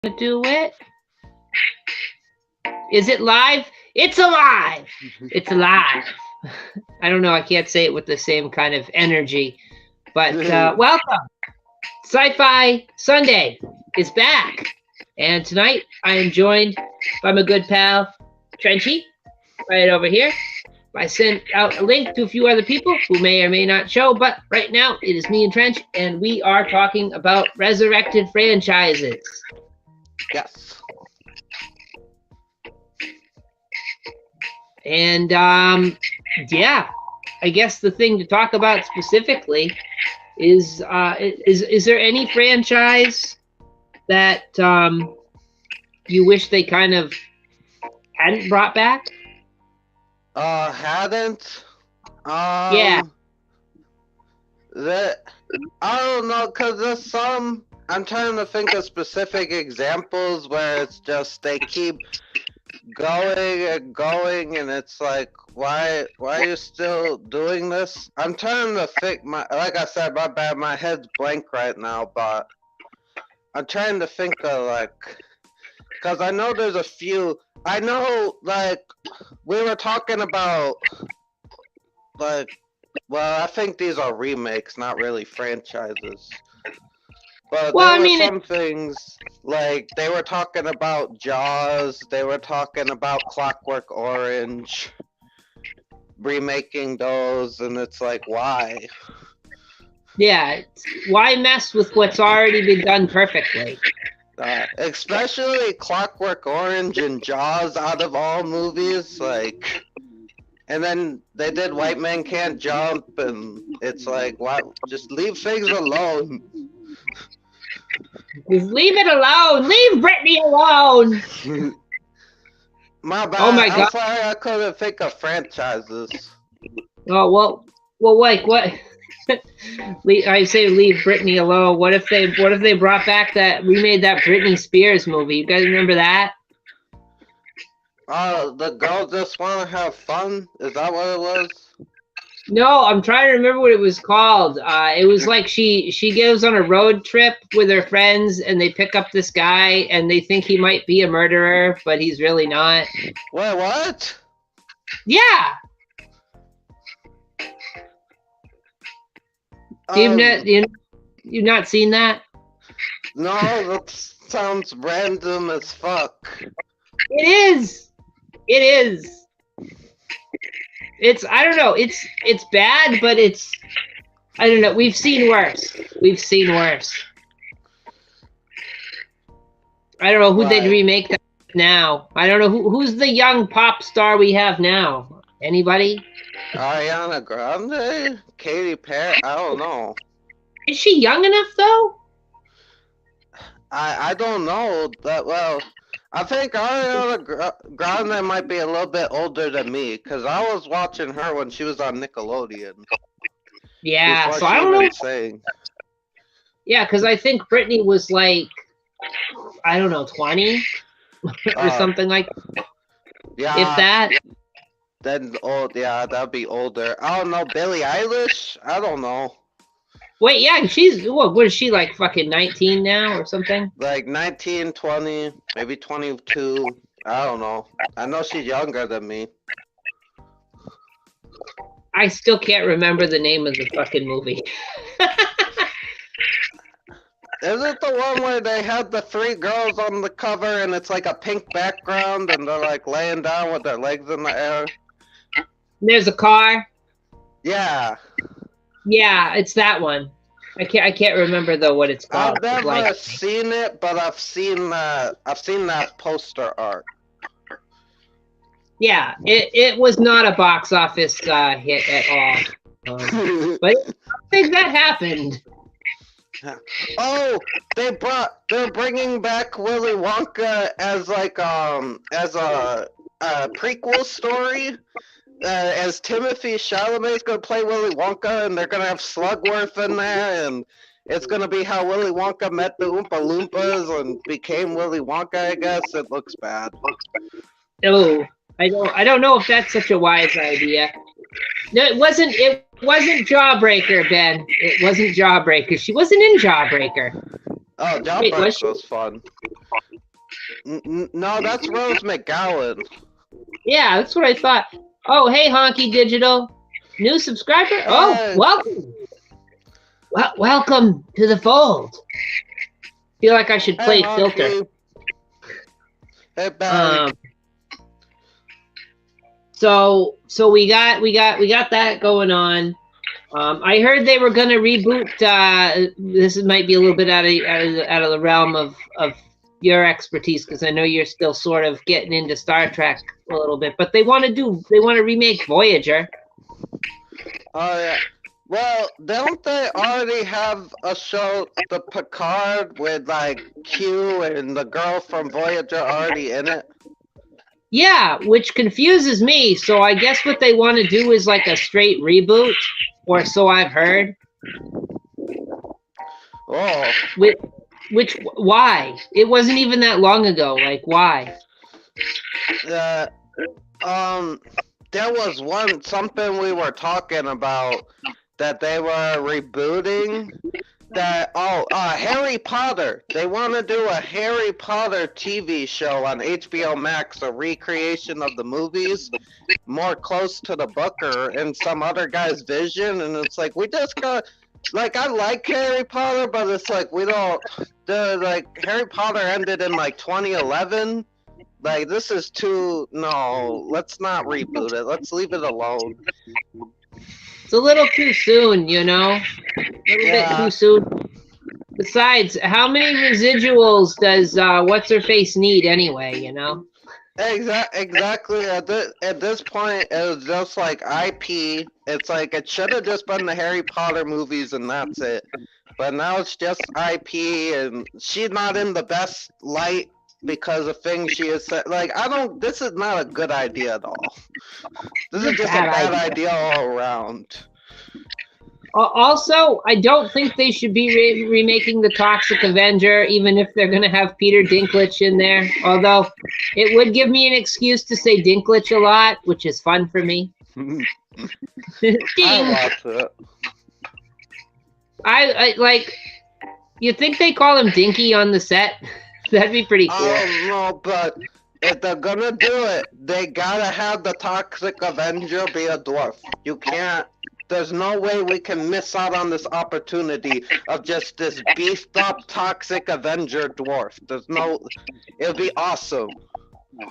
Do it. Is it live? It's alive. It's alive. I don't know. I can't say it with the same kind of energy, but welcome. Sci-Fi Sunday is back, and tonight I am joined by my good pal Trenchy, right over here. I sent out a link to a few other people who may or may not show, but right now it is me and Trench, and we are talking about Resurrected franchises. Yes. And yeah, I guess the thing to talk about specifically is there any franchise that you wish they kind of hadn't brought back? Hadn't. Yeah. That I don't know, cause there's some. I'm trying to think of specific examples where it's just they keep going and going, and it's like, why are you still doing this? I'm trying to think. Like I said, my bad. My head's blank right now, but I'm trying to think of cause I know there's a few. I know, we were talking about, well, I think these are remakes, not really franchises. But well, there were some things, like, they were talking about Jaws, they were talking about Clockwork Orange, remaking those, and it's like, why? Yeah, why mess with what's already been done perfectly? Especially Clockwork Orange and Jaws out of all movies, and then they did White Man Can't Jump, and it's like, why? Just leave things alone. Just leave it alone. Leave Brittany alone. My bad. Oh my God. I'm sorry, I couldn't think of franchises. Oh well, like what? I say leave Britney alone. What if they brought back remade that Britney Spears movie? You guys remember that? The girls just want to have fun? Is that what it was? No, I'm trying to remember what it was called. It was like she goes on a road trip with her friends, and they pick up this guy, and they think he might be a murderer, but he's really not. Wait, what? Yeah. You've not seen that? No, that sounds random as fuck. It is. It's I don't know. It's bad, but I don't know. We've seen worse. I don't know who they'd remake that now. I don't know who's the young pop star we have now. Anybody? Ariana Grande? Katy Perry? I don't know. Is she young enough though? I don't know that well. I think Ariana Grande might be a little bit older than me, because I was watching her when she was on Nickelodeon. Yeah, so I don't know. Saying. Yeah, because I think Britney was like, I don't know, 20 or something like that. Yeah. If that. Then that'd be older. I don't know, Billie Eilish? I don't know. Wait, yeah, what is she, like fucking 19 now or something? Like 19, 20, maybe 22. I don't know. I know she's younger than me. I still can't remember the name of the fucking movie. Is it the one where they had the three girls on the cover and it's like a pink background and they're like laying down with their legs in the air? There's a car. Yeah. Yeah, it's that one. I can't remember though what it's called. I've never seen it, but I've seen that poster art. Yeah, it was not a box office hit at all. But I think that happened. Oh, they're bringing back Willy Wonka as as a prequel story. As Timothy Chalamet's gonna play Willy Wonka, and they're gonna have Slugworth in there, and it's gonna be how Willy Wonka met the Oompa Loompas and became Willy Wonka. I guess it looks bad. Oh, I don't know if that's such a wise idea. No, it wasn't Jawbreaker, Ben. It wasn't Jawbreaker. She wasn't in Jawbreaker. Oh, Jawbreaker was fun. No, that's Rose McGowan. Yeah, that's what I thought. Oh, hey, Honky Digital. New subscriber? Oh, welcome. Welcome to the fold. Feel like I should play Filter. Hey, Barry. So we got that going on. I heard they were gonna reboot. This might be a little bit out of the realm of your expertise, because I know you're still sort of getting into Star Trek a little bit. But they want to remake Voyager. Oh yeah. Well, don't they already have a show, the Picard, with like Q and the girl from Voyager already in it? Yeah, which confuses me. So I guess what they want to do is like a straight reboot, or so I've heard. Oh. Which why? It wasn't even that long ago. Like, why? There was something we were talking about that they were rebooting. Harry Potter. They want to do a Harry Potter TV show on HBO Max, a recreation of the movies, more close to the book or in some other guy's vision. And it's like, we just got, like, I like Harry Potter, but it's like, we don't, Harry Potter ended in like 2011. Like, this is no, let's not reboot it. Let's leave it alone. It's a little too soon, you know? A little bit too soon. Besides, how many residuals does What's-Her-Face need anyway, you know? Exactly. At this point, it was just like IP. It's like, it should have just been the Harry Potter movies and that's it. But now it's just IP, and she's not in the best light because of things she has said. Like, this is not a good idea at all. This is just a bad idea all around. Also, I don't think they should be remaking the Toxic Avenger, even if they're going to have Peter Dinklage in there. Although, it would give me an excuse to say Dinklage a lot, which is fun for me. I watch it. I like, you think they call him Dinky on the set? That'd be pretty cool. No, but if they're gonna do it, they gotta have the Toxic Avenger be a dwarf. You can't. There's no way we can miss out on this opportunity of just this beefed up Toxic Avenger dwarf. It'll be awesome.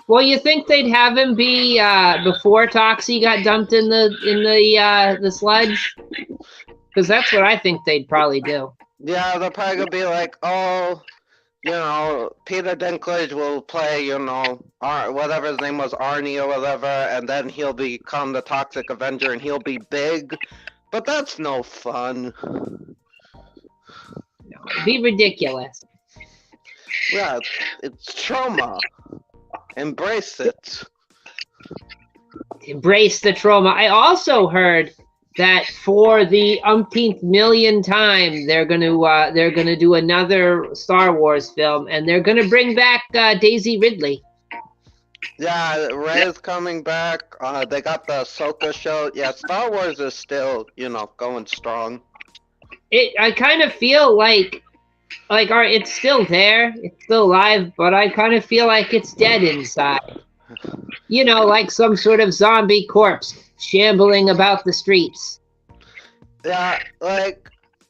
Well, you think they'd have him be before Toxie got dumped in the sludge? Because that's what I think they'd probably do. Yeah, they're probably gonna be like, oh, you know, Peter Dinklage will play, you know, whatever his name was, Arnie or whatever, and then he'll become the Toxic Avenger and he'll be big. But that's no fun. No, it'd be ridiculous. Yeah, it's trauma. Embrace it. Embrace the trauma. I also heard that for the umpteenth million time, they're gonna do another Star Wars film, and they're gonna bring back Daisy Ridley. Yeah, Rey's coming back. They got the Ahsoka show. Yeah, Star Wars is still, you know, going strong. I kind of feel like it's still there, it's still alive, but I kind of feel like it's dead inside. You know, like some sort of zombie corpse shambling about the streets. Yeah, like,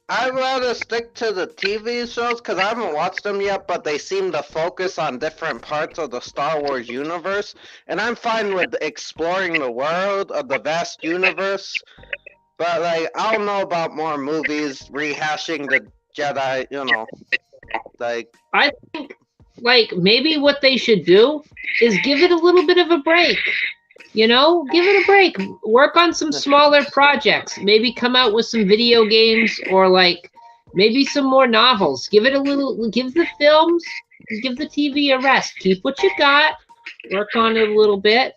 I'd rather stick to the TV shows because I haven't watched them yet, but they seem to focus on different parts of the Star Wars universe, and I'm fine with exploring the world of the vast universe, but, like, I don't know about more movies rehashing the Jedi, you know, like... I think, like, maybe what they should do is give it a little bit of a break. You know, give it a break. Work on some smaller projects. Maybe come out with some video games or like maybe some more novels. Give the films, give the TV a rest. Keep what you got. Work on it a little bit.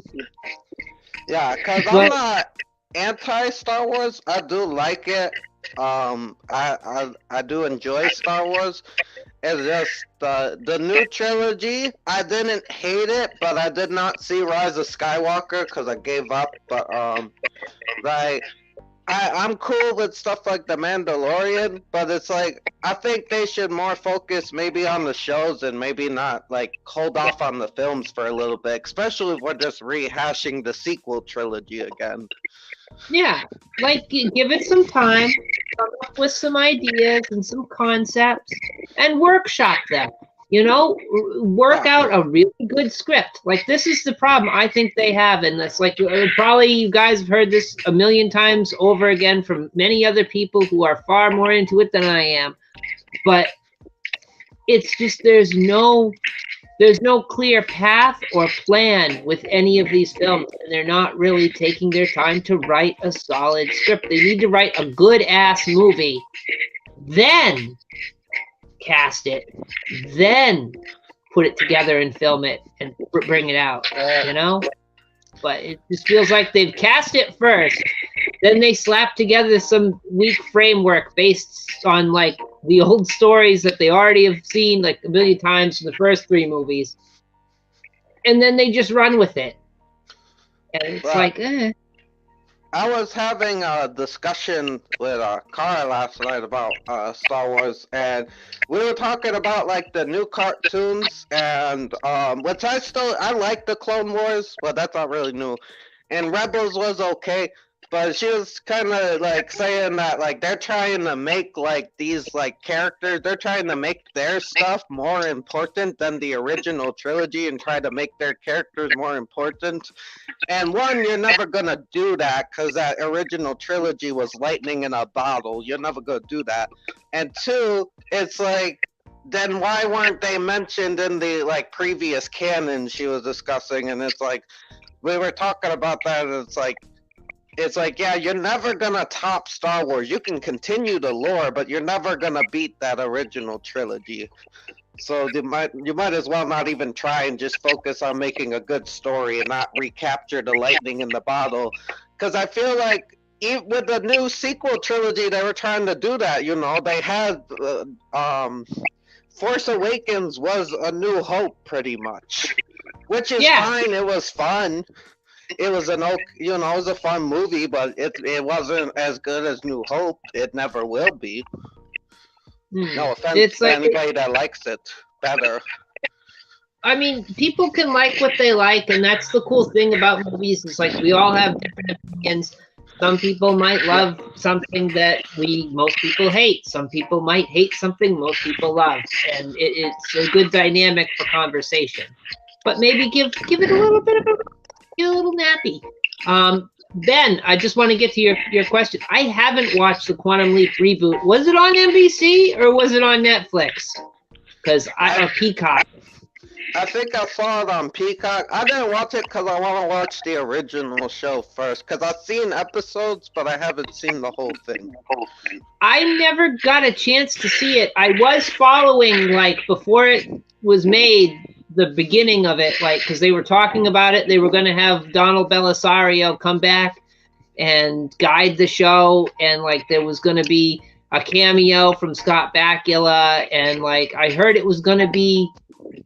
Yeah, because I'm not anti-Star Wars. I do like it. I do enjoy Star Wars. It's just the new trilogy. I didn't hate it, but I did not see Rise of Skywalker because I gave up. But like I'm cool with stuff like The Mandalorian, but it's like I think they should more focus maybe on the shows and maybe not like hold off on the films for a little bit, especially if we're just rehashing the sequel trilogy again. Yeah, like give it some time, come up with some ideas and some concepts, and workshop them. You know, work Yeah. out a really good script. Like this is the problem I think they have, and that's like probably you guys have heard this a million times over again from many other people who are far more into it than I am. But it's just there's no clear path or plan with any of these films, and they're not really taking their time to write a solid script. They need to write a good ass movie, then cast it, then put it together and film it and bring it out, you know? But it just feels like they've cast it first, then they slap together some weak framework based on like the old stories that they already have seen like a million times in the first three movies, and then they just run with it. And it's like, I was having a discussion with Cara last night about Star Wars, and we were talking about like the new cartoons, and which I like the Clone Wars, but that's not really new. And Rebels was okay, but she was kind of like saying that like they're trying to make like these like characters, they're trying to make their stuff more important than the original trilogy and try to make their characters more important. And one, you're never gonna do that because that original trilogy was lightning in a bottle. You're never gonna do that. And two, it's like, then why weren't they mentioned in the like previous canon she was discussing? And it's like, we were talking about that, and it's like, yeah, you're never gonna top Star Wars. You can continue the lore, but you're never gonna beat that original trilogy. So you might as well not even try and just focus on making a good story and not recapture the lightning in the bottle. Because I feel like even with the new sequel trilogy, they were trying to do that. You know, they had Force Awakens was A New Hope pretty much, which is fine. It was fun. It was it was a fun movie, but it wasn't as good as New Hope. It never will be. No offense to anybody that likes it better. I mean, people can like what they like, and that's the cool thing about movies. It's like we all have different opinions. Some people might love something that most people hate. Some people might hate something most people love, and it's a good dynamic for conversation. But maybe give it a little bit of a little nappy. Ben, I just want to get to your question. I haven't watched the Quantum Leap reboot. Was it on NBC or was it on Netflix? Because Peacock. I think I saw it on Peacock. I didn't watch it because I want to watch the original show first. Because I've seen episodes, but I haven't seen the whole thing. I never got a chance to see it. I was following, like, before it was made, the beginning of it, like, because they were talking about it. They were going to have Donald Belisario come back and guide the show. And, like, there was going to be a cameo from Scott Bakula. And, like, I heard it was going to be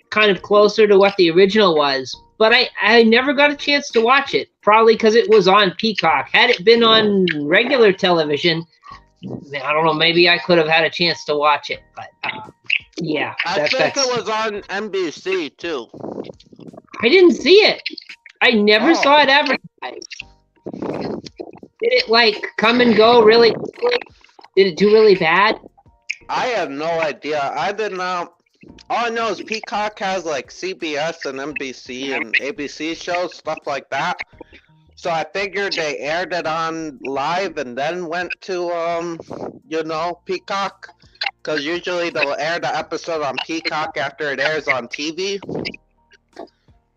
kind of closer to what the original was, but I never got a chance to watch it, probably because it was on Peacock. Had it been on regular television, I don't know, maybe I could have had a chance to watch it, but yeah. I think it was on NBC too. I didn't see it. I never saw it advertised. Did it like come and go really quickly? Did it do really bad? I have no idea. I did not. All I know is Peacock has like CBS and NBC and ABC shows, stuff like that. So I figured they aired it on live and then went to Peacock, because usually they'll air the episode on Peacock after it airs on TV.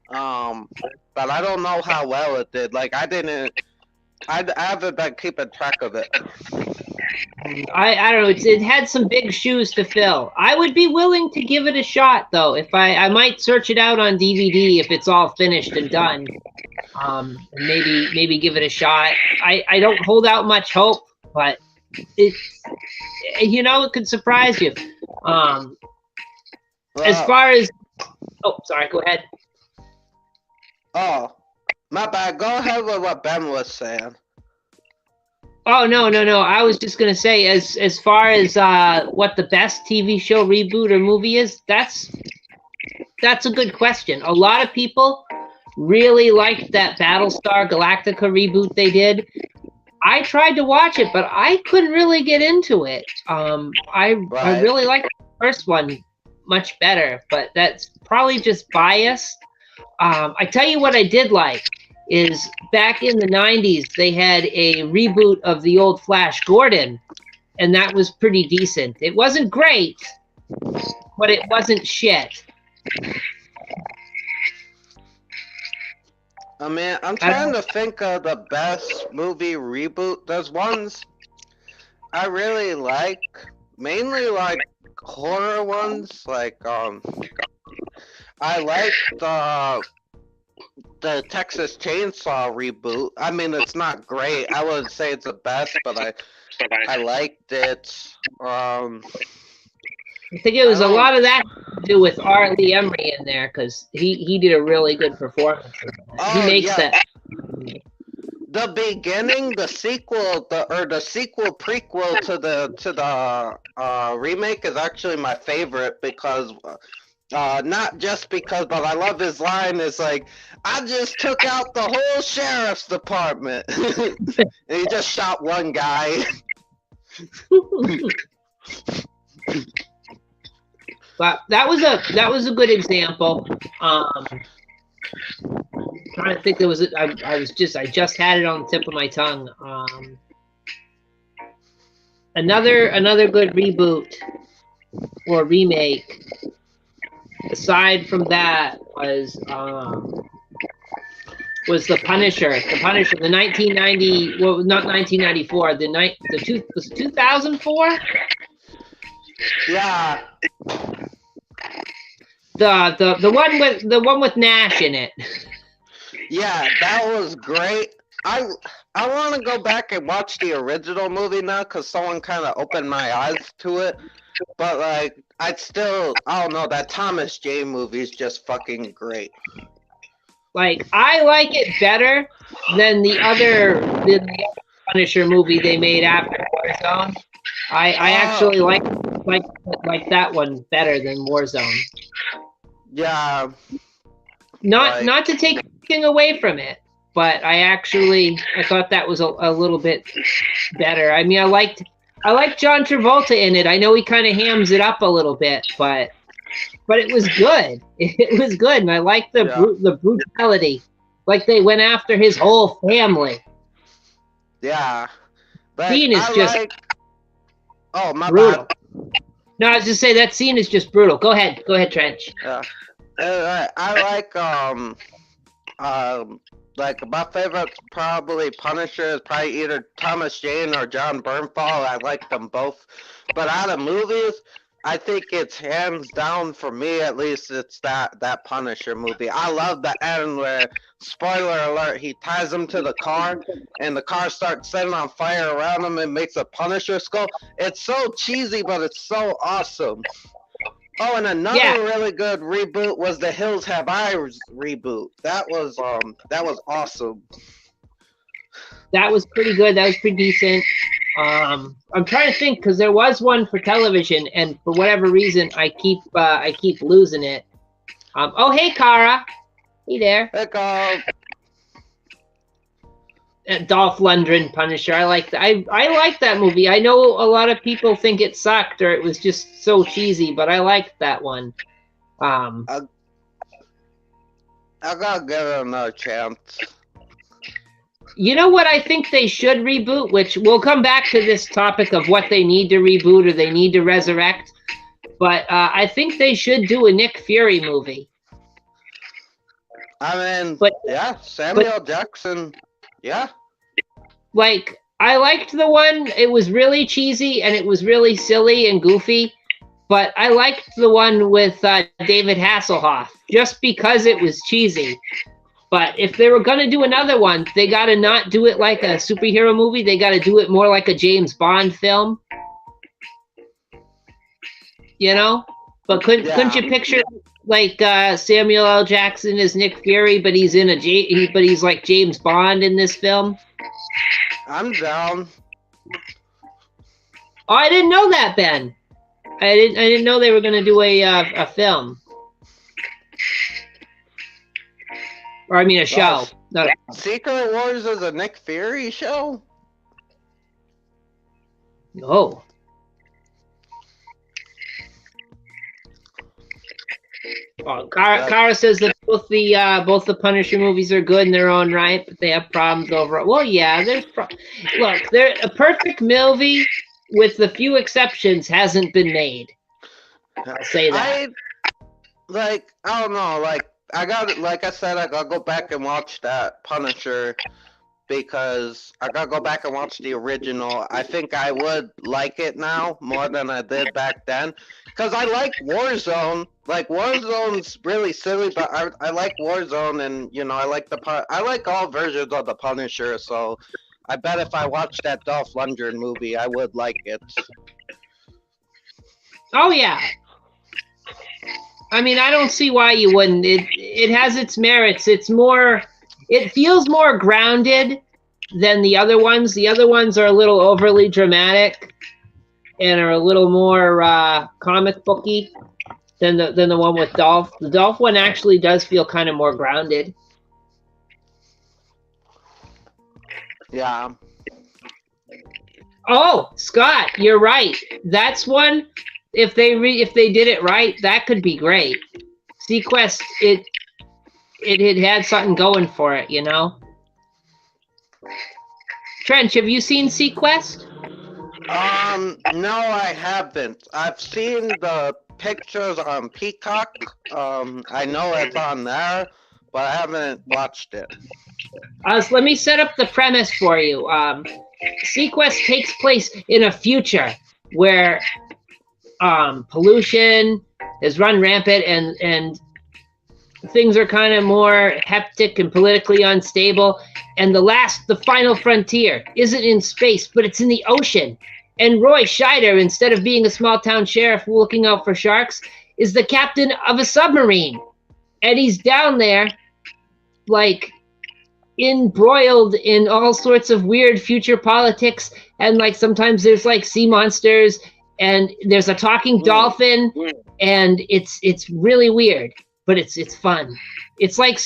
But I don't know how well it did. Like I haven't been keeping track of it. I don't know. It had some big shoes to fill. I would be willing to give it a shot, though. If I might search it out on DVD if it's all finished and done. Maybe give it a shot. I don't hold out much hope, but it could surprise you. As far as sorry, go ahead. Oh, my bad. Go ahead with what Ben was saying. Oh no, no, no! I was just gonna say, as far as what the best TV show reboot or movie is, that's a good question. A lot of people really liked that Battlestar Galactica reboot they did. I tried to watch it, but I couldn't really get into it. I Right. really liked the first one much better, but that's probably just bias. I tell you what I did like is back in the 90s, they had a reboot of the old Flash Gordon, and that was pretty decent. It wasn't great, but it wasn't shit. I mean, I'm trying to think of the best movie reboot. There's ones I really like, mainly like horror ones. Like I like the Texas Chainsaw reboot. I mean, it's not great. I wouldn't say it's the best, but I liked it. I think it was a lot of that to do with R. Lee Emery in there because he did a really good performance. He makes that. The beginning, the sequel, the sequel prequel to the remake is actually my favorite because not just because, but I love his line. It's like, I just took out the whole sheriff's department, and he just shot one guy. But that was a good example. Trying to think, there was I just had it on the tip of my tongue. Another good reboot or remake. Aside from that was the Punisher. The Punisher, the 1990, well, not 1994. Was it 2004? Yeah. The one with Nash in it. Yeah, that was great. I want to go back and watch the original movie now because someone kind of opened my eyes to it. But like, I don't know. That Thomas J movie is just fucking great. Like, I like it better than the other Punisher movie they made after Warzone. I actually like that one better than Warzone. Yeah. Not to take anything away from it, but I thought that was a little bit better. I mean, I liked John Travolta in it. I know he kind of hams it up a little bit, but it was good. It was good, and I liked the brutality. Like they went after his whole family. Yeah. Scene is just oh, my brutal. bad. No, I was just saying that scene is just brutal. Go ahead, Trench. Yeah. I like my favorite probably Punisher is probably either Thomas Jane or John Bernthal. I like them both. But out of movies, I think it's hands down for me at least. It's that Punisher movie. I love the end where, spoiler alert, he ties him to the car and the car starts setting on fire around him and makes a Punisher skull. It's so cheesy, but it's so awesome. Oh, and another really good reboot was the Hills Have Eyes reboot. That was awesome. That was pretty good. That was pretty decent. I'm trying to think because there was one for television, and for whatever reason, I keep losing it. Oh, hey, Kara. Hey there. Hey, Carl. Dolph Lundgren Punisher. I like that. I like that movie. I know a lot of people think it sucked or it was just so cheesy, but I liked that one. I gotta give it another chance. You know what I think they should reboot, which we'll come back to this topic of what they need to reboot or they need to resurrect, but I think they should do a Nick Fury movie. I mean, Samuel Jackson, yeah. Like, I liked the one, it was really cheesy and it was really silly and goofy, but I liked the one with David Hasselhoff just because it was cheesy. But if they were going to do another one, they got to not do it like a superhero movie. They got to do it more like a James Bond film. You know? But couldn't you picture like Samuel L. Jackson as Nick Fury, but he's he's like James Bond in this film? I'm down. Oh, I didn't know that, Ben. I didn't know they were going to do a film. Or I mean a show. Not a... Secret Wars is a Nick Fury show? Oh. Oh, Kara says that both the Punisher movies are good in their own right, but they have problems overall. Well, yeah, look, they're a perfect movie with the few exceptions hasn't been made. I'll say that. I don't know, like I said, I gotta go back and watch that Punisher because I gotta go back and watch the original. I think I would like it now more than I did back then. Because I like Warzone. Like, Warzone's really silly, but I like Warzone, and, you know, I like all versions of the Punisher, so I bet if I watched that Dolph Lundgren movie, I would like it. Oh, yeah. I mean, I don't see why you wouldn't. It has its merits. It feels more grounded than the other ones. The other ones are a little overly dramatic and are a little more comic booky than the one with Dolph. The Dolph one actually does feel kind of more grounded. Yeah. Oh, Scott, you're right. That's one. If they did it right, that could be great. Sequest, it had something going for it, you know. Trench, have you seen Sequest? No, I haven't. I've seen the pictures on Peacock. I know it's on there, but I haven't watched it. So let me set up the premise for you. Sequest takes place in a future where pollution has run rampant and things are kind of more hectic and politically unstable. And the final frontier isn't in space, but it's in the ocean. And Roy Scheider, instead of being a small town sheriff looking out for sharks, is the captain of a submarine. And he's down there, like, embroiled in all sorts of weird future politics. And, like, sometimes there's, like, sea monsters, and there's a talking dolphin, and it's really weird, but it's fun. It's like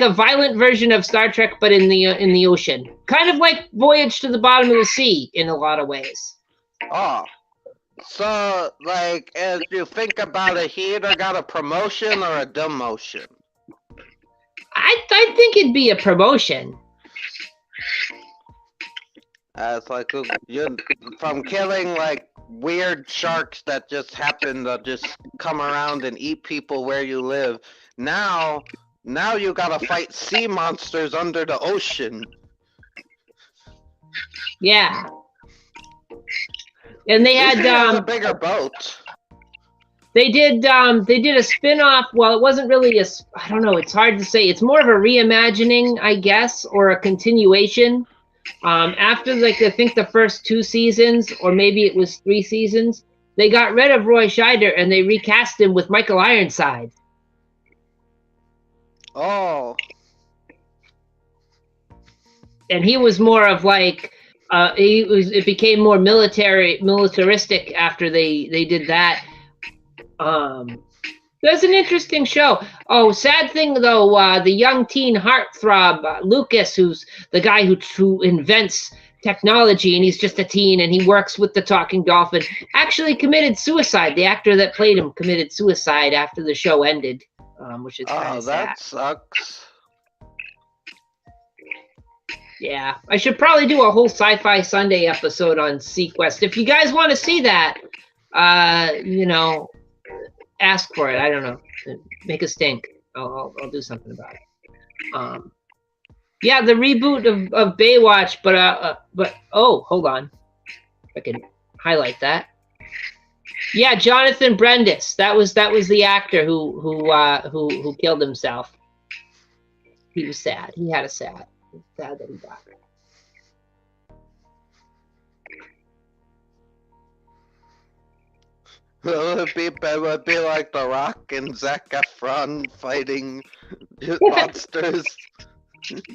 a violent version of Star Trek, but in the ocean. Kind of like Voyage to the Bottom of the Sea in a lot of ways. Oh, so like as you think about it, he either got a promotion or a demotion. I think it'd be a promotion. It's like you from killing like weird sharks that just happen to just come around and eat people where you live. Now you gotta fight sea monsters under the ocean. Yeah. And they had a bigger boat. They did a spin-off. Well, it wasn't really I don't know, it's hard to say. It's more of a reimagining, I guess, or a continuation. After like I think the first 2 seasons, or maybe it was 3 seasons, they got rid of Roy Scheider and they recast him with Michael Ironside. Oh. And he was more of like it became more militaristic after they did that. That's an interesting show. Oh, sad thing though, the young teen heartthrob Lucas, who's the guy who invents technology, and he's just a teen, and he works with the talking dolphin, actually committed suicide. The actor that played him committed suicide after the show ended, which is kind of sad. That sucks. Yeah, I should probably do a whole Sci-Fi Sunday episode on Sequest. If you guys want to see that, ask for it. I don't know. Make a stink. I'll do something about it. Yeah, the reboot of Baywatch, but hold on, I can highlight that. Yeah, Jonathan Brendis. That was the actor who killed himself. He was sad. He had a sad. It's sad that he died. It would be like The Rock and Zac Efron fighting monsters.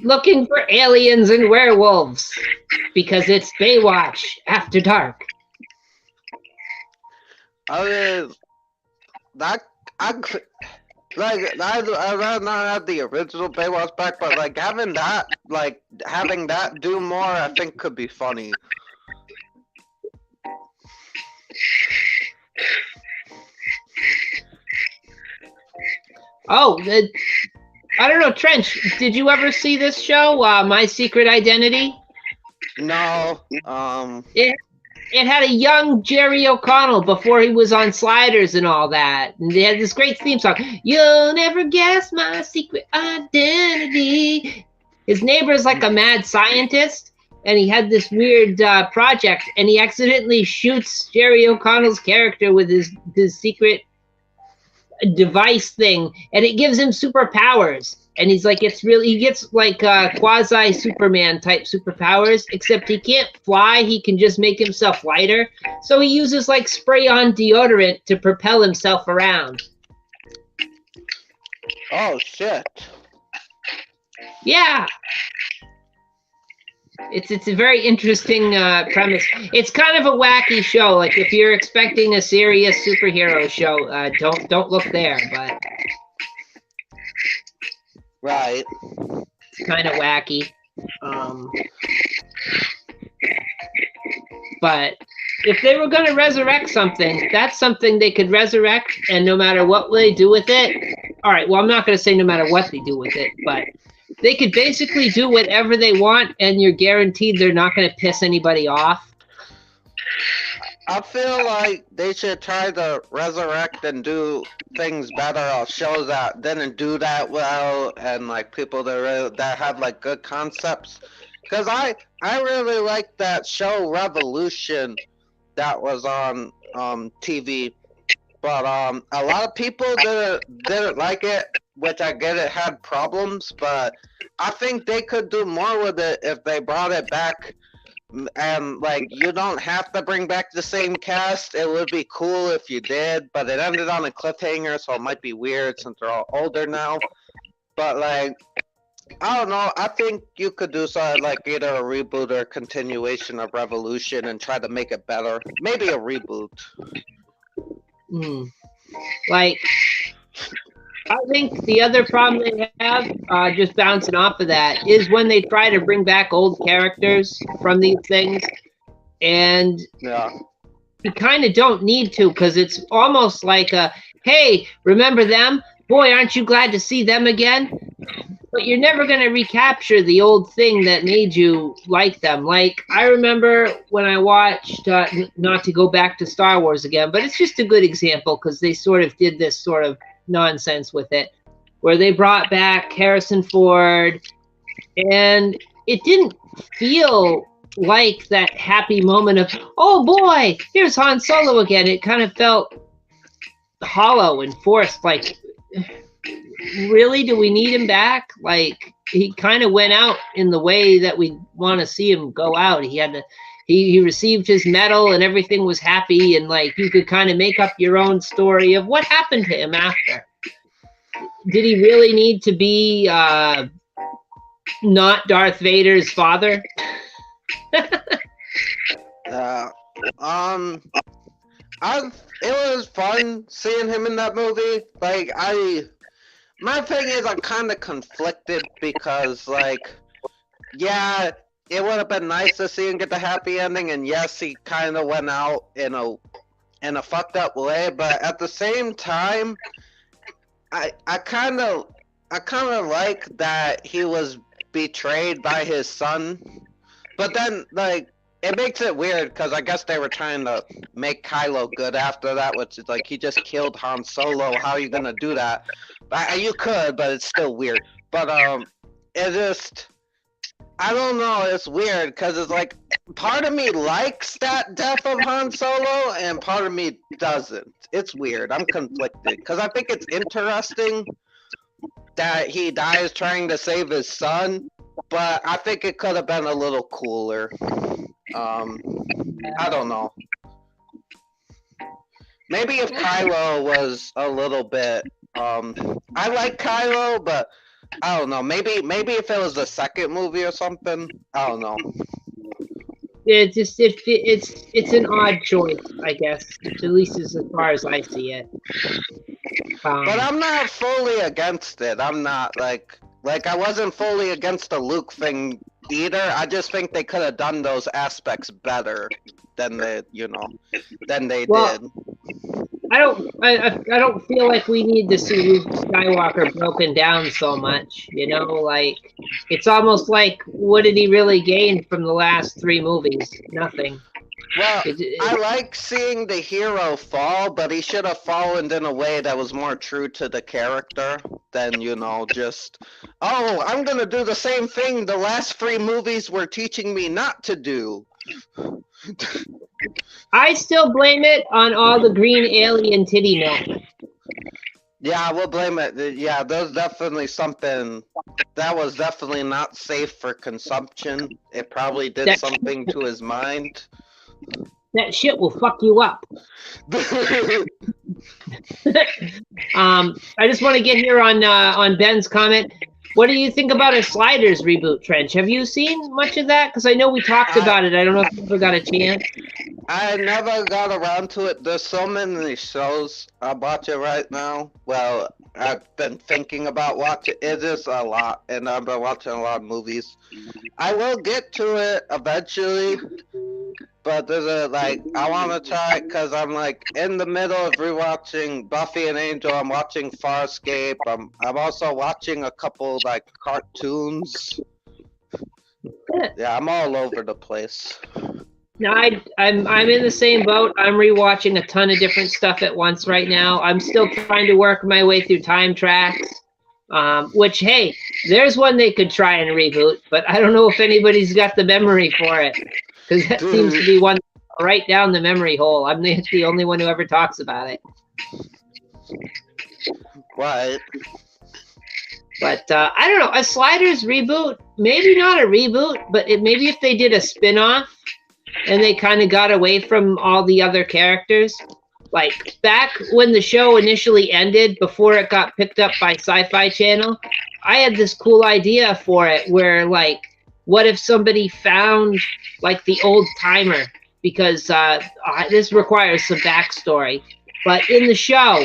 looking for aliens and werewolves because it's Baywatch After Dark. I mean, that I'd rather not have the original Baywatch back, but like having that do more, I think could be funny. Oh, I don't know, Trench. Did you ever see this show, My Secret Identity? No. It had a young Jerry O'Connell before he was on Sliders and all that. And they had this great theme song. You'll never guess my secret identity. His neighbor is like a mad scientist, and he had this weird project, and he accidentally shoots Jerry O'Connell's character with his secret device thing, and it gives him superpowers. And he's like, he gets like quasi Superman type superpowers, except he can't fly. He can just make himself lighter. So he uses like spray on deodorant to propel himself around. Oh, shit. Yeah. It's a very interesting premise. It's kind of a wacky show. Like if you're expecting a serious superhero show, don't look there, but right. It's kind of wacky. But if they were going to resurrect something, that's something they could resurrect, and no matter what they do with it, all right, well, I'm not going to say no matter what they do with it, but they could basically do whatever they want, and you're guaranteed they're not going to piss anybody off. I feel like they should try to resurrect and do things better on shows that didn't do that well, and like people that have like good concepts. Because I really like that show Revolution that was on TV, but a lot of people didn't like it, which I get it had problems, but I think they could do more with it if they brought it back. And like, you don't have to bring back the same cast. It would be cool if you did, but it ended on a cliffhanger, so it might be weird since they're all older now. But like, I don't know. I think you could do something like either a reboot or a continuation of Revolution and try to make it better. Maybe a reboot. Like, I think the other problem they have, just bouncing off of that, is when they try to bring back old characters from these things, and you kind of don't need to, because it's almost like hey, remember them? Boy, aren't you glad to see them again? But you're never going to recapture the old thing that made you like them. Like, I remember when I watched, not to go back to Star Wars again, but it's just a good example, because they sort of did this sort of nonsense with it, where they brought back Harrison Ford, and it didn't feel like that happy moment of, oh boy, here's Han Solo again. It kind of felt hollow and forced. Like, really, do we need him back? Like, he kind of went out in the way that we want to see him go out. He received his medal and everything was happy, and like, you could kind of make up your own story of what happened to him after. Did he really need to be not Darth Vader's father? It was fun seeing him in that movie. Like, my thing is, I'm kind of conflicted because, like, yeah, it would have been nice to see him get the happy ending, and yes, he kind of went out in a fucked up way, but at the same time, I kind of like that he was betrayed by his son, but then, like, it makes it weird because I guess they were trying to make Kylo good after that, which is like, he just killed Han Solo. How are you gonna do that? You could, but it's still weird. But it just, I don't know. It's weird because it's like, part of me likes that death of Han Solo, and part of me doesn't. It's weird. I'm conflicted because I think it's interesting that he dies trying to save his son, but I think it could have been a little cooler. I don't know. Maybe if Kylo was a little bit, I like Kylo, but I don't know. Maybe if it was the second movie or something. I don't know. It's an odd choice, I guess. At least as far as I see it. But I'm not fully against it. I'm not like I wasn't fully against the Luke thing either. I just think they could have done those aspects better than they did. I don't feel like we need to see Luke Skywalker broken down so much. Like it's almost like what did he really gain from the last 3 movies? Nothing. Well, I like seeing the hero fall, but he should have fallen in a way that was more true to the character than, just, oh, I'm going to do the same thing the last 3 movies were teaching me not to do. I still blame it on all the green alien titty milk. Yeah, we'll blame it. Yeah, there's definitely something that was definitely not safe for consumption. It probably did something to his mind. That shit will fuck you up. I just want to get here on Ben's comment. What do you think about a Sliders reboot, Trench? Have you seen much of that? Because I know we talked about it. I don't know if you ever got a chance. I never got around to it. There's so many shows I'm watching right now. Well, I've been thinking about watching. It is a lot, and I've been watching a lot of movies. I will get to it eventually. But there's I want to try it because I'm in the middle of rewatching Buffy and Angel. I'm watching Farscape. I'm also watching a couple cartoons. Yeah, I'm all over the place. No, I'm in the same boat. I'm rewatching a ton of different stuff at once right now. I'm still trying to work my way through Time Tracks. Which, hey, there's one they could try and reboot, but I don't know if anybody's got the memory for it. Because that seems to be one right down the memory hole. I'm the only one who ever talks about it. Right. But I don't know. A Sliders reboot, maybe not a reboot, but maybe if they did a spin-off and they kind of got away from all the other characters. Like back when the show initially ended, before it got picked up by Sci-Fi Channel, I had this cool idea for it where what if somebody found the old timer? Because this requires some backstory. But in the show,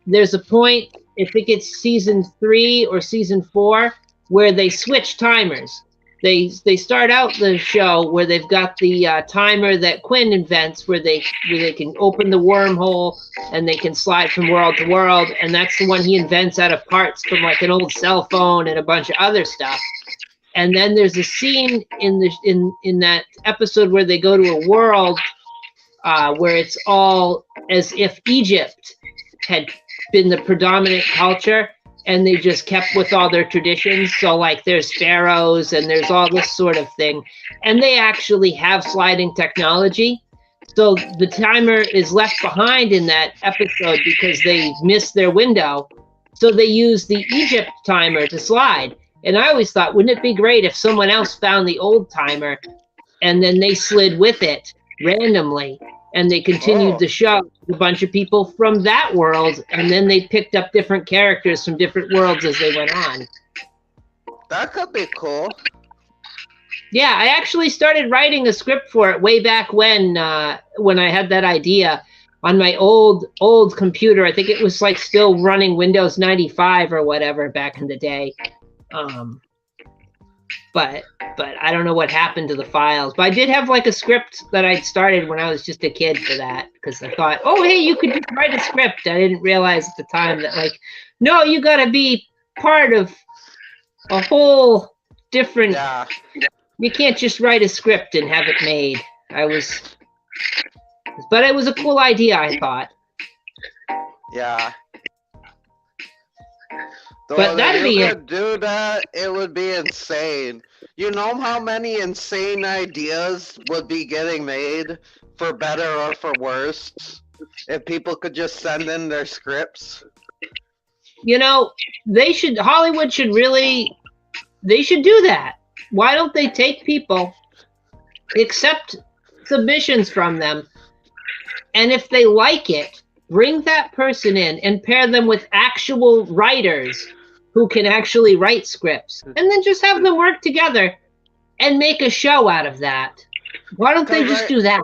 there's a point, I think it's season 3 or season 4, where they switch timers. They start out the show where they've got the timer that Quinn invents, where they can open the wormhole and they can slide from world to world, and that's the one he invents out of parts from an old cell phone and a bunch of other stuff. And then there's a scene in that episode where they go to a world where it's all as if Egypt had been the predominant culture, and they just kept with all their traditions. So there's pharaohs and there's all this sort of thing. And they actually have sliding technology. So the timer is left behind in that episode because they missed their window. So they use the Egypt timer to slide. And I always thought, wouldn't it be great if someone else found the old timer and then they slid with it randomly and they continued the show with a bunch of people from that world, and then they picked up different characters from different worlds as they went on. That could be cool. Yeah, I actually started writing a script for it way back when I had that idea on my old computer. I think it was still running Windows 95 or whatever back in the day. But I don't know what happened to the files. But I did have a script that I'd started when I was just a kid for that, because I thought, oh, hey, you could just write a script. I didn't realize at the time that no, you got to be part of a whole different. Yeah. You can't just write a script and have it made. But it was a cool idea, I thought. Yeah. But that'd be it. Do that, it would be insane. You know how many insane ideas would be getting made, for better or for worse, if people could just send in their scripts? Hollywood should do that. Why don't they take people, accept submissions from them, and if they like it, bring that person in and pair them with actual writers who can actually write scripts, and then just have them work together and make a show out of that. Why don't they just do that?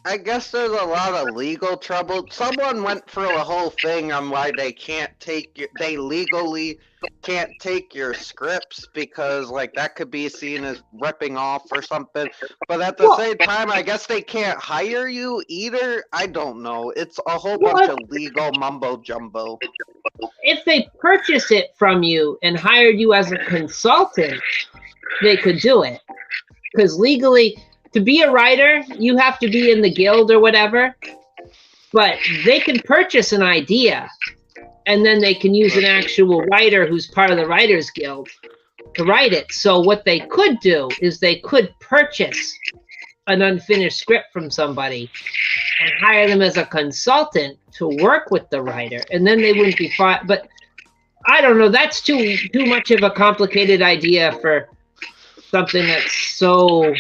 I guess there's a lot of legal trouble. Someone went through a whole thing on why they legally can't take your scripts because like that could be seen as ripping off or something. But at the same time, I guess they can't hire you either. I don't know. It's a whole bunch of legal mumbo jumbo. If they purchase it from you and hired you as a consultant, they could do it. Because legally, to be a writer, you have to be in the guild or whatever, but they can purchase an idea and then they can use an actual writer who's part of the Writers Guild to write it. So what they could do is they could purchase an unfinished script from somebody and hire them as a consultant to work with the writer, and then they wouldn't be fine. But I don't know, that's too much of a complicated idea for something that's so...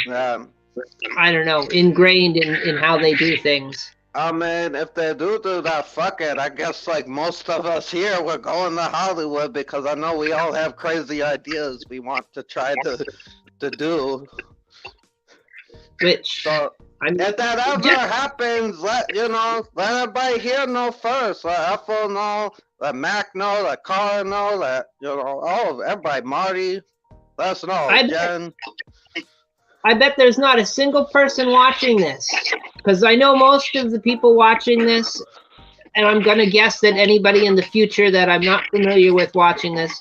I don't know, ingrained in how they do things. I mean, if they do that, fuck it. I guess like most of us here, we're going to Hollywood because I know we all have crazy ideas we want to try to do. Which, so, if that ever happens, let everybody here know first. Let Apple know, let Mac know, let Carl know, let everybody, Marty, let us know. Jen. I bet there's not a single person watching this, because I know most of the people watching this, and I'm going to guess that anybody in the future that I'm not familiar with watching this,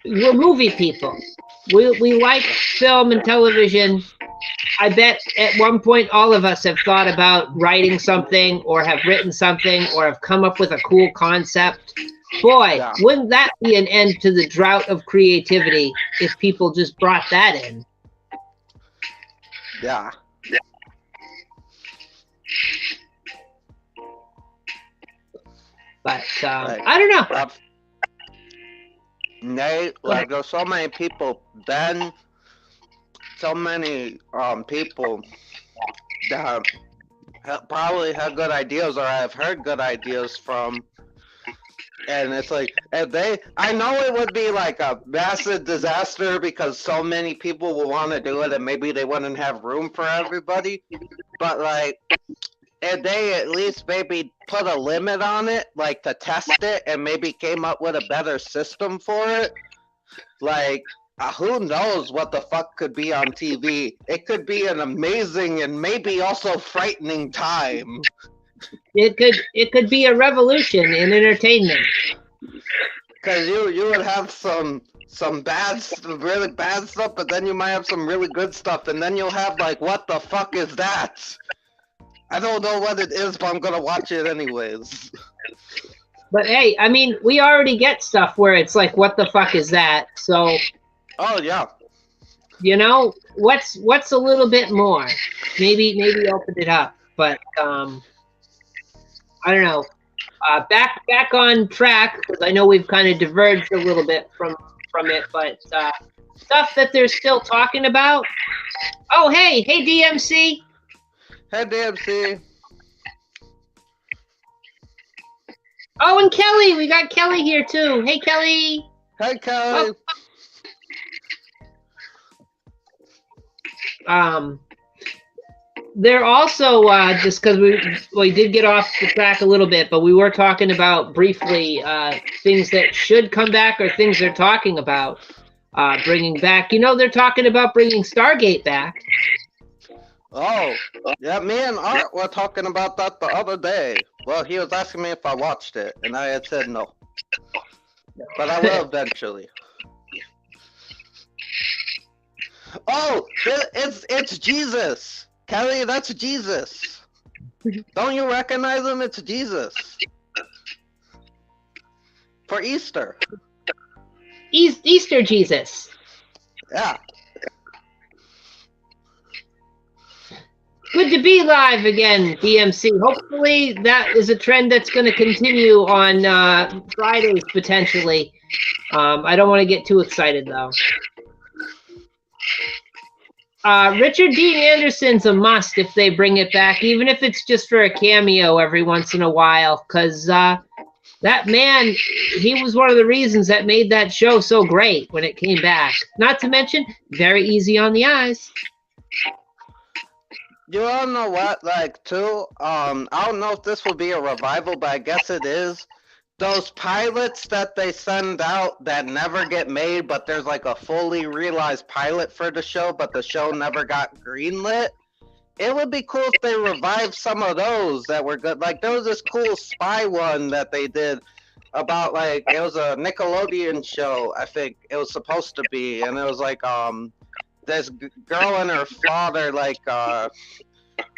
we're movie people. We like film and television. I bet at one point all of us have thought about writing something or have written something or have come up with a cool concept. Boy, wouldn't that be an end to the drought of creativity if people just brought that in? Yeah. But I don't know. Nate, like there's so many people, Ben, so many people that probably have good ideas or I've heard good ideas from. And it's like, I know it would be like a massive disaster because so many people will want to do it and maybe they wouldn't have room for everybody. But like, if they at least maybe put a limit on it, like to test it and maybe came up with a better system for it, like, who knows what the fuck could be on TV. It could be an amazing and maybe also frightening time. It could be a revolution in entertainment. Because you would have some really bad stuff, but then you might have some really good stuff, and then you'll have like, what the fuck is that? I don't know what it is, but I'm gonna watch it anyways. But hey, I mean, we already get stuff where it's like, what the fuck is that? So. Oh yeah. You know, what's a little bit more? Maybe open it up, but I don't know. Back on track, because I know we've kind of diverged a little bit from it, but stuff that they're still talking about. Oh, hey DMC. Hey DMC. Oh, and Kelly, we got Kelly here too. Hey Kelly. Hey Kelly. They're also, just because we did get off the track a little bit, but we were talking about briefly things that should come back or things they're talking about bringing back. You know, they're talking about bringing Stargate back. Oh, yeah, me and Art were talking about that the other day. Well, he was asking me if I watched it, and I had said no. But I will eventually. Oh, it's Jesus! Kelly, that's Jesus. Don't you recognize him? It's Jesus. For Easter. Easter Jesus. Yeah. Good to be live again, DMC. Hopefully that is a trend that's going to continue on Fridays, potentially. I don't want to get too excited, though. Richard Dean Anderson's a must if they bring it back, even if it's just for a cameo every once in a while, because That man, he was one of the reasons that made that show so great when it came back. Not to mention, very easy on the eyes. You all know what, like, too? I don't know if this will be a revival, but I guess it is. Those pilots that they send out that never get made, but there's like a fully realized pilot for the show, but the show never got greenlit. It would be cool if they revived some of those that were good. Like, there was this cool spy one that they did about, like, it was a Nickelodeon show, I think it was supposed to be, and it was like, this girl and her father, like,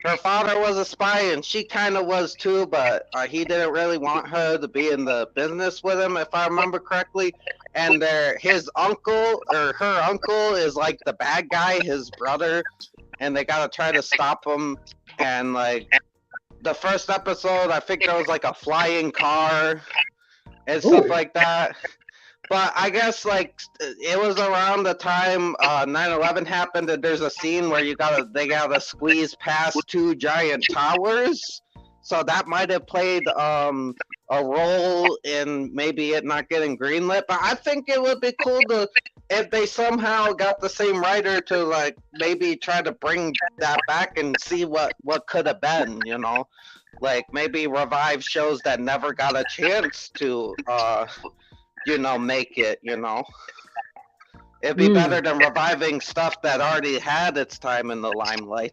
her father was a spy and she kind of was too, but he didn't really want her to be in the business with him, if I remember correctly. And his uncle, or her uncle, is like the bad guy, his brother, and they gotta try to stop him. And like the first episode, I think there was like a flying car and stuff like that. But I guess like it was around the time 9/11 happened, and there's a scene where they gotta squeeze past two giant towers. So that might have played a role in maybe it not getting greenlit. But I think it would be cool if they somehow got the same writer to like maybe try to bring that back and see what could have been, you know, like maybe revive shows that never got a chance to make it, It'd be better than reviving stuff that already had its time in the limelight.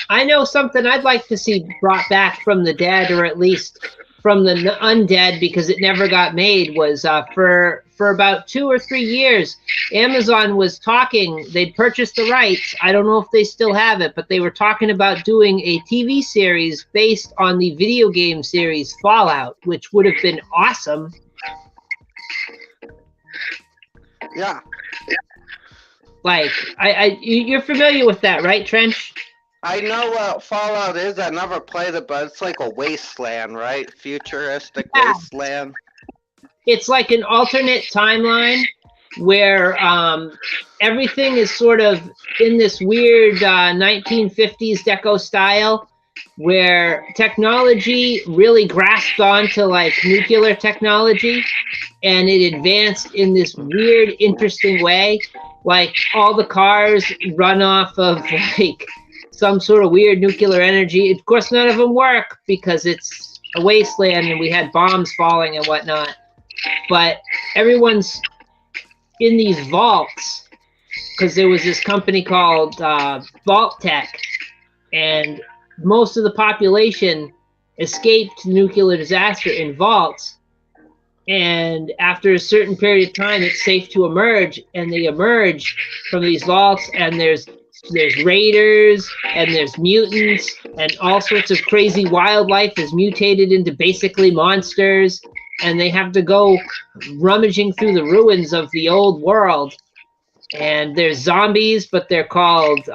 I know something I'd like to see brought back from the dead, or at least from the undead, because it never got made, was for about 2 or 3 years, Amazon was talking, they'd purchased the rights, I don't know if they still have it, but they were talking about doing a TV series based on the video game series Fallout, which would have been awesome. Yeah. Like, you're familiar with that, right, Trench? I know what Fallout is. I never played it, but it's like a wasteland, right? Futuristic wasteland. It's like an alternate timeline where everything is sort of in this weird 1950s deco style, where technology really grasped onto like nuclear technology, and it advanced in this weird, interesting way. Like all the cars run off of like some sort of weird nuclear energy. Of course, none of them work because it's a wasteland and we had bombs falling and whatnot. But everyone's in these vaults because there was this company called Vault Tech, and most of the population escaped nuclear disaster in vaults. And after a certain period of time, it's safe to emerge, and they emerge from these vaults, and there's raiders, and there's mutants, and all sorts of crazy wildlife is mutated into basically monsters, and they have to go rummaging through the ruins of the old world. And there's zombies, but they're called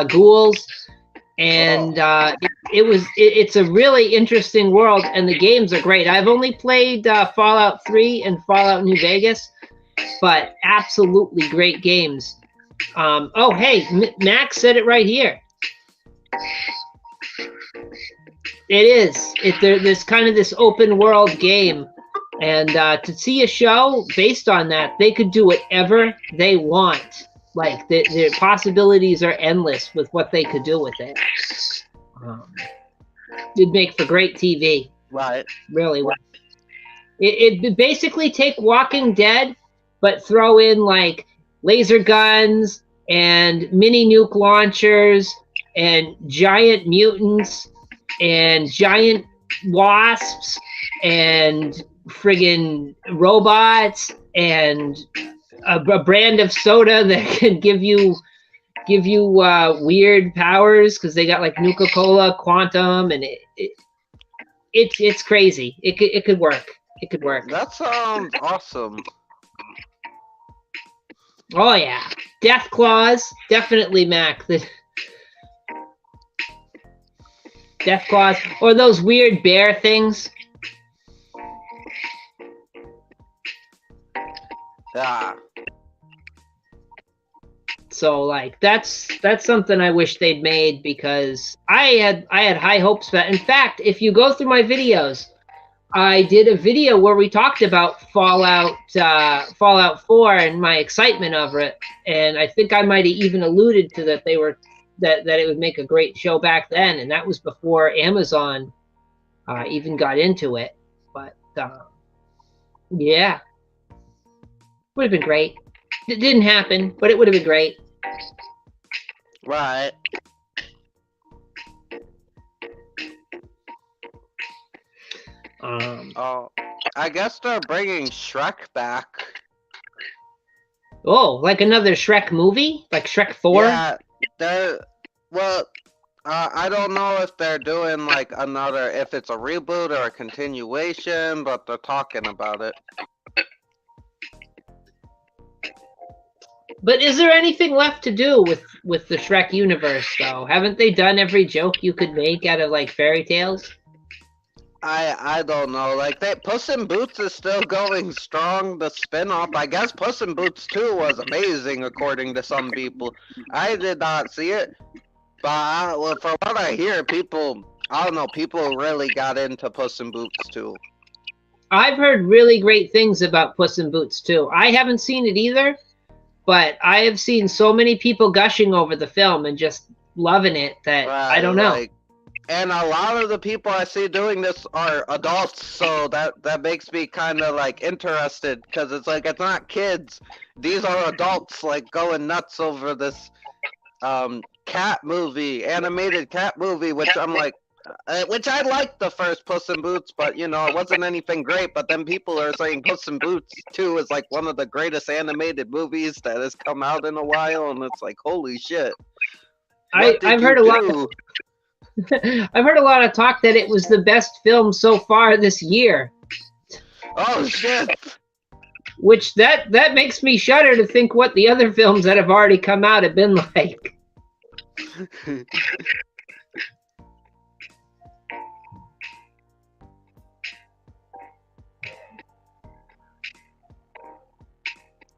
ghouls. And it's a really interesting world, and the games are great. I've only played Fallout 3 and Fallout New Vegas, but absolutely great games. Max said it right here. It is. There's kind of this open world game, and to see a show based on that, they could do whatever they want. Like, the possibilities are endless with what they could do with it. It'd make for great TV. Right. Really well. It'd basically take Walking Dead, but throw in, like, laser guns and mini nuke launchers and giant mutants and giant wasps and friggin' robots and a brand of soda that can give you weird powers because they got like Nuka-Cola Quantum, and it's crazy. It could work. It could work. That sounds awesome. Oh yeah, Death Claws, definitely, Mac. The Death Claws, or those weird bear things. Yeah. So like that's something I wish they'd made, because I had high hopes for that. In fact, if you go through my videos, I did a video where we talked about Fallout 4 and my excitement over it, and I think I might have even alluded to that that it would make a great show back then, and that was before Amazon even got into it. But yeah, would have been great. It didn't happen, but it would have been great. Right. Oh, I guess they're bringing Shrek back. Oh, like another Shrek movie? Like Shrek 4? Yeah, well, I don't know if they're doing like another, if it's a reboot or a continuation, but they're talking about it. But is there anything left to do with the Shrek universe, though? Haven't they done every joke you could make out of like fairy tales? I don't know. Like Puss in Boots is still going strong. The spin-off, I guess Puss in Boots 2 was amazing according to some people. I did not see it, but well, from what I hear, people really got into Puss in Boots 2. I've heard really great things about Puss in Boots 2. I haven't seen it either, but I have seen so many people gushing over the film and just loving it that I don't know. And a lot of the people I see doing this are adults, so that makes me kind of like interested, because it's like, it's not kids. These are adults like going nuts over this cat movie, animated cat movie, which I'm like, which I liked the first Puss in Boots, but you know, it wasn't anything great. But then people are saying Puss in Boots 2 is like one of the greatest animated movies that has come out in a while, and it's like, holy shit. I've heard a lot. I've heard a lot of talk that it was the best film so far this year. Oh shit! Which that makes me shudder to think what the other films that have already come out have been like.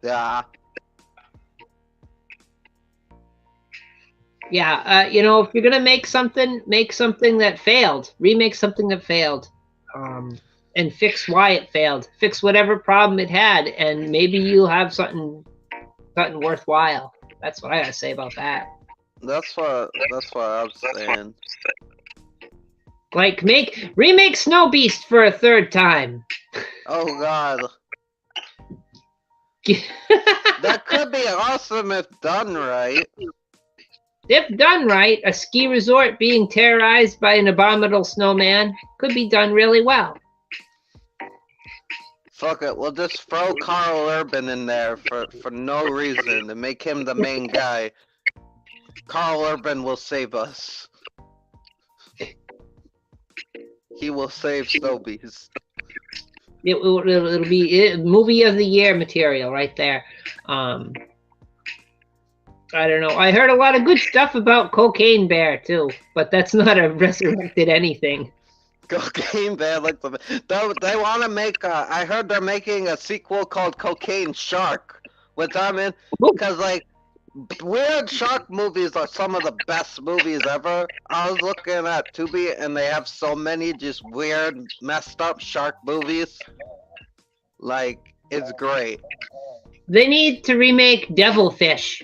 Yeah. Yeah, you know, if you're gonna make something that failed. Remake something that failed, and fix why it failed. Fix whatever problem it had, and maybe you'll have something worthwhile. That's what I gotta say about that. That's what I'm saying. Like, remake Snow Beast for a third time. Oh god. That could be awesome if done right. If done right, a ski resort being terrorized by an abominable snowman could be done really well. Fuck it, we'll just throw Carl Urban in there for no reason and make him the main guy. Carl Urban will save us. He will save Snowbeast. It'll be movie of the year material right there. I don't know. I heard a lot of good stuff about Cocaine Bear too, but that's not a resurrected anything. Cocaine Bear, like they want to make. I heard they're making a sequel called Cocaine Shark, which I'm in, because like weird shark movies are some of the best movies ever. I was looking at Tubi, and they have so many just weird, messed up shark movies. Like, it's great. They need to remake Devilfish.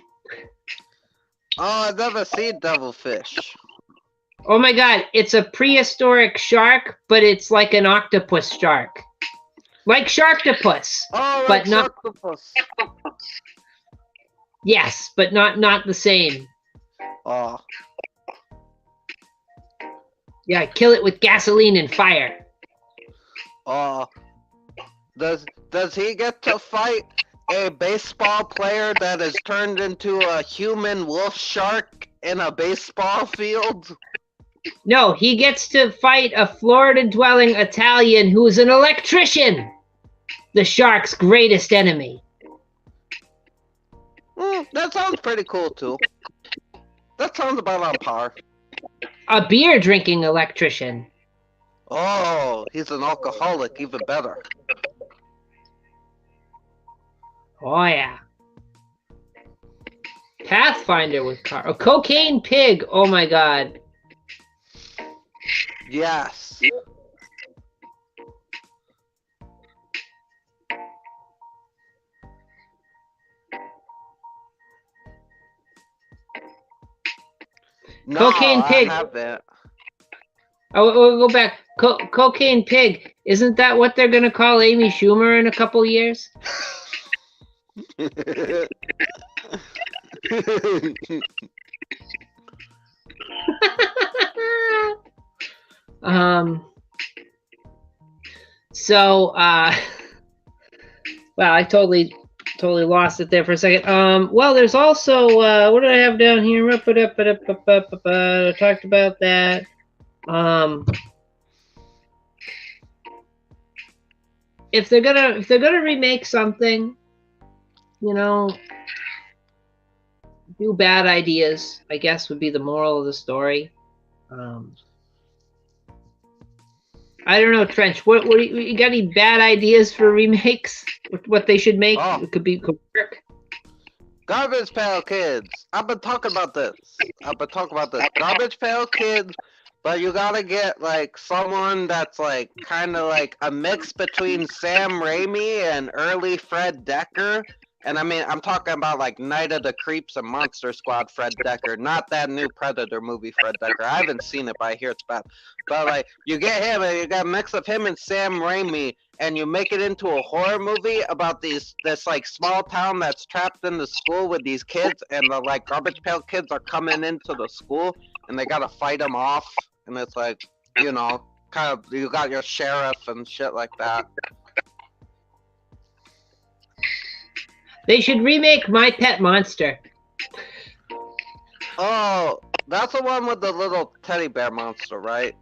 Oh, I've never seen Devilfish. Oh my god, it's a prehistoric shark, but it's like an octopus shark. Like Sharktopus. Oh, but like Sharktopus. Yes, but not the same. Oh. Yeah, kill it with gasoline and fire. Oh. Does he get to fight a baseball player that has turned into a human wolf shark in a baseball field? No, he gets to fight a Florida-dwelling Italian who is an electrician, the shark's greatest enemy. That sounds pretty cool, too. That sounds about on par. A beer-drinking electrician. Oh, he's an alcoholic, even better. Oh, yeah. Pathfinder with car. A cocaine pig. Oh my god. Yes. No, Cocaine pig. I haven't. Oh, we'll go back. Cocaine pig. Isn't that what they're gonna call Amy Schumer in a couple years? So wow, I totally lost it there for a second. Well, there's also what did I have down here? I talked about that. If they're gonna remake something, you know, do bad ideas, I guess would be the moral of the story. I don't know, Trench. What you got any bad ideas for remakes? What they should make? Oh. It could work. Garbage Pail Kids. I've been talking about this. Garbage Pail Kids, but you gotta get like someone that's like kind of like a mix between Sam Raimi and early Fred Dekker. And I mean, I'm talking about like Night of the Creeps and Monster Squad Fred Dekker, not that new Predator movie Fred Dekker. I haven't seen it, but I hear it's bad. But like, you get him, and you got a mix of him and Sam Raimi, and you make it into a horror movie about this like small town that's trapped in the school with these kids, and the like Garbage Pail Kids are coming into the school, and they gotta fight them off, and it's like, you know, kind of, you got your sheriff and shit like that. They should remake My Pet Monster. Oh, that's the one with the little teddy bear monster, right?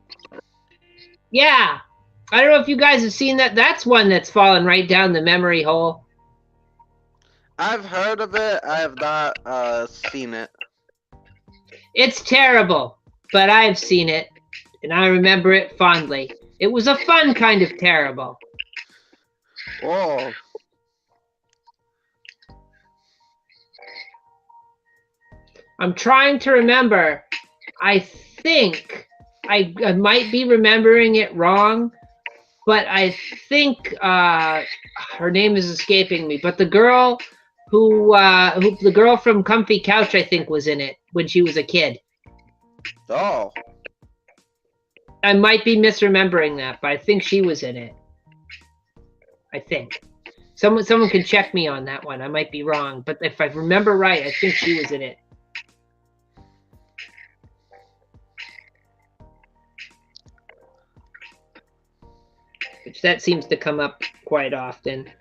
Yeah. I don't know if you guys have seen that. That's one that's fallen right down the memory hole. I've heard of it. I have not seen it. It's terrible, but I've seen it, and I remember it fondly. It was a fun kind of terrible. Oh. I'm trying to remember. I think I might be remembering it wrong, but I think her name is escaping me. But the girl who the girl from Comfy Couch, I think, was in it when she was a kid. Oh. I might be misremembering that, but I think she was in it. I think. Someone can check me on that one. I might be wrong, but if I remember right, I think she was in it. Which that seems to come up quite often.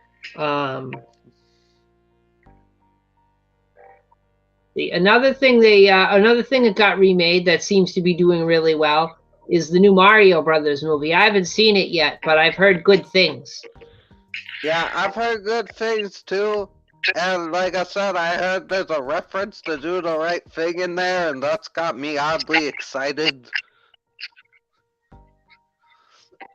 Another thing that got remade that seems to be doing really well is the new Mario Brothers movie. I haven't seen it yet, but I've heard good things. Yeah, I've heard good things too. And like I said, I heard there's a reference to Do the Right Thing in there, and that's got me oddly excited.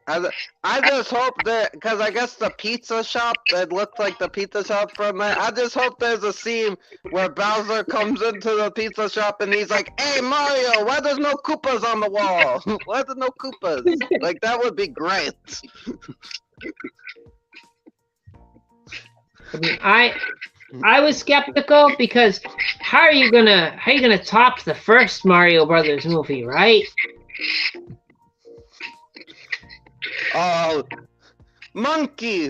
I just hope that, because I guess the pizza shop, it looked like the pizza shop from there. I just hope there's a scene where Bowser comes into the pizza shop and he's like, "Hey Mario, why there's no Koopas on the wall? Why there's no Koopas?" Like, that would be great. I mean, I was skeptical because how are you gonna top the first Mario Brothers movie, right? Oh, monkey!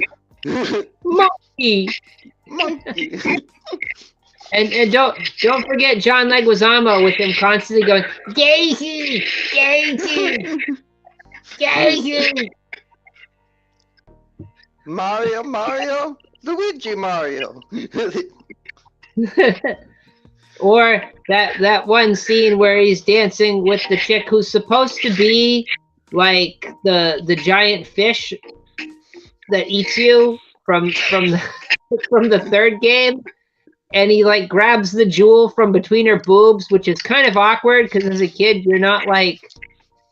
Monkey! And don't forget John Leguizamo with him constantly going, Daisy! Daisy! Daisy! Mario? Luigi Mario! Or that one scene where he's dancing with the chick who's supposed to be like the giant fish that eats you from the third game, and he like grabs the jewel from between her boobs, which is kind of awkward because as a kid you're not like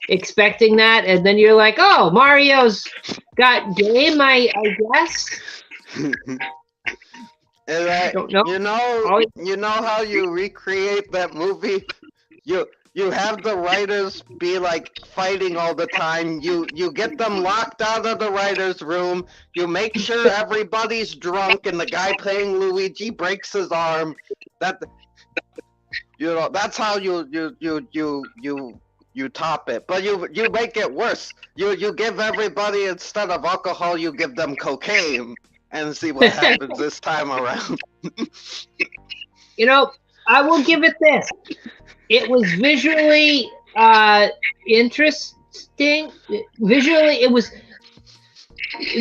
expecting that, and then you're like, oh, Mario's got game, I guess. And I don't know. you know how you recreate that movie? You have the writers be like fighting all the time. You get them locked out of the writers' room. You make sure everybody's drunk, and the guy playing Luigi breaks his arm. That's how you top it. But you make it worse. You give everybody, instead of alcohol, you give them cocaine, and see what happens this time around. I will give it this. It was visually interesting. Visually,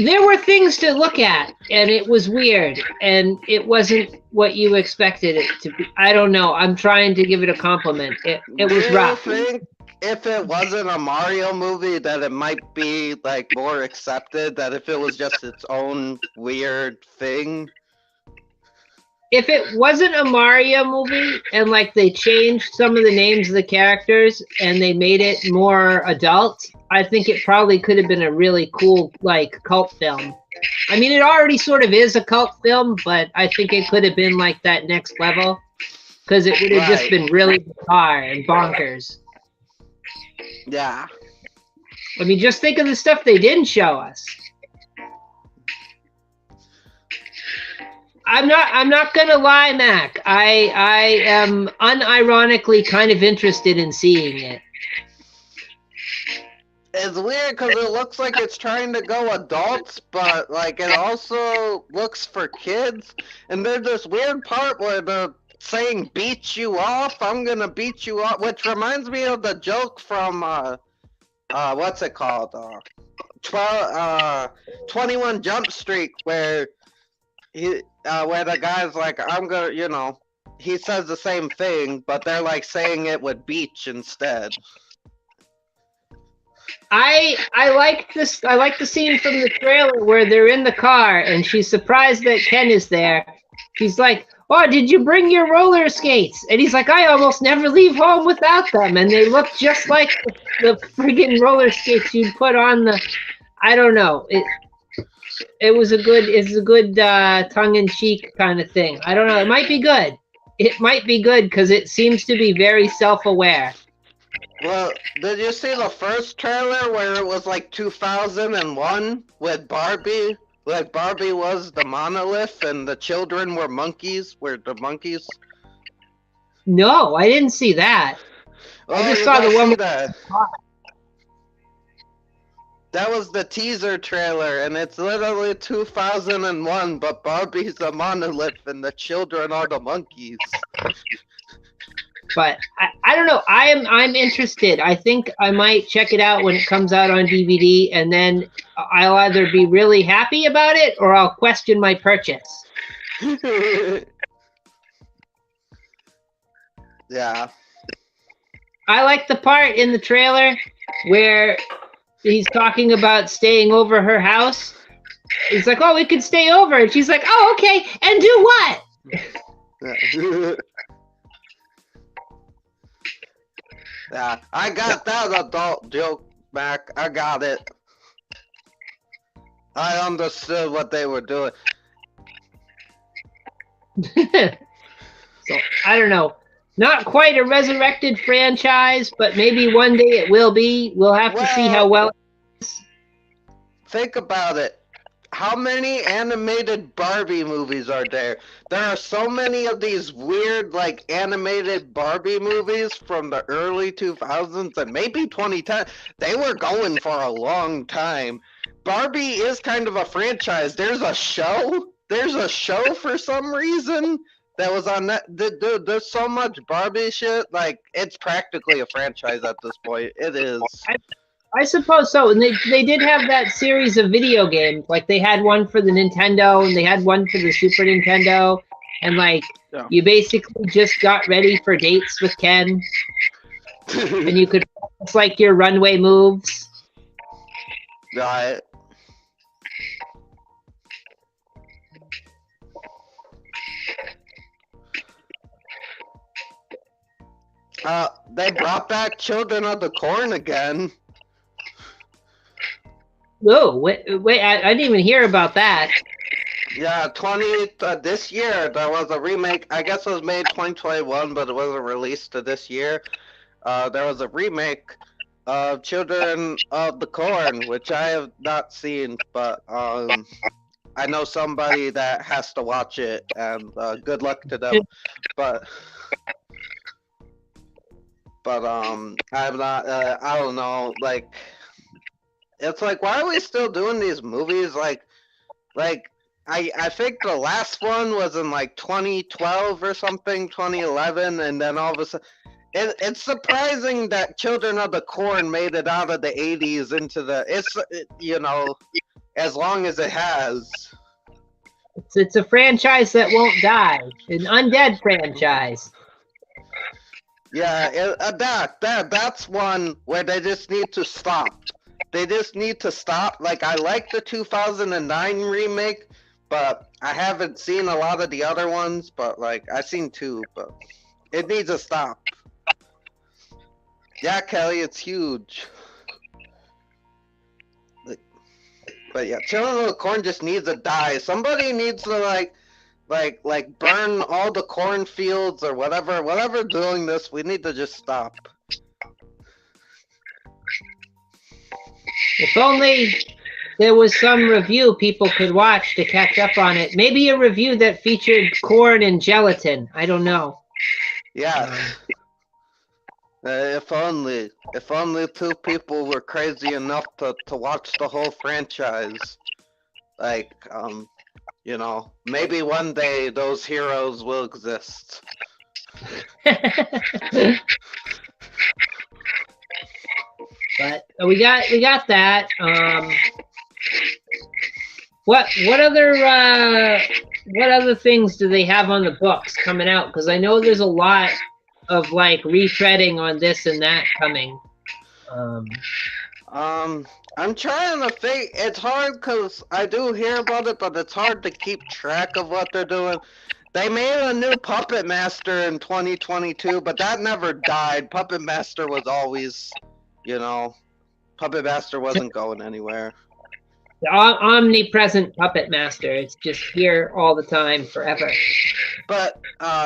there were things to look at, and it was weird, and it wasn't what you expected it to be. I don't know. I'm trying to give it a compliment. It was rough. Do you think if it wasn't a Mario movie that it might be like more accepted, that if it was just its own weird thing? If it wasn't a Mario movie and like they changed some of the names of the characters and they made it more adult, I think it probably could have been a really cool like cult film. I mean, it already sort of is a cult film, but I think it could have been like that next level because it would have just been really bizarre and bonkers. Yeah. I mean, just think of the stuff they didn't show us. I'm not gonna lie, Mac. I am unironically kind of interested in seeing it. It's weird because it looks like it's trying to go adults, but like it also looks for kids. And there's this weird part where the saying "beat you off," I'm gonna beat you off, which reminds me of the joke from what's it called? 21 Jump Street, where where the guy's like, I'm gonna, he says the same thing, but they're like saying it with beach instead. I like this. I like the scene from the trailer where they're in the car and she's surprised that Ken is there. She's like, "Oh, did you bring your roller skates?" And he's like, "I almost never leave home without them." And they look just like the friggin' roller skates you'd put on the. I don't know. It was a good tongue-in-cheek kind of thing. I don't know. It might be good. It might be good because it seems to be very self-aware. Well, did you see the first trailer where it was like 2001 with Barbie? Like Barbie was the monolith and the children were monkeys. Were the monkeys? No, I didn't see that. I just saw the one. That was the teaser trailer, and it's literally 2001, but Barbie's the monolith and the children are the monkeys. But I don't know. I'm interested. I think I might check it out when it comes out on DVD, and then I'll either be really happy about it or I'll question my purchase. Yeah. I like the part in the trailer where he's talking about staying over her house. He's like, "Oh, we could stay over." And she's like, "Oh, okay. And do what?" Yeah, I got that adult joke, Mac. I got it. I understood what they were doing. So, I don't know. Not quite a Resurrected franchise, but maybe one day it will be. We'll have to see how well it is. Think about it. How many animated Barbie movies are there? There are so many of these weird, like, animated Barbie movies from the early 2000s and maybe 2010. They were going for a long time. Barbie is kind of a franchise. There's a show. There's a show for some reason that was on that. Dude, there's so much Barbie shit. Like, it's practically a franchise at this point. It is. I suppose so. And they did have that series of video games. Like, they had one for the Nintendo, and they had one for the Super Nintendo. And, like, you basically just got ready for dates with Ken. And you could, it's like your runway moves. Right. They brought back Children of the Corn again. Oh, wait, I didn't even hear about that. Yeah, this year there was a remake. I guess it was made 2021, but it wasn't released to this year. There was a remake of Children of the Corn, which I have not seen, but I know somebody that has to watch it, and good luck to them. But I'm not. I don't know. Like, it's like, why are we still doing these movies? Like, I think the last one was in like 2012 or something, 2011, and then all of a sudden, it's surprising that Children of the Corn made it out of the 80s into as long as it has. It's a franchise that won't die, an undead franchise. Yeah, that's one where they just need to stop. They just need to stop. Like, I like the 2009 remake, but I haven't seen a lot of the other ones, but like, I've seen two, but it needs to stop. Yeah, Kelly, it's huge. But yeah, Children of the Corn just needs to die. Somebody needs to like burn all the cornfields or whatever. Whatever doing this, we need to just stop. If only there was some review people could watch to catch up on it. Maybe a review that featured corn and gelatin. I don't know. Yeah. If only two people were crazy enough to watch the whole franchise. Like, maybe one day those heroes will exist. But we got that. What other things do they have on the books coming out? Because I know there's a lot of like retreading on this and that coming. I'm trying to think. It's hard because I do hear about it, but it's hard to keep track of what they're doing. They made a new Puppet Master in 2022, but that never died. Puppet Master was always, Puppet Master wasn't going anywhere. The omnipresent Puppet Master. It's just here all the time, forever. But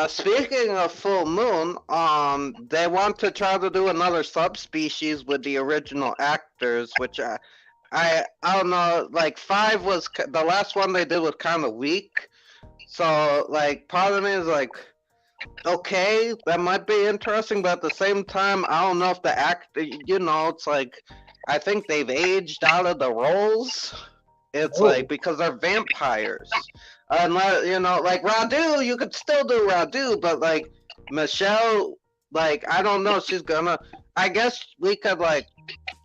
speaking of Full Moon, they want to try to do another subspecies with the original actors, which I don't know. Like 5 was the last one they did was kind of weak. So like part of me is like, okay, that might be interesting, but at the same time, I don't know if the it's like, I think they've aged out of the roles. It's like, because they're vampires. Unless, like Radu, you could still do Radu, but like Michelle, like, I don't know, I guess we could like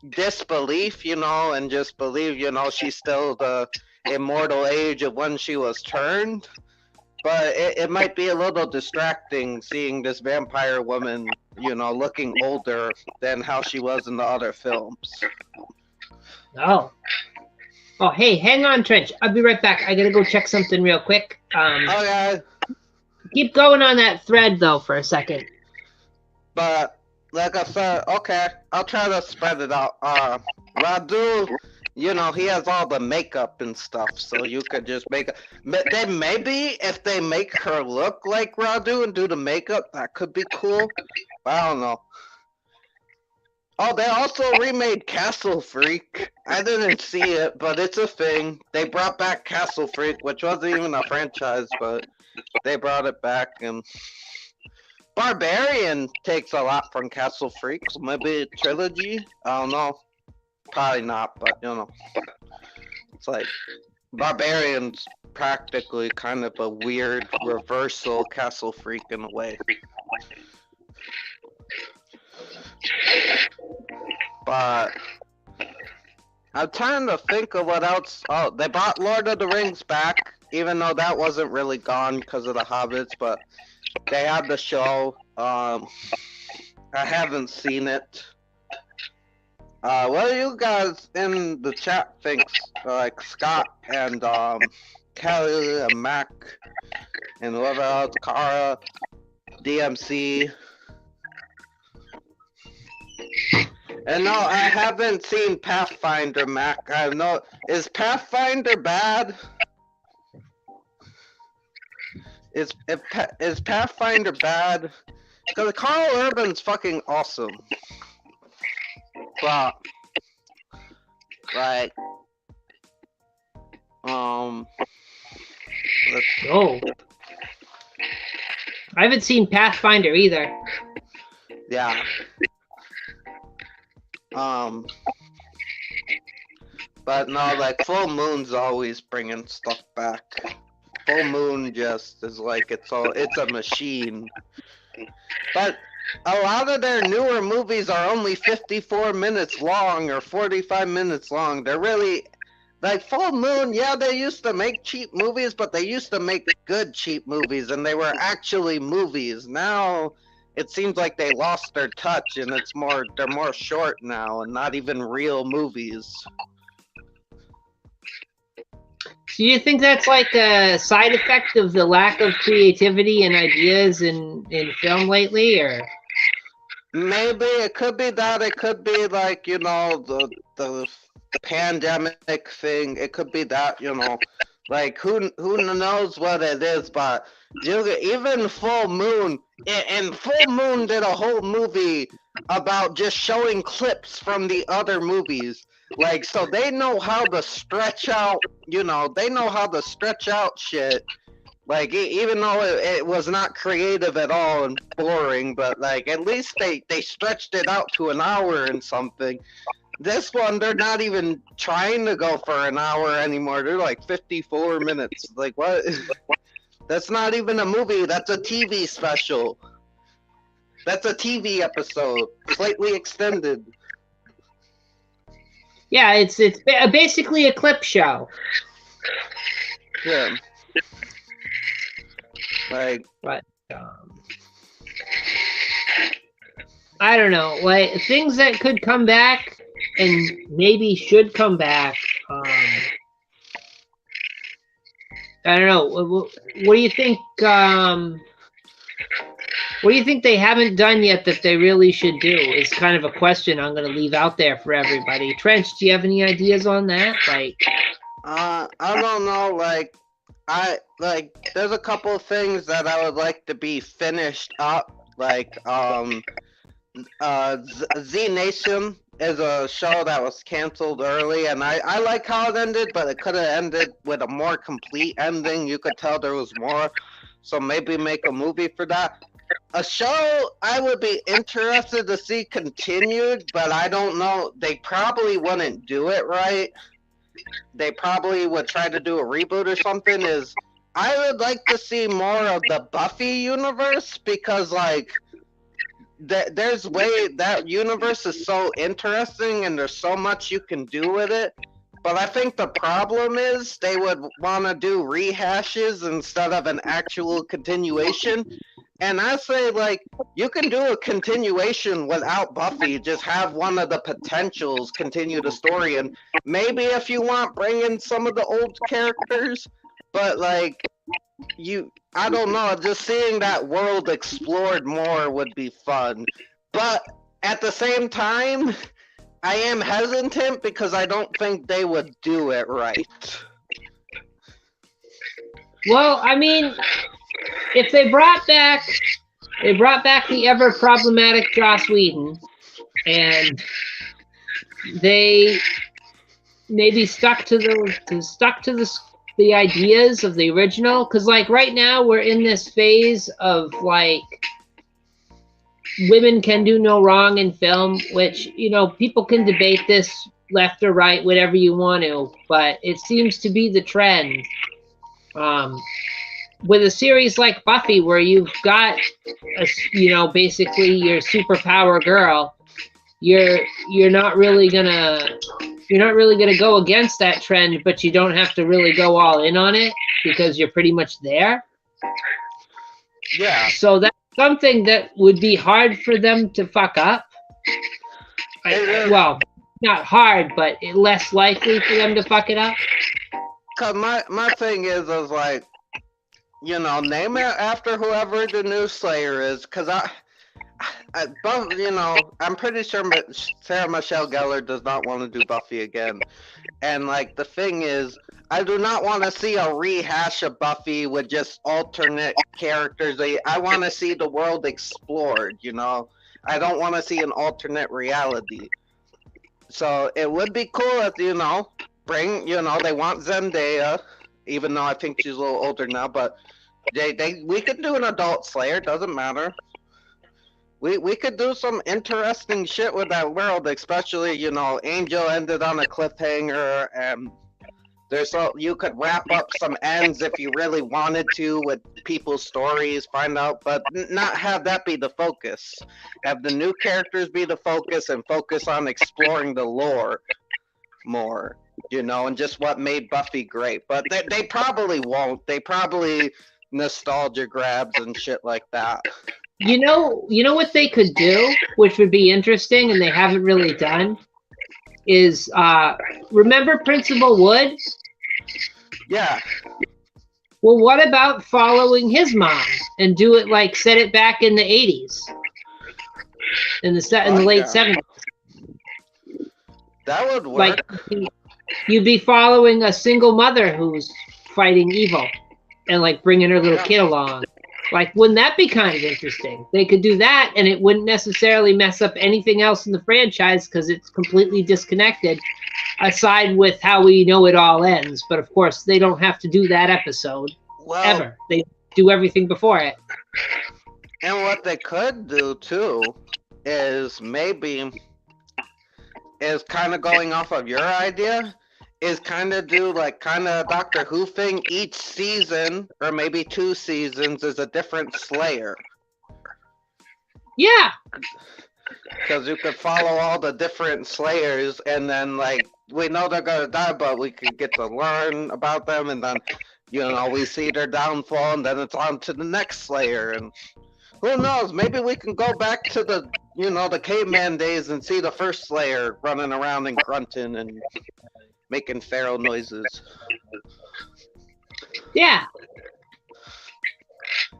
disbelief, and just believe, she's still the immortal age of when she was turned. But it might be a little distracting seeing this vampire woman, looking older than how she was in the other films. Oh, hey, hang on, Trench. I'll be right back. I gotta go check something real quick. Okay. Keep going on that thread, though, for a second. But, like I said, okay, I'll try to spread it out. Radu, he has all the makeup and stuff, so you could just make it. But then maybe if they make her look like Radu and do the makeup, that could be cool. But I don't know. Oh, they also remade Castle Freak. I didn't see it, but it's a thing. They brought back Castle Freak, which wasn't even a franchise, but they brought it back. And Barbarian takes a lot from Castle Freak, so maybe a trilogy? I don't know. Probably not, but it's like Barbarian's practically kind of a weird reversal Castle Freak in a way. But I'm trying to think of what else. Oh, they brought Lord of the Rings back, even though that wasn't really gone because of the Hobbits, but they had the show. I haven't seen it. What do you guys in the chat think? Like Scott and Kelly and Mac and whoever else, Kara, DMC. And no, I haven't seen Pathfinder, Mac. I know. Is Pathfinder bad? is Pathfinder bad? Because Carl Urban's fucking awesome. But like Oh. I haven't seen Pathfinder either. yeah. But no, like Full Moon's always bringing stuff back. Full Moon just is like it's a machine. But a lot of their newer movies are only 54 minutes long or 45 minutes long. They're really like Full Moon. Yeah, they used to make cheap movies, but they used to make good cheap movies, and they were actually movies. Now it seems like they lost their touch, and they're more short now, and not even real movies. Do you think that's like a side effect of the lack of creativity and ideas in film lately, or? Maybe it could be that. It could be like, you know, the pandemic thing. It could be that, you know, like who knows what it is. But even Full Moon, and Full Moon did a whole movie about just showing clips from the other movies. Like, so they know how to stretch out, you know, they know how to stretch out shit. Like, even though it was not creative at all and boring, but like, at least they stretched it out to an hour and something. This one, they're not even trying to go for an hour anymore. They're like 54 minutes. Like, what? That's not even a movie. That's a TV special. That's a TV episode, slightly extended. Yeah, it's basically a clip show. Yeah. Like, but I don't know, like things that could come back and maybe should come back. I don't know. What do you think? What do you think they haven't done yet that they really should do? Is kind of a question I'm going to leave out there for everybody. Trench, do you have any ideas on that? Like, I don't know. There's a couple of things that I would like to be finished up. Like, Z Nation is a show that was canceled early, and I like how it ended, but it could have ended with a more complete ending. You could tell there was more, so maybe make a movie for that. A show I would be interested to see continued, but I don't know. They probably wouldn't do it right. They probably would try to do a reboot or something. I would like to see more of the Buffy universe, because like that universe is so interesting and there's so much you can do with it. But I think the problem is they would want to do rehashes instead of an actual continuation. And I say, like, you can do a continuation without Buffy. Just have one of the potentials continue the story. And maybe if you want, bring in some of the old characters. But, like, I don't know. Just seeing that world explored more would be fun. But at the same time, I am hesitant because I don't think they would do it right. well, I mean, if they brought back the ever problematic Joss Whedon, and they maybe stuck to the ideas of the original, because like right now we're in this phase of like women can do no wrong in film, which, you know, people can debate this left or right, whatever you want to, but it seems to be the trend. With a series like Buffy, where you've got basically your superpower girl, you're not really gonna go against that trend, but you don't have to really go all in on it because you're pretty much there. Yeah. So that's something that would be hard for them to fuck up. Well, not hard, but less likely for them to fuck it up. Cause my thing is like, you know, name it after whoever the new Slayer is. Cause But I'm pretty sure Sarah Michelle Gellar does not want to do Buffy again. And like the thing is, I do not want to see a rehash of Buffy with just alternate characters. I want to see the world explored. I don't want to see an alternate reality. So it would be cool if bring they want Zendaya, even though I think she's a little older now, but we could do an adult Slayer. Doesn't matter. We could do some interesting shit with that world, especially, Angel ended on a cliffhanger, and you could wrap up some ends if you really wanted to with people's stories, find out, but not have that be the focus. Have the new characters be the focus and focus on exploring the lore more, and just what made Buffy great. But they probably won't. They probably nostalgia grabs and shit like that. You know what they could do, which would be interesting, and they haven't really done, is remember Principal Wood? Yeah. Well, what about following his mom and do it like set it back in the 80s, in the late 70s? That would work. Like you'd be following a single mother who's fighting evil, and like bringing her little kid along. Like, wouldn't that be kind of interesting? They could do that, and it wouldn't necessarily mess up anything else in the franchise because it's completely disconnected, aside with how we know it all ends. But, of course, they don't have to do that episode ever. They do everything before it. And what they could do, too, is kind of going off of your idea, is kind of do like kind of Doctor Who thing. Each season, or maybe 2 seasons, is a different Slayer. Yeah. Because you could follow all the different Slayers, and then like we know they're gonna die, but we could get to learn about them, and then we see their downfall, and then it's on to the next Slayer, and who knows? Maybe we can go back to the the caveman days and see the first Slayer running around and grunting and making feral noises. Yeah.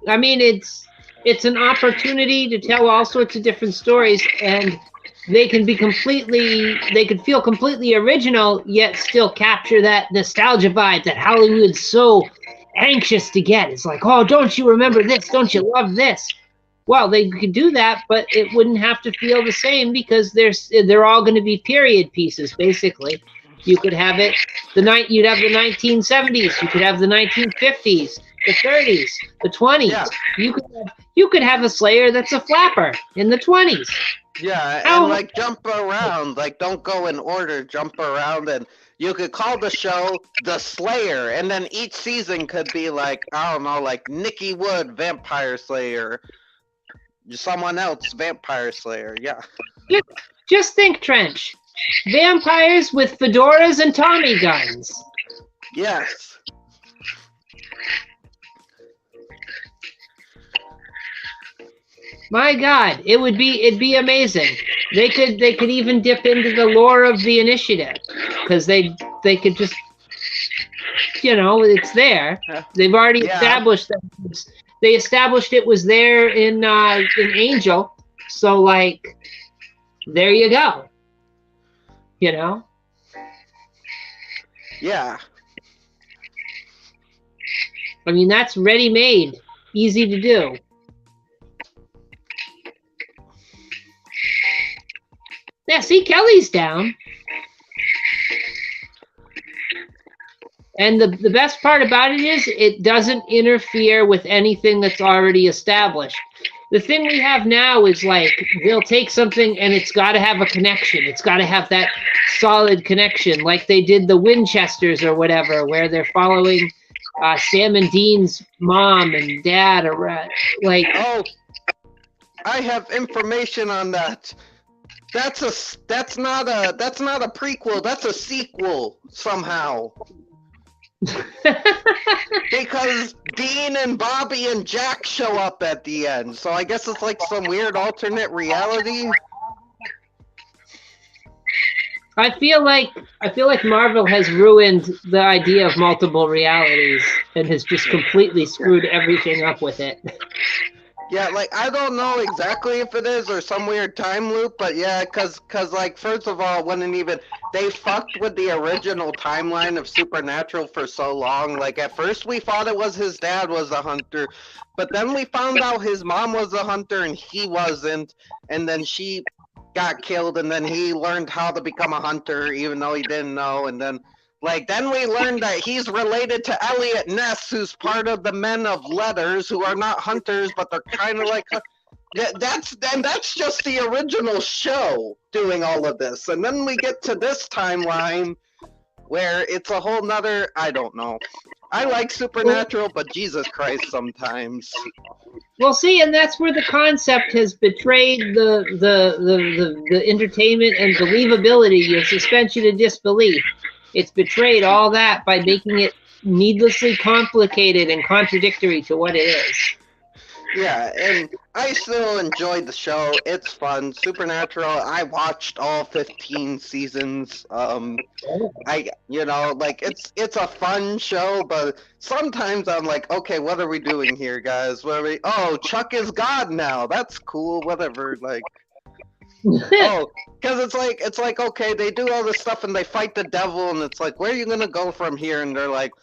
I mean, it's an opportunity to tell all sorts of different stories, and they could feel completely original, yet still capture that nostalgia vibe that Hollywood's so anxious to get. It's like, oh, don't you remember this? Don't you love this? Well, they could do that, but it wouldn't have to feel the same because they're all going to be period pieces, basically. You could have you'd have the 1970s, you could have the 1950s, the 30s, the 20s. Yeah. You could have a Slayer that's a flapper in the 20s. Yeah, and like jump around, like don't go in order, jump around, and you could call the show The Slayer, and then each season could be like, I don't know, like Nikki Wood, Vampire Slayer, someone else, Vampire Slayer, yeah. Just think, Trench. Vampires with fedoras and Tommy guns. Yes. My God, it'd be amazing. They could even dip into the lore of the Initiative, because they could just, it's there. They've already established that. They established it was there in Angel, so like, there you go. Yeah. I mean, that's ready-made, easy to do. Yeah, see, Kelly's down. And the best part about it is it doesn't interfere with anything that's already established. The thing we have now is like they'll take something and it's got to have a connection. It's got to have that solid connection, like they did the Winchesters or whatever, where they're following Sam and Dean's mom and dad, or like. Oh, I have information on that. That's not a prequel. That's a sequel somehow. Because Dean and Bobby and Jack show up at the end, so I guess it's like some weird alternate reality. I feel like Marvel has ruined the idea of multiple realities and has just completely screwed everything up with it. Yeah, like, I don't know exactly if it is or some weird time loop, but yeah, cause like, first of all, they fucked with the original timeline of Supernatural for so long. Like, at first we thought it was his dad was a hunter, but then we found out his mom was a hunter and he wasn't, and then she got killed, and then he learned how to become a hunter even though he didn't know, and then then we learned that he's related to Elliot Ness, who's part of the Men of Letters, who are not hunters, but they're kind of like. That's just the original show doing all of this, and then we get to this timeline where it's a whole nother. I don't know. I like Supernatural, but Jesus Christ, sometimes. Well, see, and that's where the concept has betrayed the entertainment and believability, your suspension of disbelief. It's betrayed all that by making it needlessly complicated and contradictory to what it is. Yeah, and I still enjoyed the show. It's fun. Supernatural, I watched all 15 seasons. It's a fun show, but sometimes I'm like, okay, what are we doing here, guys? Oh, Chuck is God now. That's cool, whatever, like. Oh, because it's like, okay, they do all this stuff and they fight the devil, and it's like, where are you gonna go from here? And they're like,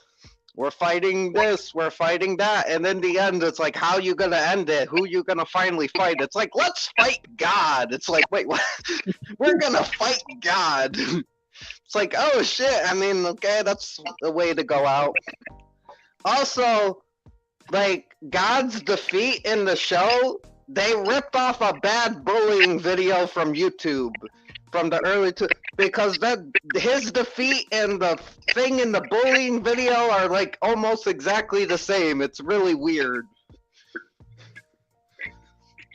we're fighting this, we're fighting that, and in the end, it's like, how you gonna end it? Who you gonna finally fight? It's like, let's fight God. It's like, wait, what? We're gonna fight God. It's like, oh shit. I mean, okay, that's the way to go out. Also, like, God's defeat in the show, they ripped off a bad bullying video from YouTube from the early because his defeat and the thing in the bullying video are like almost exactly the same. It's really weird.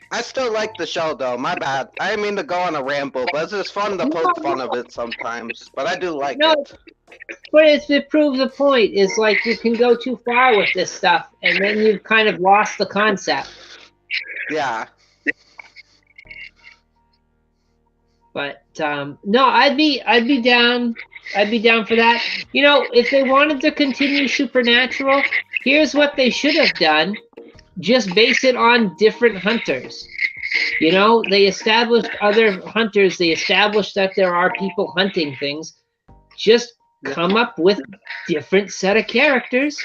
I still like the show though. My bad. I didn't mean to go on a ramble, but it's just fun to poke fun of it sometimes. But I do like it. But it proves a point. It's like you can go too far with this stuff, and then you've kind of lost the concept. Yeah. But no, I'd be down. I'd be down for that. You know, if they wanted to continue Supernatural, here's what they should have done. Just base it on different hunters. You know, they established other hunters. They established that there are people hunting things. Just come up with a different set of characters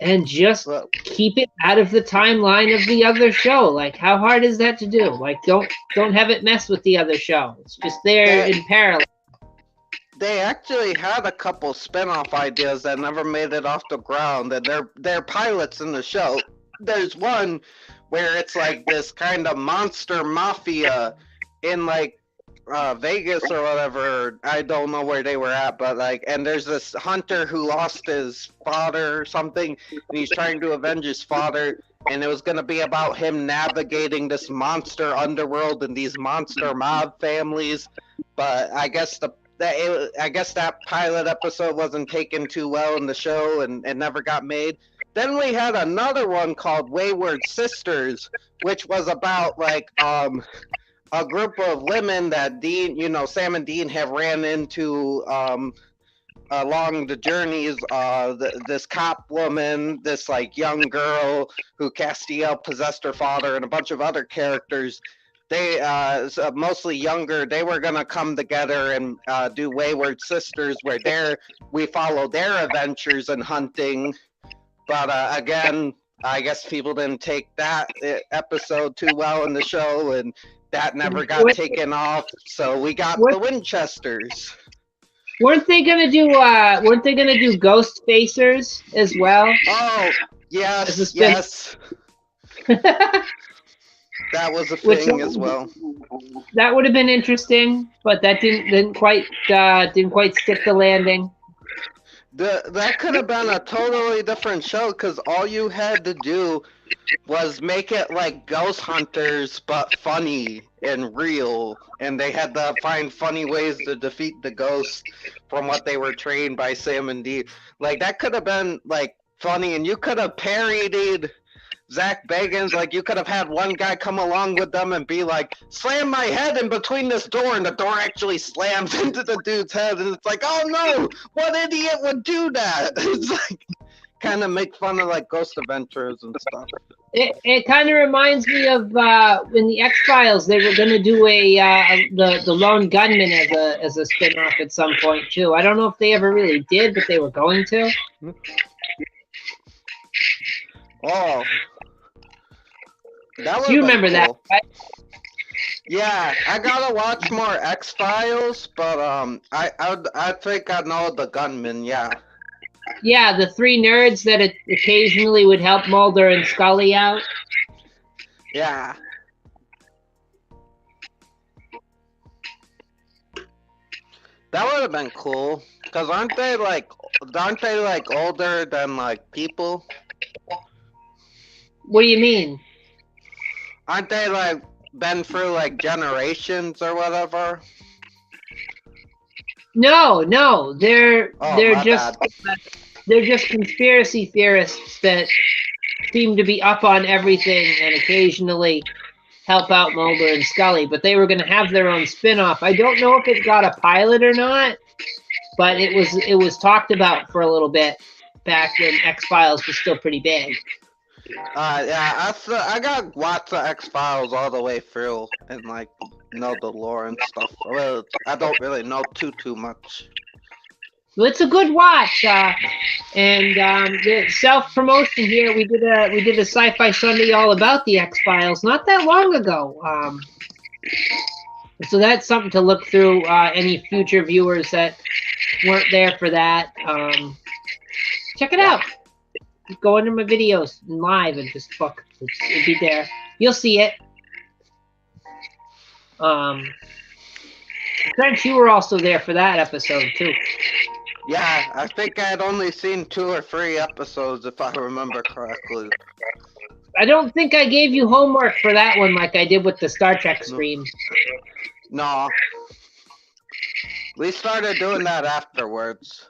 and just keep it out of the timeline of the other show. Like, how hard is that to do? Like, don't have it mess with the other show. It's just there in parallel. They actually had a couple spin-off ideas that never made it off the ground, and they're pilots in the show. There's one where it's like this kind of monster mafia in like Vegas or whatever. I don't know where they were at, but like, and there's this hunter who lost his father or something, and he's trying to avenge his father, and it was going to be about him navigating this monster underworld and these monster mob families. But I guess that pilot episode wasn't taken too well in the show, and it never got made. Then we had another one called Wayward Sisters, which was about like a group of women that Sam and Dean have ran into along the journeys. This cop woman, this like young girl who Castiel possessed her father, and a bunch of other characters. They mostly younger. They were gonna come together and do Wayward Sisters, where we follow their adventures in hunting. But again, I guess people didn't take that episode too well in the show, and that never got taken off. So we got the Winchesters. Weren't they gonna do Ghost Facers as well? Oh yes. That was a thing as well. That would have been interesting, but that didn't quite stick the landing. That could have been a totally different show, because all you had to do was make it like Ghost Hunters, but funny and real, and they had to find funny ways to defeat the ghosts from what they were trained by Sam and Dean. Like, that could have been like funny, and you could have parodied Zach Bagans. Like, you could have had one guy come along with them and be like, slam my head in between this door, and the door actually slams into the dude's head, and it's like, oh no, what idiot would do that? It's like, kind of make fun of like Ghost Adventures and stuff. It kind of reminds me of in the X-Files they were going to do the Lone Gunman as a spin-off at some point too. I don't know if they ever really did, but they were going to. Oh, that Do you remember cool. that? Right? Yeah, I gotta watch more X-Files, but I think I know the gunman. Yeah. Yeah, the three nerds that occasionally would help Mulder and Scully out. Yeah. That would have been cool. Cause aren't they like older than like people? What do you mean? Aren't they like been through like generations or whatever? No, they're my just bad. they're just conspiracy theorists that seem to be up on everything and occasionally help out Mulder and Scully. But they were going to have their own spin-off. I don't know if it got a pilot or not, but it was talked about for a little bit back when X-Files was still pretty big. Yeah, I got lots of X-Files all the way through and like know the lore and stuff. Well, I don't really know too much. Well, it's a good watch, and the self-promotion here. We did a Sci-Fi Sunday all about the X-Files not that long ago. So that's something to look through. Any future viewers that weren't there for that, check it out. Go into my videos and live and just look. It'll be there. You'll see it. French, you were also there for that episode too. Yeah, I think I had only seen 2 or 3 episodes if I remember correctly. I don't think I gave you homework for that one like I did with the Star Trek stream. No. We started doing that afterwards.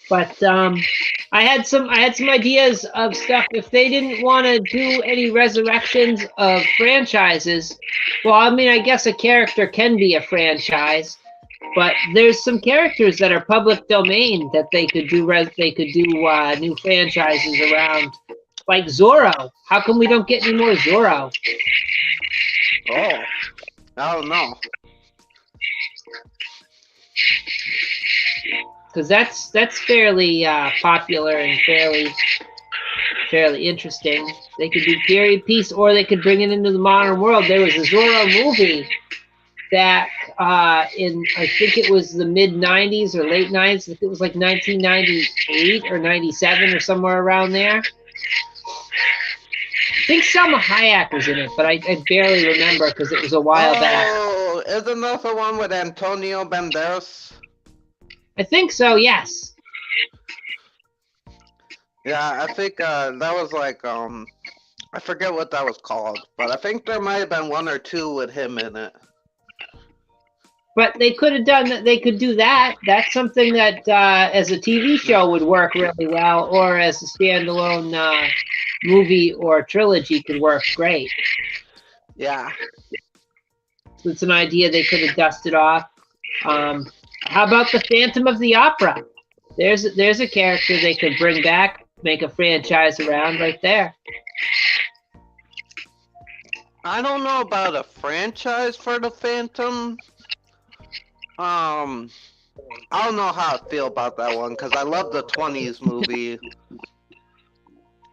But I had some ideas of stuff. If they didn't want to do any resurrections of franchises, well, I mean, I guess a character can be a franchise, but there's some characters that are public domain that they could do new franchises around, like Zorro. How come we don't get any more Zorro? Oh, I don't know. Because that's fairly popular and fairly interesting. They could do period piece, or they could bring it into the modern world. There was a Zorro movie that in I think it was the mid '90s or late '90s. I think it was like 1998 or '97 or somewhere around there. I think Selma Hayek was in it, but I barely remember because it was a while back. Oh, isn't that the one with Antonio Banderas? I think so, yes. Yeah, I think that was like I forget what that was called, but I think there might have been 1 or 2 with him in it. But they could have done that. They could do that. That's something that as a TV show would work really well, or as a standalone movie or trilogy could work great. Yeah. So it's an idea they could have dusted off. How about the Phantom of the Opera? There's a character they could bring back, make a franchise around right there. I don't know about a franchise for the Phantom. I don't know how I feel about that one because I love the 20s movie.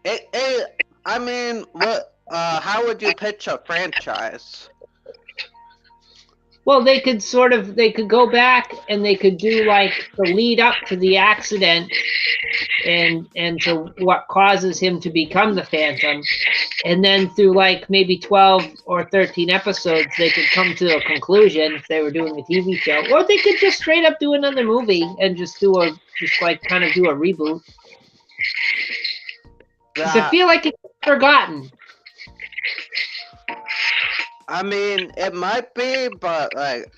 I mean, what? How would you pitch a franchise? Well, they could go back and they could do like the lead up to the accident and to what causes him to become the Phantom. And then through like maybe 12 or 13 episodes, they could come to a conclusion if they were doing a TV show. Or they could just straight up do another movie and just do a reboot. Because I feel like it's forgotten. I mean, it might be, but like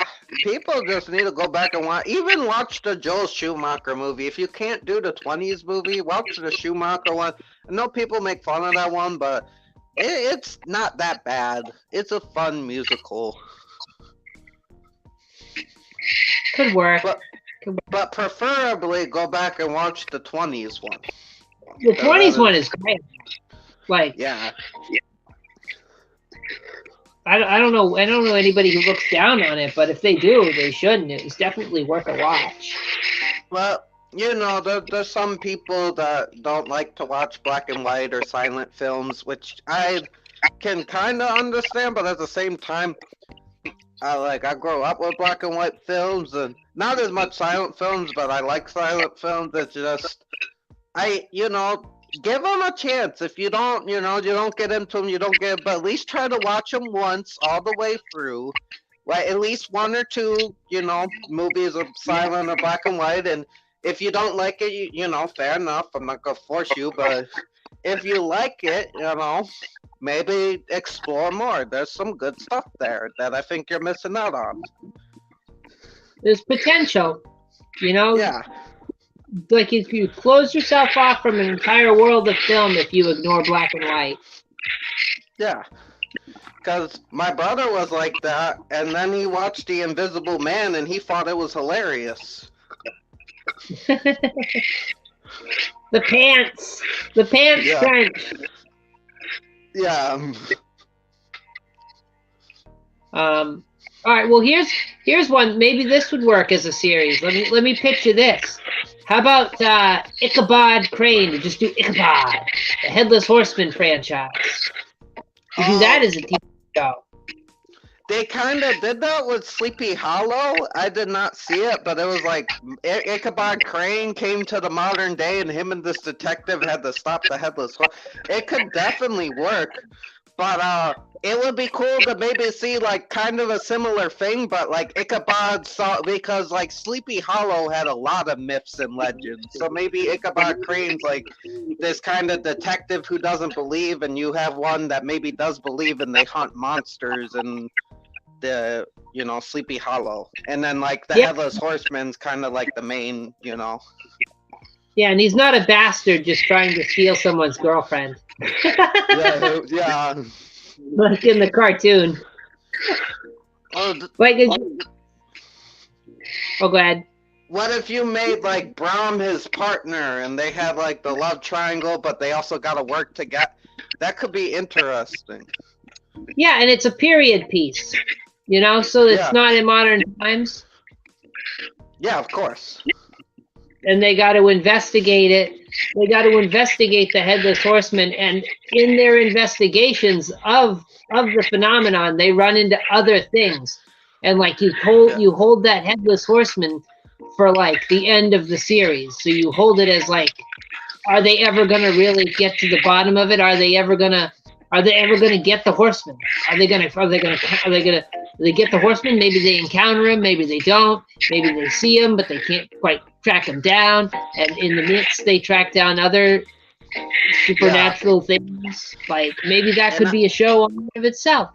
people just need to go back and watch the Joel Schumacher movie. If you can't do the 20s movie, watch the Schumacher one. I know people make fun of that one, but it's not that bad. It's a fun musical. Could work. But preferably go back and watch the 20s one. The 20s one is great. Like, yeah. I don't know anybody who looks down on it, but if they do, they shouldn't. It was definitely worth a watch. Well, you know, there's some people that don't like to watch black and white or silent films, which I can kind of understand, but at the same time, I grew up with black and white films, and not as much silent films, but I like silent films. It's just, give them a chance. If you don't, you don't get into them, you don't get, but at least try to watch them once all the way through. Like, at least one or two, movies of silent or black and white, and if you don't like it, fair enough. I'm not gonna force you, but if you like it, maybe explore more. There's some good stuff there that I think you're missing out on. There's potential, Yeah. Like if you close yourself off from an entire world of film if you ignore black and white. Yeah. Because my brother was like that, and then he watched The Invisible Man, and he thought it was hilarious. The pants trench. Yeah. All right. Well, here's one. Maybe this would work as a series. Let me picture this. How about Ichabod Crane? To just do Ichabod, the Headless Horseman franchise. You do that as a TV show. They kind of did that with Sleepy Hollow. I did not see it, but it was like Ichabod Crane came to the modern day, and him and this detective had to stop the Headless Horse. It could definitely work, but it would be cool to maybe see like kind of a similar thing, but like Ichabod saw, because like Sleepy Hollow had a lot of myths and legends. So maybe Ichabod Crane's like this kind of detective who doesn't believe, and you have one that maybe does believe, and they hunt monsters and the Sleepy Hollow, and then like the Headless Horseman's kind of like the main, Yeah, and he's not a bastard just trying to steal someone's girlfriend. yeah. Like in the cartoon. Go ahead. What if you made like Brom his partner, and they had like the love triangle, but they also got to work together? That could be interesting. Yeah, and it's a period piece, so it's not in modern times. Yeah, of course. And they got to investigate it. They got to investigate the Headless Horseman, and in their investigations of the phenomenon, they run into other things. And like you hold that Headless Horseman for like the end of the series. So you hold it as like, are they ever gonna really get to the bottom of it? Are they ever gonna get the Horseman? Are they gonna get the Horseman? Maybe they encounter him, maybe they don't. Maybe they see him, but they can't quite track him down. And in the midst, they track down other supernatural things. Like maybe that could be a show on of itself.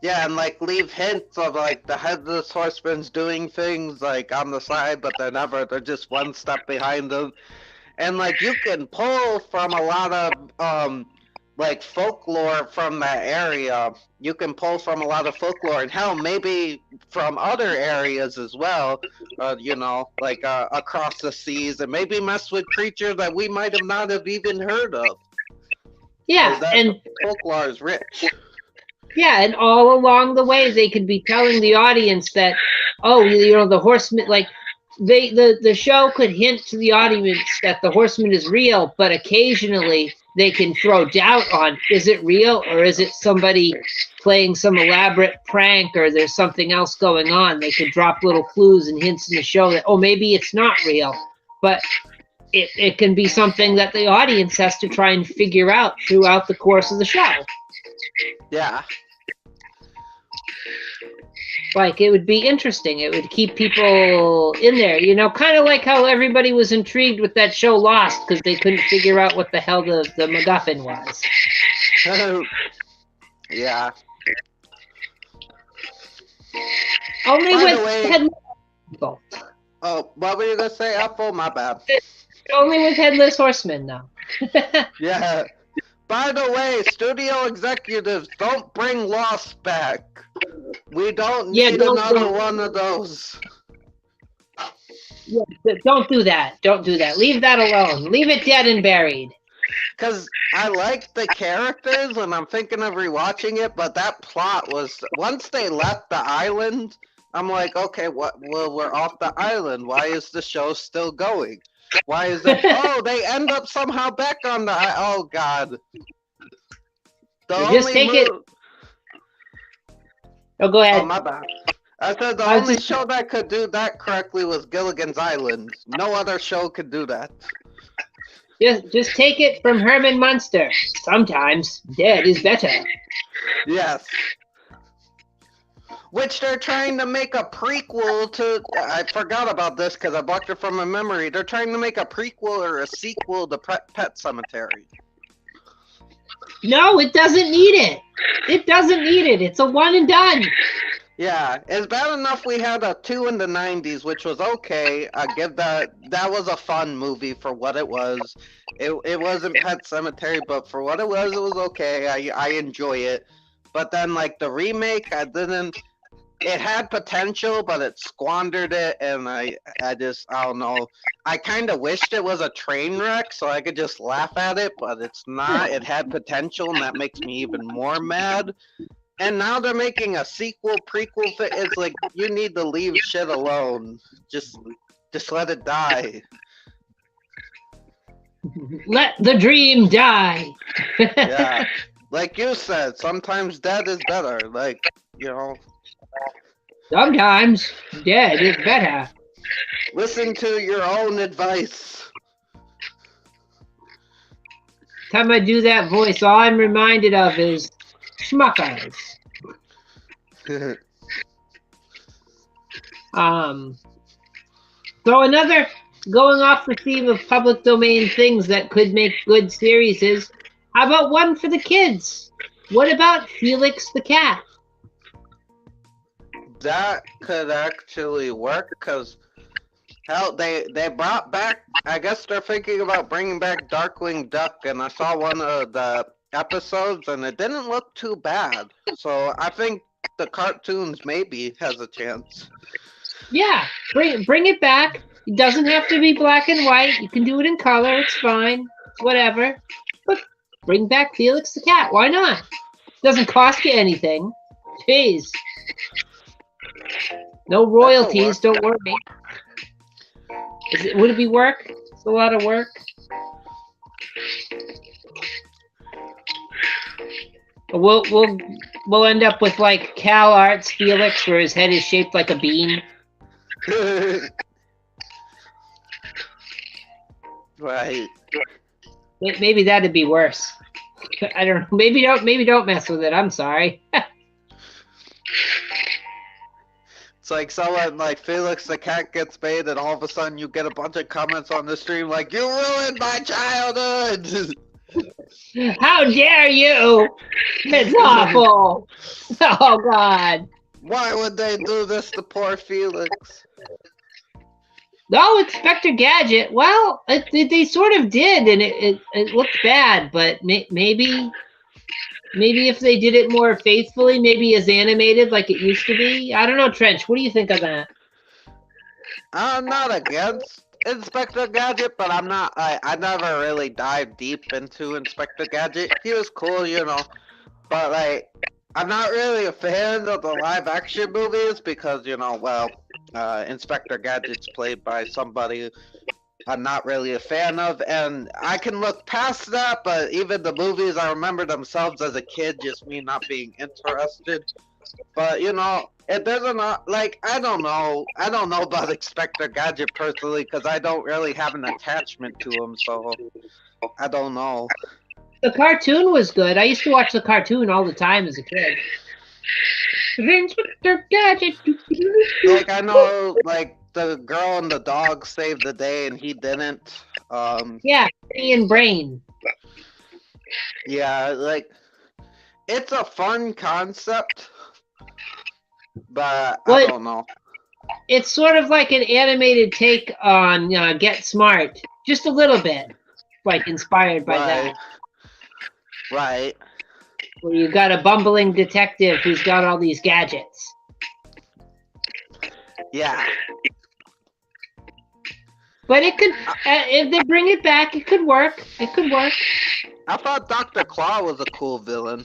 Yeah, and like leave hints of like the Headless Horseman's doing things like on the side, but they're just one step behind them. And like you can pull from a lot of like folklore from that area. You can pull from a lot of folklore, and hell, maybe from other areas as well. Across the seas, and maybe mess with creatures that we might have not have even heard of. Yeah, and folklore is rich. Yeah, and all along the way, they could be telling the audience that, the horseman, like the show could hint to the audience that the horseman is real, but occasionally they can throw doubt on, is it real, or is it somebody playing some elaborate prank, or there's something else going on? They could drop little clues and hints in the show that, maybe it's not real, but it can be something that the audience has to try and figure out throughout the course of the show. Yeah. Like, it would be interesting. It would keep people in there, kind of like how everybody was intrigued with that show Lost because they couldn't figure out what the hell the MacGuffin was. Yeah. Only with people. Oh, what were you going to say, Apple? My bad. Only with Headless Horsemen, though. Yeah. By the way, studio executives, don't bring Lost back. We don't need another one of those. Yeah, don't do that. Don't do that. Leave that alone. Leave it dead and buried. Because I like the characters and I'm thinking of rewatching it, but that plot was, once they left the island, I'm like, okay, what? Well, we're off the island. Why is the show still going? Why is it? Oh, they end up somehow back on the. Oh God. The You just take it. Oh, go ahead. Oh my bad. I said the I was only just- show that could do that correctly was Gilligan's Island. No other show could do that. Just take it from Herman Munster. Sometimes dead is better. Yes. Which they're trying to make a prequel to. I forgot about this because I blocked it from my memory. They're trying to make a prequel or a sequel to Pet Cemetery. No, it doesn't need it. It doesn't need it. It's a one and done. Yeah, it's bad enough we had a 2 in the 90s, which was okay. I give that was a fun movie for what it was. It wasn't Pet Cemetery, but for what it was okay. I enjoy it. But then like the remake, I didn't. It had potential, but it squandered it, and I don't know. I kind of wished it was a train wreck so I could just laugh at it, but it's not. It had potential, and that makes me even more mad. And now they're making a sequel, prequel. It's like you need to leave shit alone. Just let it die. Let the dream die. Yeah, like you said, sometimes dead is better. Like Sometimes dead is better. Listen to your own advice. Time I do that voice, all I'm reminded of is Schmuckers. So another, going off the theme of public domain things that could make good series is, how about one for the kids? What about Felix the Cat? That could actually work because hell, they brought back. I guess they're thinking about bringing back Darkwing Duck, and I saw one of the episodes, and it didn't look too bad. So I think the cartoons maybe has a chance. Yeah, bring it back. It doesn't have to be black and white. You can do it in color. It's fine. Whatever. But bring back Felix the Cat. Why not? Doesn't cost you anything. Jeez. No royalties. Don't worry. Would it be work? It's a lot of work. We'll end up with like Cal Arts Felix, where his head is shaped like a bean. Right. Maybe that'd be worse. I don't know. Maybe don't mess with it. I'm sorry. It's like someone like Felix the Cat gets made, and all of a sudden you get a bunch of comments on the stream like, "You ruined my childhood." How dare you? It's awful. Oh God. Why would they do this to poor Felix? No, Inspector Gadget. Well, they sort of did, and it looked bad. But maybe if they did it more faithfully, maybe as animated like it used to be. I don't know, Trench. What do you think of that? I'm not against Inspector Gadget, but I'm not. I never really dived deep into Inspector Gadget. He was cool, but like, I'm not really a fan of the live action movies because Inspector Gadget's played by somebody I'm not really a fan of, and I can look past that, but even the movies, I remember themselves as a kid, just me not being interested. But it doesn't, like, I don't know about Inspector Gadget personally, because I don't really have an attachment to him, so I don't know. The cartoon was good. I used to watch the cartoon all the time as a kid. Inspector Gadget. Like, I know, like, the girl and the dog saved the day, and he didn't. Yeah, and Brain. Yeah, like, it's a fun concept, but I don't know. It's sort of like an animated take on Get Smart, just a little bit, like inspired by that. Right. Where you got a bumbling detective who's got all these gadgets. Yeah. But it could, if they bring it back, it could work. It could work. I thought Dr. Claw was a cool villain.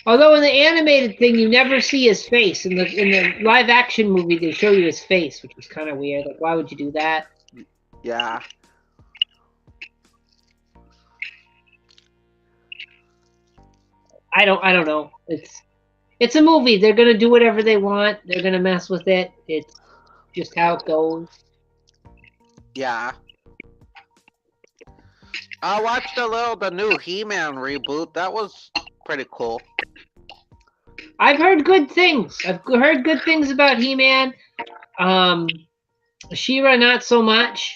Although in the animated thing, you never see his face. In the live action movie, they show you his face, which was kind of weird. Like, why would you do that? Yeah. I don't know. It's a movie. They're gonna do whatever they want. They're gonna mess with it. It's just how it goes. Yeah. I watched the new He-Man reboot. That was pretty cool. I've heard good things. I've heard good things about He-Man. She-Ra, not so much.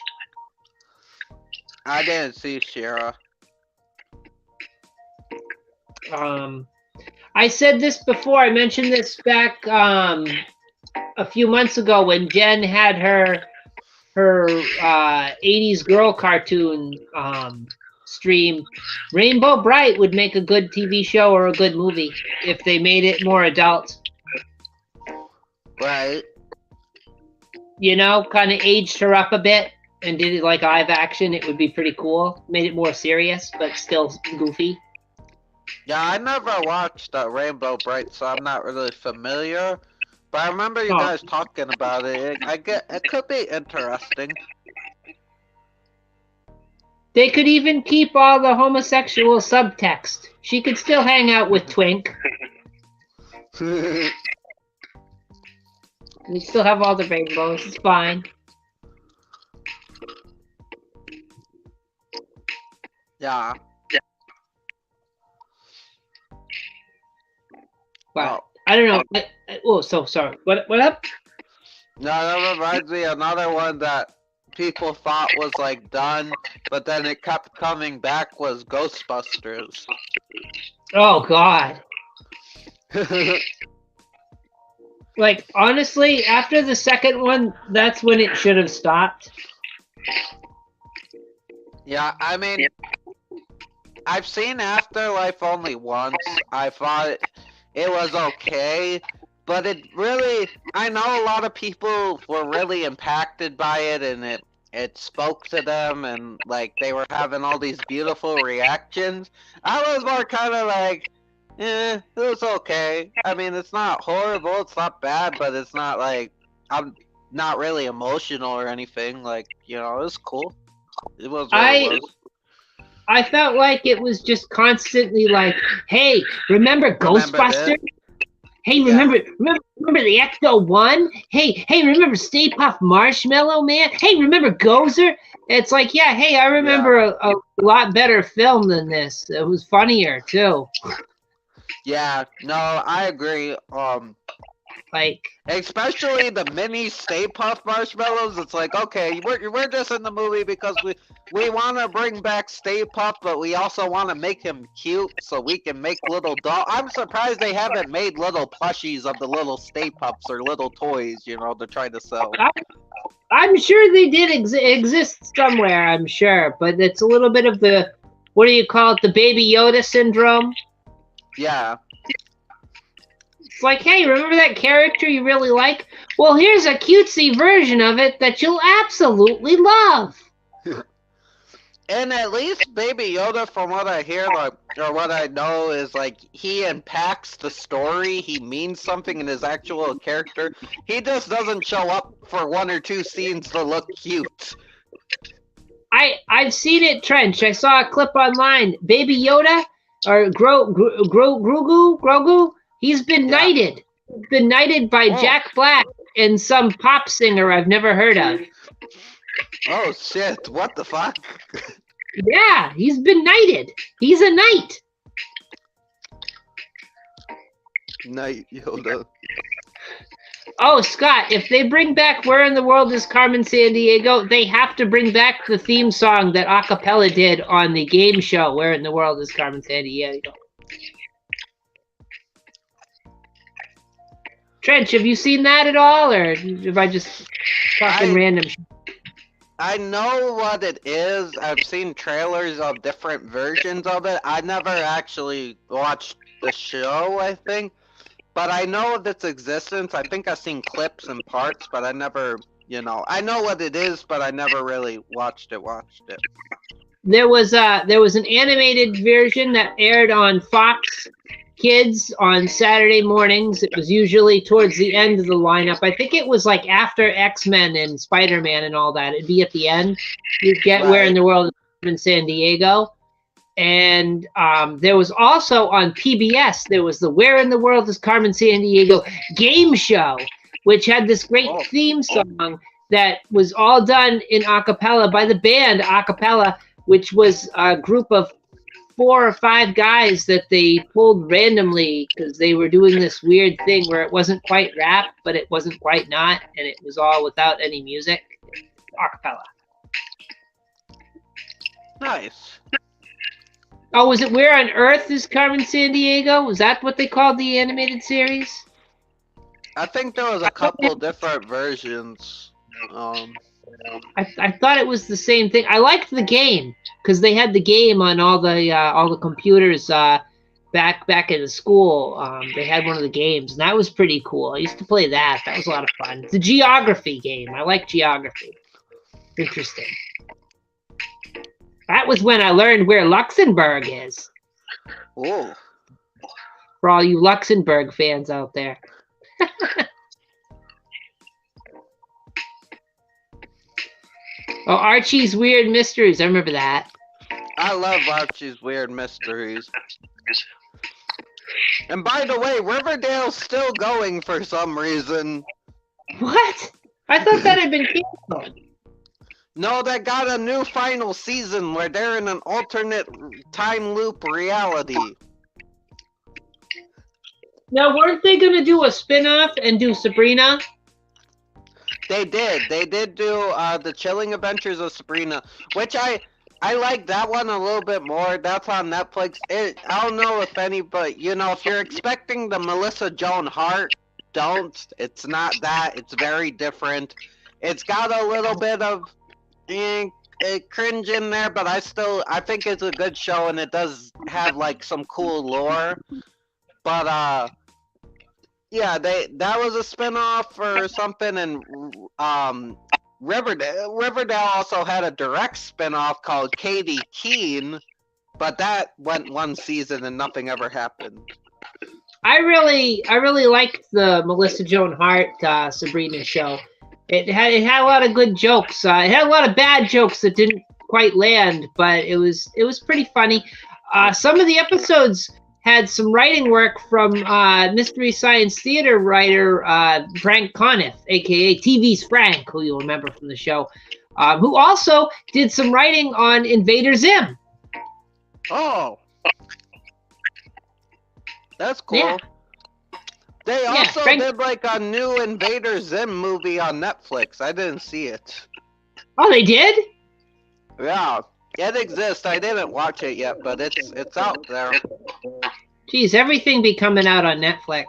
I didn't see She-Ra. I said this before. I mentioned this back a few months ago when Jen had her 80s girl cartoon stream. Rainbow Bright would make a good TV show or a good movie if they made it more adult. Right. You know, kind of aged her up a bit and did it like live action. It would be pretty cool. Made it more serious, but still goofy. Yeah, I never watched Rainbow Bright, so I'm not really familiar. But I remember you guys talking about it. It could be interesting. They could even keep all the homosexual subtext. She could still hang out with Twink. We still have all the rainbows. It's fine. Yeah. But I don't know. Oh, so sorry. What up? No, that reminds me of another one that people thought was like done, but then it kept coming back was Ghostbusters. Oh God. Like honestly, after the second one, that's when it should have stopped. Yeah, I mean, I've seen Afterlife only once. I thought it was okay, but it really, I know a lot of people were really impacted by it, and it spoke to them, and like they were having all these beautiful reactions. I was more kind of like, it was okay. I mean, it's not horrible, it's not bad, but it's not like, I'm not really emotional or anything. Like, you know, it was cool. It was what it was. I felt like it was just constantly like, hey, remember Ghostbusters? Hey, remember the Ecto-1? Hey, remember Stay Puft Marshmallow Man? Hey, remember Gozer? It's like, yeah, hey, I remember a lot better film than this. It was funnier too. Yeah, no, I agree. Like, especially the mini Stay Puft Marshmallows. It's like, okay, we're just in the movie because we want to bring back Stay Puft, but we also want to make him cute so we can make little doll. I'm surprised they haven't made little plushies of the little Stay Puffs or little toys, you know, to try to sell. I'm sure they did exist somewhere, I'm sure, but it's a little bit of the, what do you call it, the Baby Yoda syndrome? Yeah. It's like, hey, remember that character you really like? Well, here's a cutesy version of it that you'll absolutely love. And at least Baby Yoda, from what I hear, like, or what I know, is like he impacts the story. He means something in his actual character. He just doesn't show up for one or two scenes to look cute. I've seen it, Trench. I saw a clip online. Baby Yoda or Grogu. He's been knighted. He's been knighted by Jack Black and some pop singer I've never heard of. Oh shit! What the fuck? Yeah, he's been knighted. He's a knight. Knight Yoda. Oh, Scott, if they bring back Where in the World is Carmen Sandiego, they have to bring back the theme song that Acapella did on the game show Where in the World is Carmen Sandiego. Trench, have you seen that at all, or have I just talking random? I know what it is. I've seen trailers of different versions of it. I never actually watched the show, I think. but I know of its existence. I think I've seen clips and parts, but I never, I know what it is, but I never really watched it. There was an animated version that aired on Fox Kids on Saturday mornings. It was usually towards the end of the lineup. I think it was like after X-Men and Spider-Man and all that. It'd be at the end. You'd get Where in the World is in San Diego. And there was also on PBS, there was the Where in the World is Carmen Sandiego game show, which had this great theme song that was all done in a cappella by the band a cappella, which was a group of 4 or 5 guys that they pulled randomly because they were doing this weird thing where it wasn't quite rap, but it wasn't quite not, and it was all without any music. A cappella. Nice. Oh, was it Where on Earth is Carmen Sandiego? Was that what they called the animated series? I think there was a couple different versions. I thought it was the same thing. I liked the game because they had the game on all the computers back in the school. They had one of the games, and that was pretty cool. I used to play that. That was a lot of fun. It's a geography game. I like geography. Interesting. That was when I learned where Luxembourg is. Oh. For all you Luxembourg fans out there. Oh, Archie's Weird Mysteries. I remember that. I love Archie's Weird Mysteries. And by the way, Riverdale's still going for some reason. What? I thought that had been canceled. No, they got a new final season where they're in an alternate time loop reality. Now, weren't they going to do a spin-off and do Sabrina? They did. They did do The Chilling Adventures of Sabrina, which I like that one a little bit more. That's on Netflix. I don't know if any, but if you're expecting the Melissa Joan Hart, don't. It's not that. It's very different. It's got a little bit of cringe in there, but I think it's a good show, and it does have like some cool lore. But yeah, that was a spinoff or something, and Riverdale also had a direct spinoff called Katie Keene, but that went one season and nothing ever happened. I really liked the Melissa Joan Hart Sabrina show. It had a lot of good jokes. It had a lot of bad jokes that didn't quite land, but it was pretty funny. Some of the episodes had some writing work from Mystery Science Theater writer Frank Conniff, aka TV's Frank, who you'll remember from the show, who also did some writing on Invader Zim. Oh, that's cool. Yeah. They also did like a new Invader Zim movie on Netflix. I didn't see it. Oh, they did? Yeah, it exists. I didn't watch it yet, but it's out there. Geez, everything be coming out on Netflix.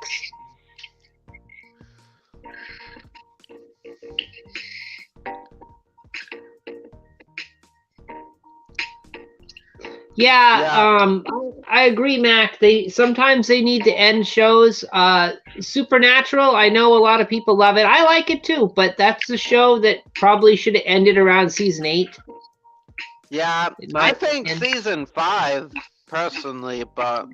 Yeah. I agree, Mac. Sometimes they need to end shows. Supernatural, I know a lot of people love it. I like it too, but that's the show that probably should have ended around season 8. Yeah, I think season 5 personally, but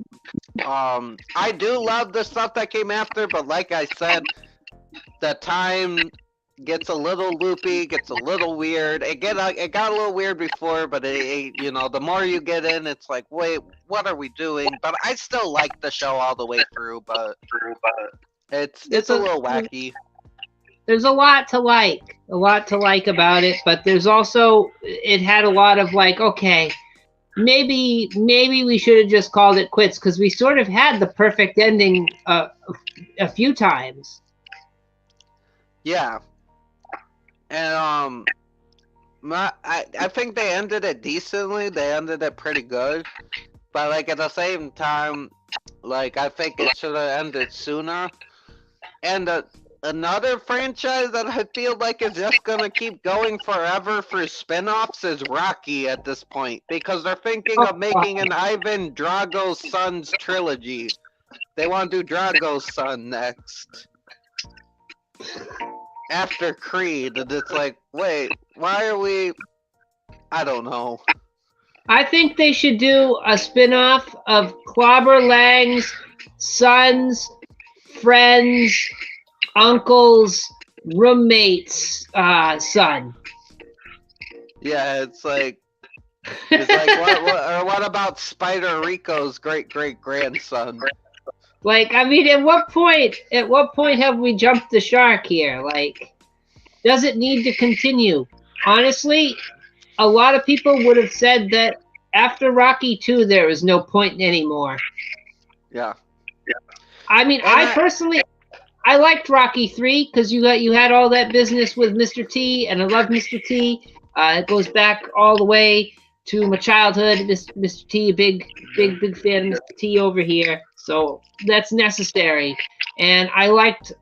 I do love the stuff that came after, but like I said, the time gets a little loopy, gets a little weird. It got a little weird before, but the more you get in, it's like, wait, what are we doing? But I still like the show all the way through, but it's a little wacky. There's a lot to like about it, but there's also, it had a lot of like, okay, maybe we should have just called it quits, because we sort of had the perfect ending a few times. Yeah. And I think they ended it decently. They ended it pretty good, but like at the same time, like I think it should have ended sooner. And another franchise that I feel like is just gonna keep going forever for spin-offs is Rocky at this point, because they're thinking of making an Ivan Drago's Sons trilogy. they want to do Drago's son next. After Creed, and it's like, wait, why are we? I don't know. I think they should do a spin-off of Clobber Lang's sons, friends, uncle's roommate's son. Yeah, it's like what about Spider Rico's great grandson? Like, I mean, at what point have we jumped the shark here? Like, does it need to continue? Honestly, a lot of people would have said that after Rocky 2, there was no point anymore. Yeah. I mean, I liked Rocky 3 because you had all that business with Mr. T, and I love Mr. T. It goes back all the way to my childhood. Mr. T, a big fan of Mr. T over here. So that's necessary. And I liked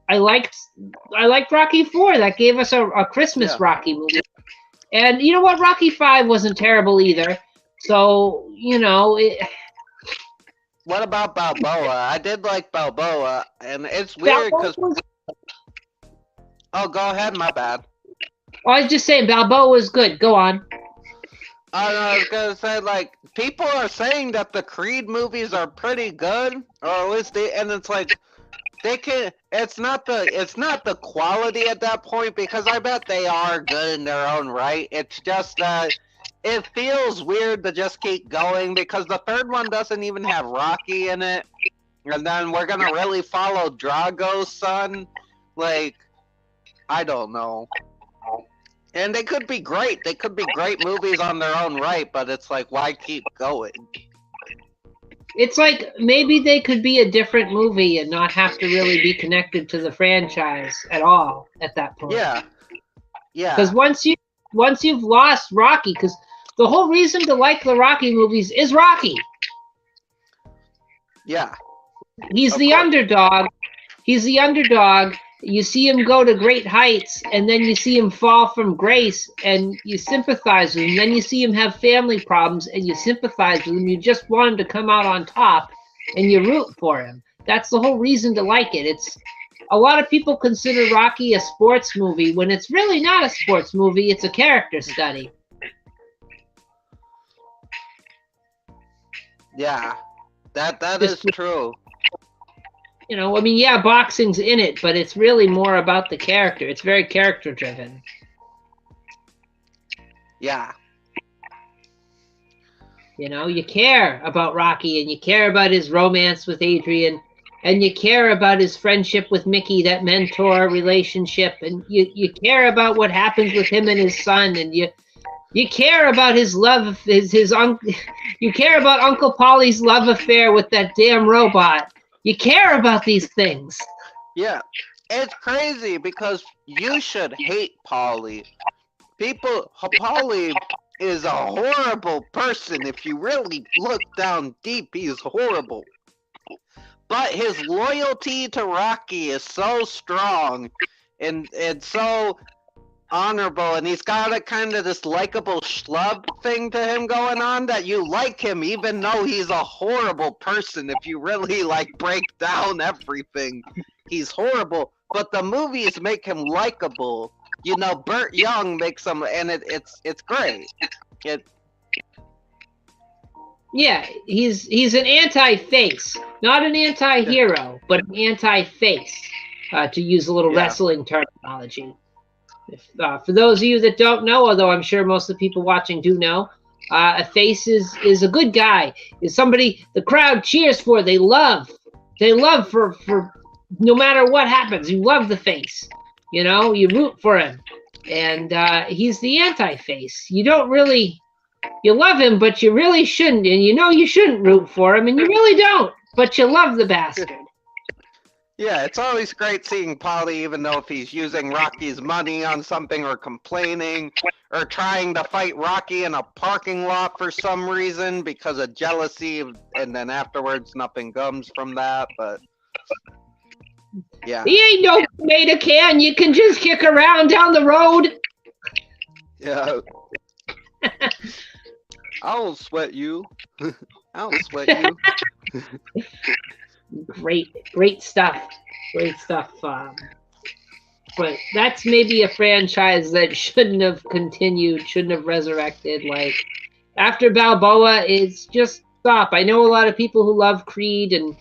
Rocky 4. That gave us a Christmas Rocky movie. And you know what? Rocky 5 wasn't terrible either. So, What about Balboa? I did like Balboa, and it's weird because... Oh, go ahead, my bad. I was just saying, Balboa was good. Go on. I was gonna say, like, people are saying that the Creed movies are pretty good, or at least and it's like, it's not the quality at that point, because I bet they are good in their own right. It's just that it feels weird to just keep going, because the third one doesn't even have Rocky in it, and then we're gonna really follow Drago's son. Like, I don't know. And they could be great. They could be great movies on their own right, but it's like, why keep going? It's like maybe they could be a different movie and not have to really be connected to the franchise at all at that point. Yeah. Because once you've lost Rocky, because the whole reason to like the Rocky movies is Rocky. Yeah. He's the underdog. He's the underdog. You see him go to great heights, and then you see him fall from grace, and you sympathize with him. Then you see him have family problems, and you sympathize with him. You just want him to come out on top, and you root for him. That's the whole reason to like it. It's a lot of people consider Rocky a sports movie when it's really not a sports movie. It's a character study. Yeah, that is true. I mean, yeah, boxing's in it, but it's really more about the character. It's very character driven. Yeah. You care about Rocky, and you care about his romance with Adrian, and you care about his friendship with Mickey, that mentor relationship, and you care about what happens with him and his son, and you care about his love of his uncle. You care about Uncle Paulie's love affair with that damn robot. You care about these things. Yeah, it's crazy because you should hate Paulie. Paulie is a horrible person. If you really look down deep, he's horrible. But his loyalty to Rocky is so strong and so honorable, and he's got a kind of this likable schlub thing to him going on that you like him even though he's a horrible person. If you really break down everything, he's horrible, but the movies make him likable. Burt Young makes him, and it's great. Yeah, he's an anti-face, not an anti-hero, but an anti-face, to use a little wrestling terminology. For those of you that don't know, although I'm sure most of the people watching do know, a face is a good guy. Is somebody the crowd cheers for. They love for no matter what happens. You love the face. You root for him, and he's the anti-face. You love him, but you really shouldn't, and you shouldn't root for him, and you really don't, but you love the bastard. Yeah, it's always great seeing Paulie, even though if he's using Rocky's money on something or complaining or trying to fight Rocky in a parking lot for some reason because of jealousy, and then afterwards nothing comes from that, but yeah. He ain't no tomato can you can just kick around down the road. Yeah. I'll sweat you. I'll sweat you. great stuff, great stuff. But that's maybe a franchise that shouldn't have continued, shouldn't have resurrected. Like after Balboa, it's just stop. I know a lot of people who love Creed, and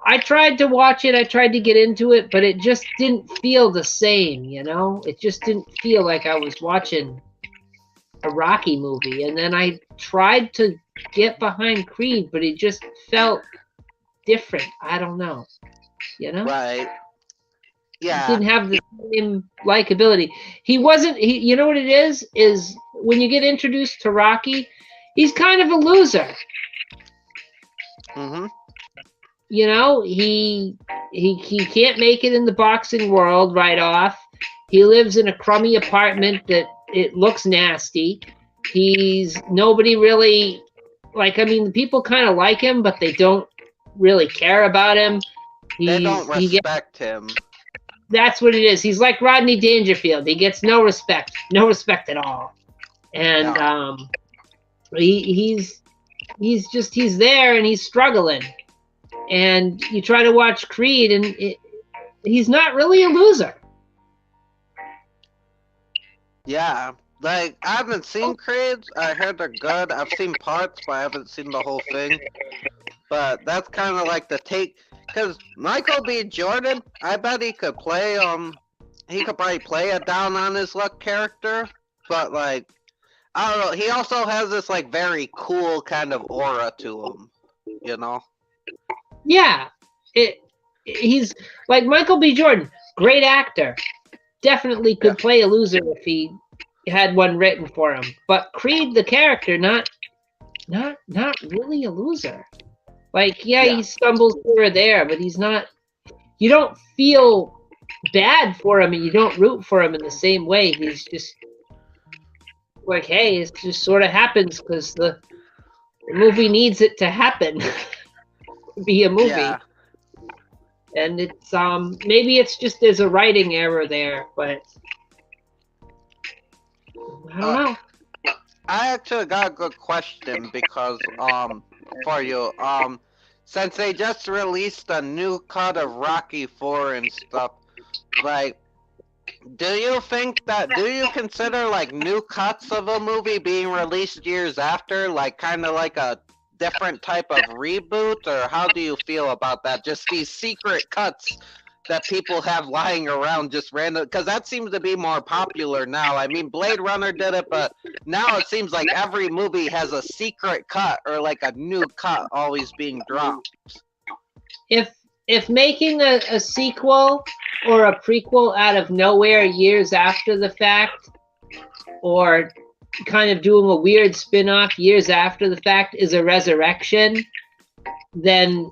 I tried to watch it. I tried to get into it, but it just didn't feel the same. You know, it just didn't feel like I was watching a Rocky movie. And then I tried to get behind Creed, but it just felt different. I don't know. You know, Right. he Yeah. didn't have the same likability. He wasn't. You know what it is? Is when you get introduced to Rocky, he's kind of a loser. Mm-hmm. You know, he can't make it in the boxing world right off. He lives in a crummy apartment that it looks nasty. He's nobody really like. I mean, people kind of like him, but they don't really care about him. They don't respect him. That's what it is. He's like Rodney Dangerfield. He gets no respect at all. And No. he's there and he's struggling. And you try to watch Creed, and he's not really a loser. Yeah. Like, I haven't seen Creed. I heard they're good. I've seen parts, but I haven't seen the whole thing. But that's kind of like the take. Because Michael B. Jordan, I bet he could play, he could probably play a down on his luck character. But, like, I don't know. He also has this, like, very cool kind of aura to him. You know? Yeah. He's like Michael B. Jordan, great actor. Definitely could play a loser if he had one written for him. But Creed, the character, not really a loser. Like, he stumbles here or there, but he's not. You don't feel bad for him, and you don't root for him in the same way. He's just like, hey, it just sort of happens because the movie needs it to happen, to be a movie. Yeah. And it's maybe it's just there's a writing error there, but I don't know. I actually got a good question because for you since they just released a new cut of Rocky 4 and stuff, like, do you consider like new cuts of a movie being released years after like kind of like a different type of reboot, or how do you feel about that? Just these secret cuts that people have lying around just random, because that seems to be more popular now. I mean, Blade Runner did it, but now it seems like every movie has a secret cut or like a new cut always being dropped. If making a sequel or a prequel out of nowhere years after the fact, or kind of doing a weird spin-off years after the fact is a resurrection, then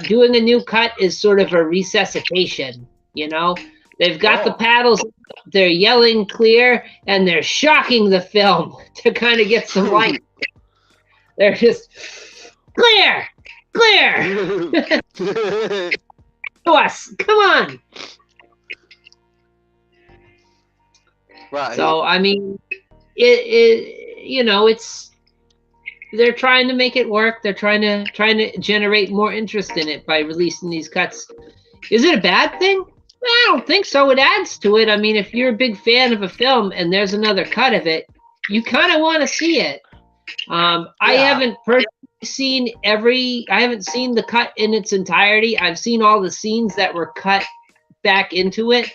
doing a new cut is sort of a resuscitation. You know, they've got the paddles, they're yelling clear, and they're shocking the film to kind of get some light. They're just clear to us, come on. Right. So I mean, it you know, it's they're trying to make it work. They're trying to generate more interest in it by releasing these cuts. Is it a bad thing? I don't think so. It adds to it. I mean, if you're a big fan of a film and there's another cut of it, you kind of want to see it. I haven't personally seen I haven't seen the cut in its entirety. I've seen all the scenes that were cut back into it,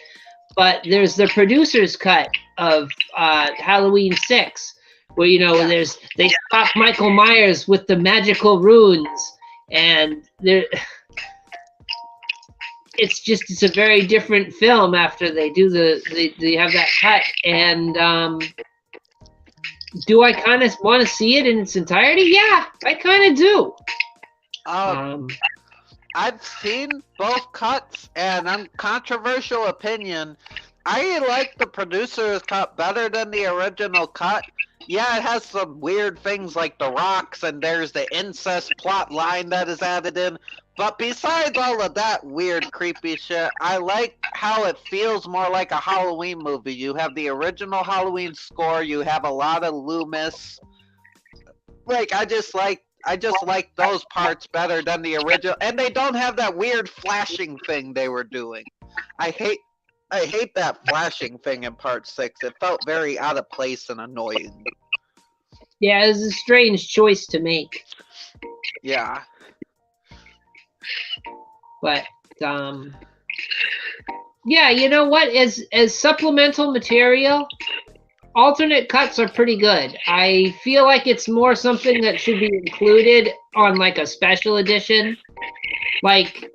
but there's the producer's cut of Halloween 6, where they stop Michael Myers with the magical runes, and it's a very different film after they do they have that cut. And do I kind of want to see it in its entirety? Yeah, I kind of do. I've seen both cuts, and uncontroversial opinion, I like the producer's cut better than the original cut. Yeah, it has some weird things like the rocks, and there's the incest plot line that is added in. But besides all of that weird, creepy shit, I like how it feels more like a Halloween movie. You have the original Halloween score, you have a lot of Loomis. Like, I just like I just like those parts better than the original, and they don't have that weird flashing thing they were doing. I hate that flashing thing in part 6. It felt very out of place and annoying. Yeah, it was a strange choice to make. Yeah. But yeah, you know what? As supplemental material, alternate cuts are pretty good. I feel like it's more something that should be included on like a special edition. Like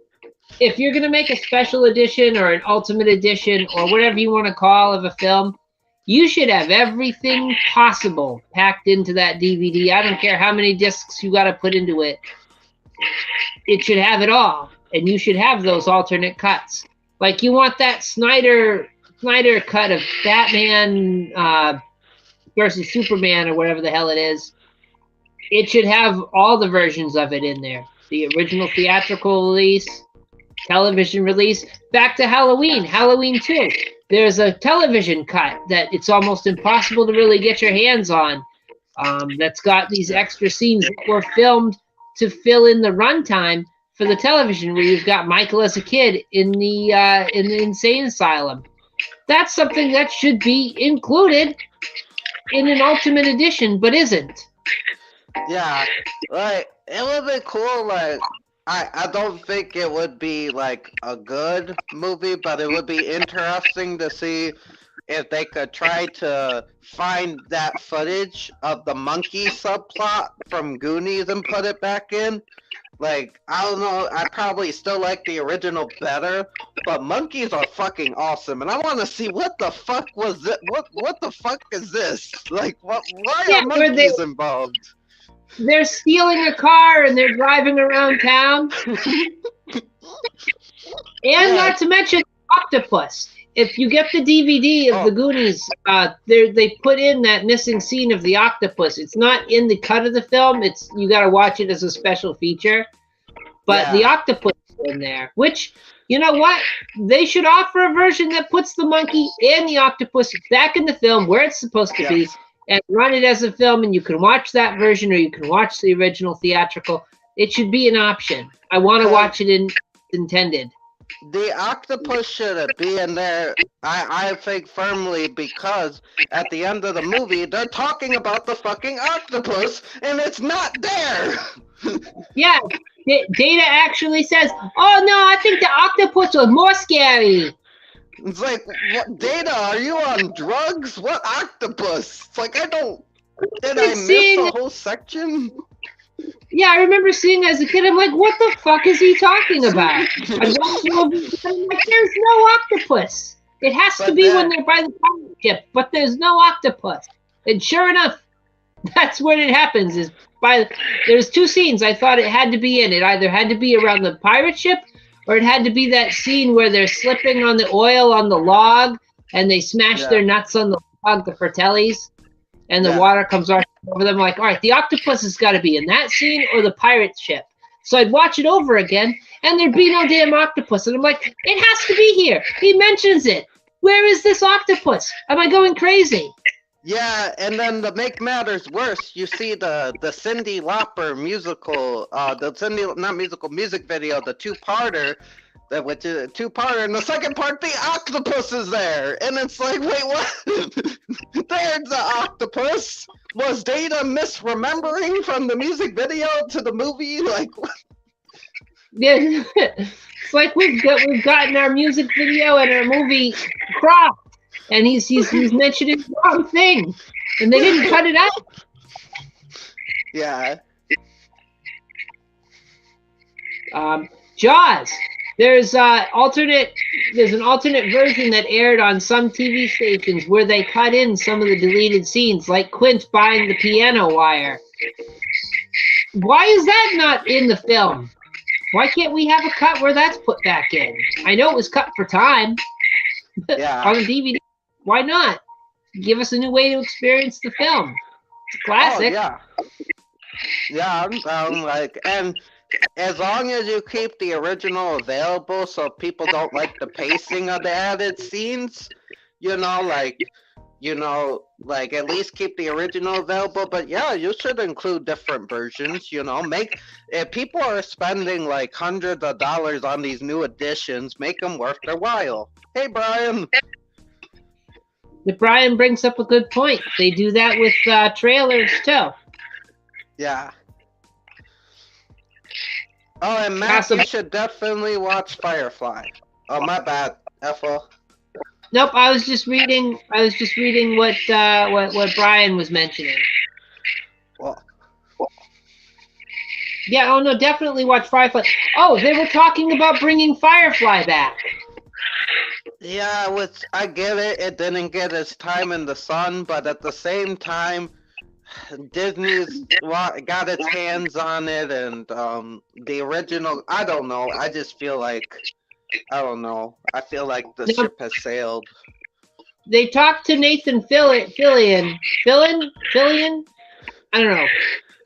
if you're gonna make a special edition or an ultimate edition or whatever you want to call of a film, you should have everything possible packed into that DVD. I don't care how many discs you got to put into it. It should have it all, and you should have those alternate cuts. Like you want that Snyder cut of Batman versus Superman or whatever the hell it is. It should have all the versions of it in there. The original theatrical release, television release, back to Halloween 2. There's a television cut that it's almost impossible to really get your hands on. That's got these extra scenes that were filmed to fill in the runtime for the television, where you've got Michael as a kid in the insane asylum. That's something that should be included in an ultimate edition, but isn't. Yeah, like it would be cool. Like I don't think it would be like a good movie, but it would be interesting to see if they could try to find that footage of the monkey subplot from Goonies and put it back in. Like, I don't know, I probably still like the original better, but monkeys are fucking awesome, and I want to see what the fuck was it? What the fuck is this? Like, why are monkeys involved? They're stealing a car and they're driving around town. And not to mention octopus. If you get the DVD of the Goonies, they put in that missing scene of the octopus. It's not in the cut of the film. You got to watch it as a special feature. But the octopus is in there, which, you know what? They should offer a version that puts the monkey and the octopus back in the film where it's supposed to be, and run it as a film, and you can watch that version or you can watch the original theatrical. It should be an option. I want to watch it in intended. The octopus should be in there, I think firmly, because at the end of the movie, they're talking about the fucking octopus, and it's not there! Yeah, Data actually says, oh no, I think the octopus was more scary. It's like, what, Data, are you on drugs? What octopus? It's like, did I miss the whole section? Yeah, I remember seeing as a kid, I'm like, what the fuck is he talking about? I'm like, there's no octopus. It has to be when they're by the pirate ship, but there's no octopus. And sure enough, that's when it happens. There's two scenes I thought it had to be in. It either had to be around the pirate ship, or it had to be that scene where they're slipping on the oil on the log, and they smash their nuts on the log, the Fratellis, and the water comes right over them. Like, all right, the octopus has got to be in that scene or the pirate ship. So I'd watch it over again, and there'd be no damn octopus. And I'm like, it has to be here. He mentions it. Where is this octopus? Am I going crazy? Yeah, and then to make matters worse, you see the Cyndi Lauper music video, the two-parter, which is a two-parter, and the second part, the octopus is there, and it's like, wait, what? There's the octopus. Was Data misremembering from the music video to the movie? Like, what? Yeah, it's like we've gotten our music video and our movie cropped. And he's mentioning the wrong thing, and they didn't cut it out. Yeah. Jaws. There's an alternate version that aired on some TV stations where they cut in some of the deleted scenes, like Quint buying the piano wire. Why is that not in the film? Why can't we have a cut where that's put back in? I know it was cut for time, but on the DVD. Why not? Give us a new way to experience the film. It's a classic. Oh, yeah, I'm like, and as long as you keep the original available so people don't like the pacing of the added scenes, you know, like, you know, like at least keep the original available. But yeah, you should include different versions. You know, if people are spending like hundreds of dollars on these new editions, make them worth their while. Hey, Brian. Brian brings up a good point. They do that with trailers too. Yeah. Oh, and Matt, you should definitely watch Firefly. Oh, my bad, Ethel. Nope, I was just reading what Brian was mentioning. Well, yeah, oh no, definitely watch Firefly. Oh, they were talking about bringing Firefly back. Yeah, I get it. It didn't get its time in the sun, but at the same time, Disney's got its hands on it, and the original. I don't know. I just feel like I don't know. I feel like the ship has sailed. They talked to Nathan Fillion. I don't know.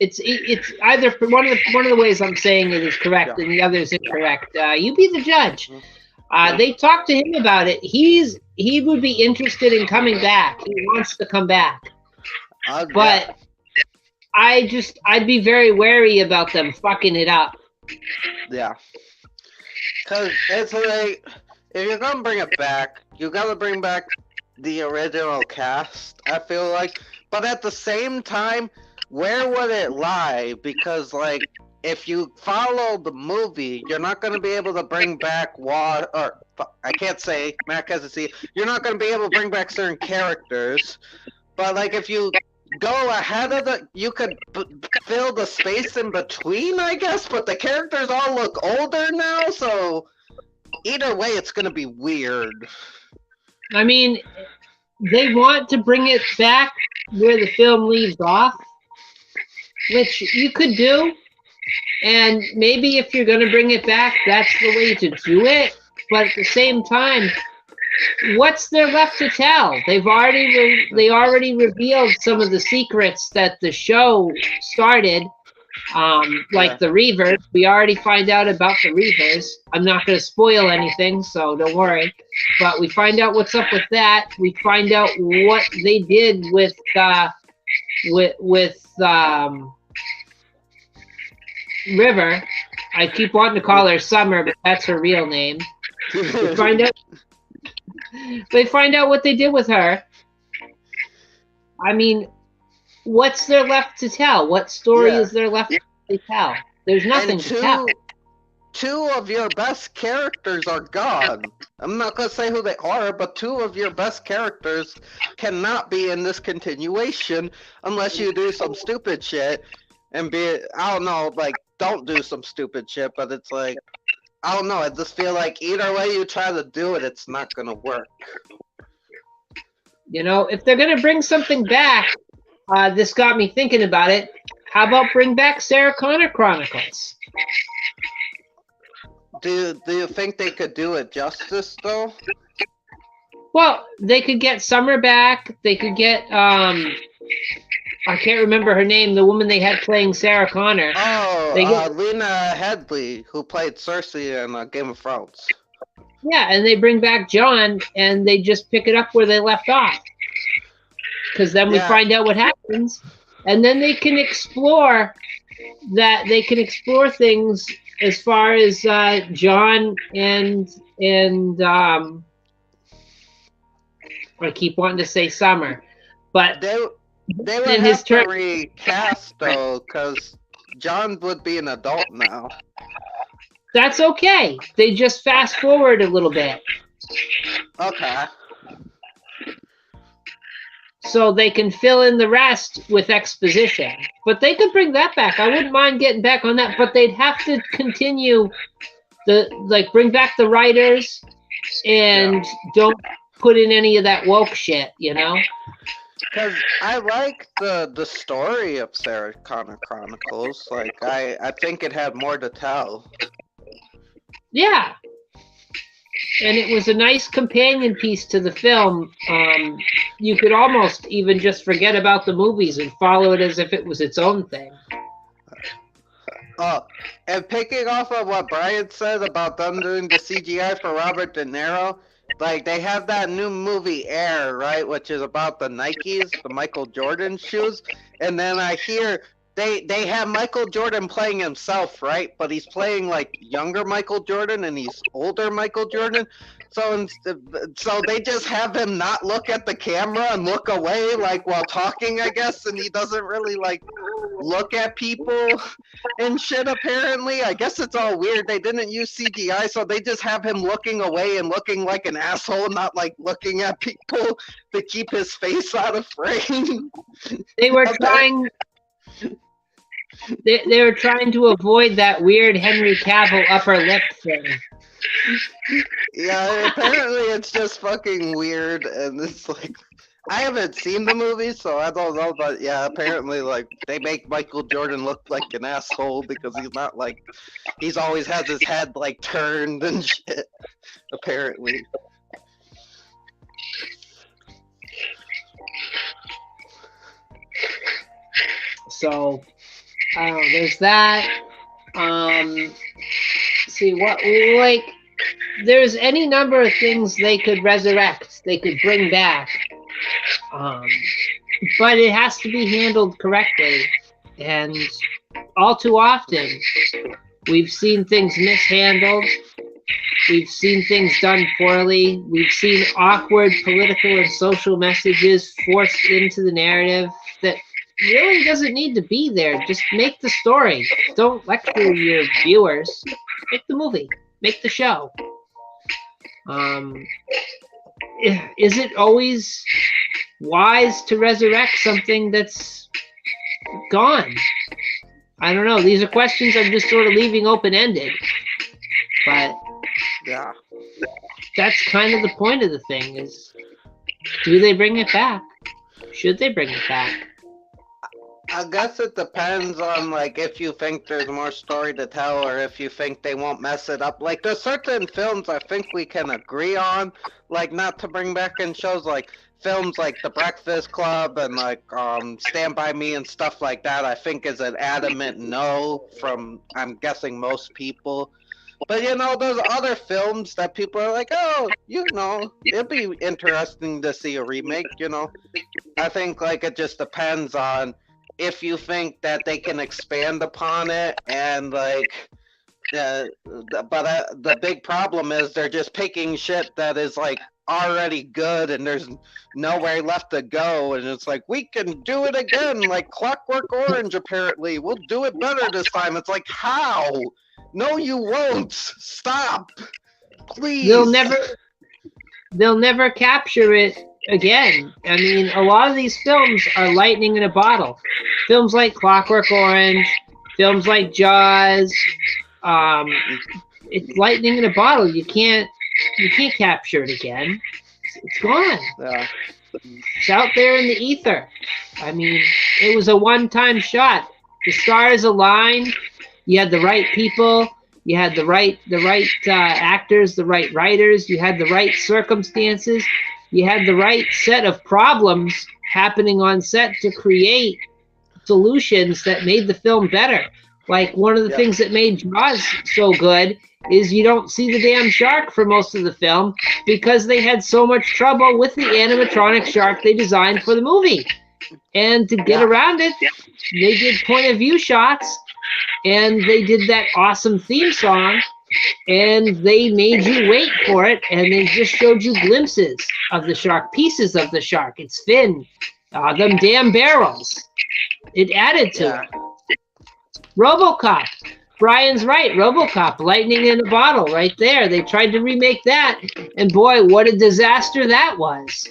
It's either one of the ways I'm saying it is correct, and the other is incorrect. You be the judge. They talked to him about it. He would be interested in coming back. He wants to come back. But I'd be very wary about them fucking it up. Yeah. Because it's like, if you're going to bring it back, you got to bring back the original cast, I feel like. But at the same time, where would it lie? Because, like, if you follow the movie, you're not going to be able to bring back I can't say, Matt hasn't seen, you're not going to be able to bring back certain characters. But, like, if you go ahead of you could fill the space in between, I guess, but the characters all look older now, so either way it's going to be weird. I mean, they want to bring it back where the film leaves off, which you could do, and maybe if you're going to bring it back, that's the way to do it, but at the same time, what's there left to tell? They already revealed some of the secrets that the show started, like the Reavers. We already find out about the Reavers. I'm not going to spoil anything, so don't worry. But we find out what's up with that. We find out what they did with River. I keep wanting to call her Summer, but that's her real name. They find out what they did with her. I mean, what's there left to tell? What story is there left to tell? There's nothing to tell. Two of your best characters are gone. I'm not going to say who they are, but two of your best characters cannot be in this continuation unless you do some stupid shit and I don't know, like, don't do some stupid shit, but it's like, I don't know, I just feel like either way you try to do it, it's not going to work. You know, if they're going to bring something back, this got me thinking about it. How about bring back Sarah Connor Chronicles? Do you think they could do it justice, though? Well, they could get Summer back. They could get, I can't remember her name, the woman they had playing Sarah Connor. Oh, Lena Headey, who played Cersei in Game of Thrones. Yeah, and they bring back John, and they just pick it up where they left off. Because then we find out what happens, and then they can explore things as far as John and I keep wanting to say Summer, but they would have to recast though, because John would be an adult now. That's okay. They just fast forward a little bit. Okay. So they can fill in the rest with exposition. But they could bring that back. I wouldn't mind getting back on that, but they'd have to continue bring back the writers and don't put in any of that woke shit, you know? Because I like the story of Sarah Connor Chronicles. Like, I think it had more to tell. Yeah. And it was a nice companion piece to the film. You could almost even just forget about the movies and follow it as if it was its own thing. And picking off of what Brian said about them doing the CGI for Robert De Niro, like they have that new movie Air, right, which is about the Nikes, the Michael Jordan shoes, and then I hear they have Michael Jordan playing himself, right? But he's playing like younger Michael Jordan and he's older Michael Jordan. So they just have him not look at the camera and look away like while talking, I guess, and he doesn't really like look at people and shit apparently. I guess it's all weird. They didn't use CGI, so they just have him looking away and looking like an asshole, not like looking at people to keep his face out of frame. They were trying. They were trying to avoid that weird Henry Cavill upper lip thing. Yeah, apparently it's just fucking weird, and it's like I haven't seen the movie, so I don't know, but yeah, apparently like they make Michael Jordan look like an asshole because he's not like he's always has his head like turned and shit. Apparently. So I don't know, there's that. See what like there's any number of things they could resurrect, they could bring back. But it has to be handled correctly. And all too often we've seen things mishandled. We've seen things done poorly. We've seen awkward political and social messages forced into the narrative that really doesn't need to be there. Just make the story. Don't lecture your viewers. Make the movie. Make the show. Is it always wise to resurrect something that's gone? I don't know. These are questions I'm just sort of leaving open-ended. But yeah, that's kind of the point of the thing is, do they bring it back? Should they bring it back? I guess it depends on like if you think there's more story to tell or if you think they won't mess it up. Like there's certain films I think we can agree on, like not to bring back in shows like films like The Breakfast Club and like Stand By Me and stuff like that. I think is an adamant no from I'm guessing most people. But you know, there's other films that people are like, oh, you know, it'd be interesting to see a remake. You know, I think like it just depends on if you think that they can expand upon it and like but the big problem is they're just picking shit that is like already good and there's nowhere left to go, and it's like we can do it again like Clockwork Orange. Apparently we'll do it better this time. It's like, how? No, you won't. Stop, please. They'll never capture it again. I mean, a lot of these films are lightning in a bottle. Films like Clockwork Orange, films like Jaws. It's lightning in a bottle. You can't capture it again. It's gone. Yeah. It's out there in the ether. I mean, it was a one-time shot. The stars aligned. You had the right people. You had the right actors, the right writers. You had the right circumstances. You had the right set of problems happening on set to create solutions that made the film better. Like one of the things that made Jaws so good is you don't see the damn shark for most of the film because they had so much trouble with the animatronic shark they designed for the movie. And to get around it, they did point of view shots and they did that awesome theme song and they made you wait for it and they just showed you glimpses of the shark, pieces of the shark, its fin, them damn barrels. It added to it. RoboCop. Brian's right. RoboCop, lightning in a bottle right there. They tried to remake that, and boy, what a disaster that was.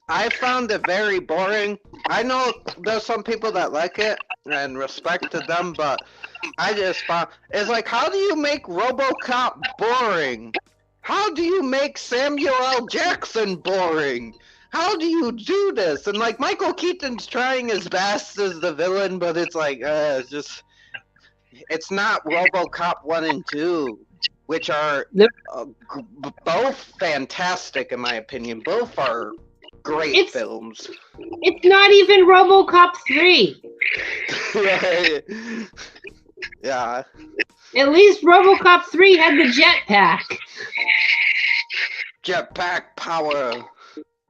I found it very boring. I know there's some people that like it, and respect to them, but I just found it's like, how do you make RoboCop boring? How do you make Samuel L. Jackson boring? How do you do this? And like Michael Keaton's trying his best as the villain, but it's like it's just. It's not RoboCop 1 and 2, which are both fantastic in my opinion. Both are great films. It's not even RoboCop 3. Right. Yeah. At least RoboCop 3 had the jetpack. jetpack power.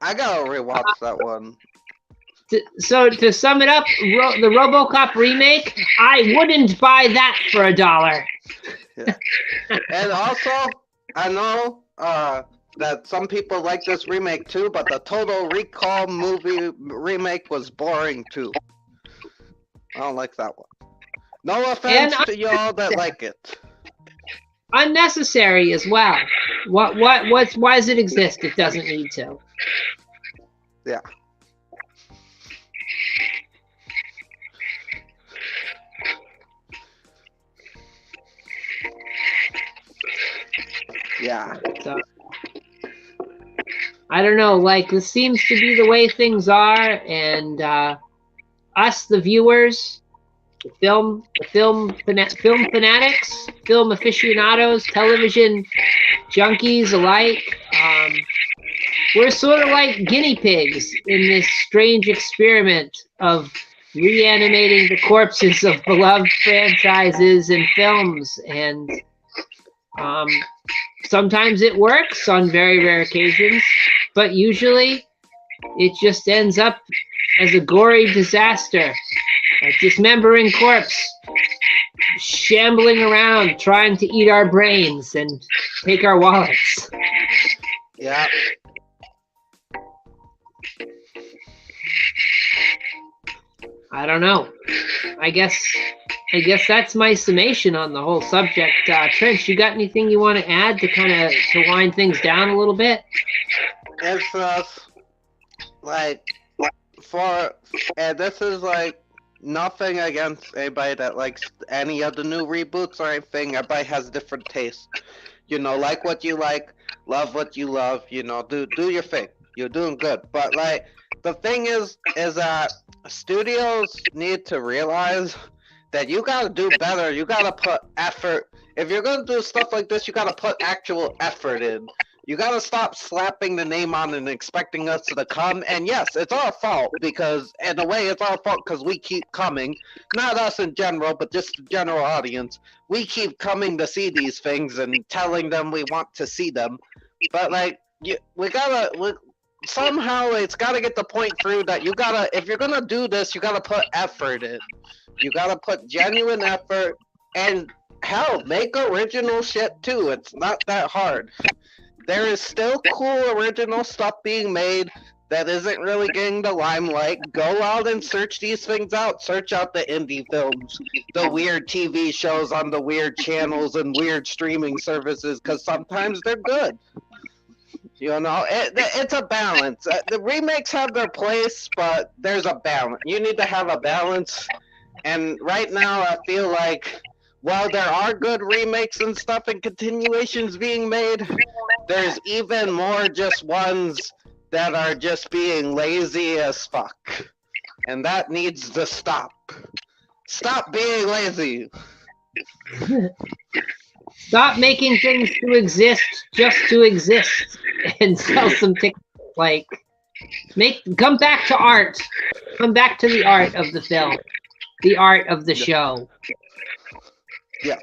I gotta rewatch that one. So to sum it up, the RoboCop remake, I wouldn't buy that for $1. Yeah. And also, I know that some people like this remake too, but the Total Recall movie remake was boring too. I don't like that one. No offense to y'all that like it. Unnecessary as well. Why does it exist? It doesn't need to. Yeah. Yeah. So, I don't know. Like, this seems to be the way things are, and us, the viewers, the film fanatics, film aficionados, television junkies alike, we're sort of like guinea pigs in this strange experiment of reanimating the corpses of beloved franchises and films, and sometimes it works on very rare occasions, but usually it just ends up as a gory disaster. A dismembering corpse shambling around trying to eat our brains and take our wallets. Yeah. I don't know. I guess that's my summation on the whole subject. Trench, you got anything you want to add to kind of to wind things down a little bit? It's like this is like nothing against anybody that likes any of the new reboots or anything. Everybody has different tastes. You know, like what you like, love what you love. You know, do your thing. You're doing good. But like the thing is that studios need to realize that you gotta do better. You gotta put effort. If you're gonna do stuff like this, you gotta put actual effort in. You gotta stop slapping the name on and expecting us to come. And yes, it's our fault because, in a way, it's our fault because we keep coming. Not us in general, but just the general audience. We keep coming to see these things and telling them we want to see them. But like, somehow it's gotta get the point through that you gotta, if you're gonna do this, you gotta put effort in. You gotta put genuine effort, and hell, make original shit too. It's not that hard. There is still cool original stuff being made that isn't really getting the limelight. Go out and search these things out. Search out the indie films, the weird TV shows on the weird channels and weird streaming services, because sometimes they're good. You know, it's a balance. The remakes have their place, but there's a balance. You need to have a balance. And right now, I feel like, while there are good remakes and stuff and continuations being made, there's even more just ones that are just being lazy as fuck. And that needs to stop. Stop being lazy. Stop making things to exist just to exist and sell some tickets. Like, come back to art. Come back to the art of the film. The art of the show. Yes.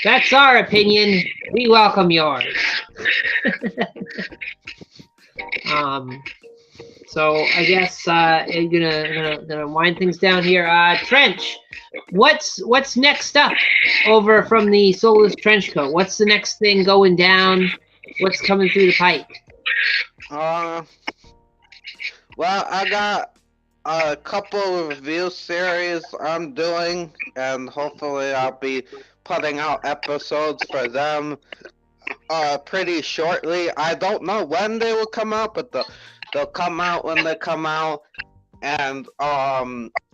That's our opinion. We welcome yours. So I guess I'm gonna wind things down here. Trench, what's next up over from the Soulless Trenchcoat? What's the next thing going down? What's coming through the pipe? Well, I got a couple of review series I'm doing, and hopefully I'll be putting out episodes for them pretty shortly. I don't know when they will come out, but they'll come out when they come out. And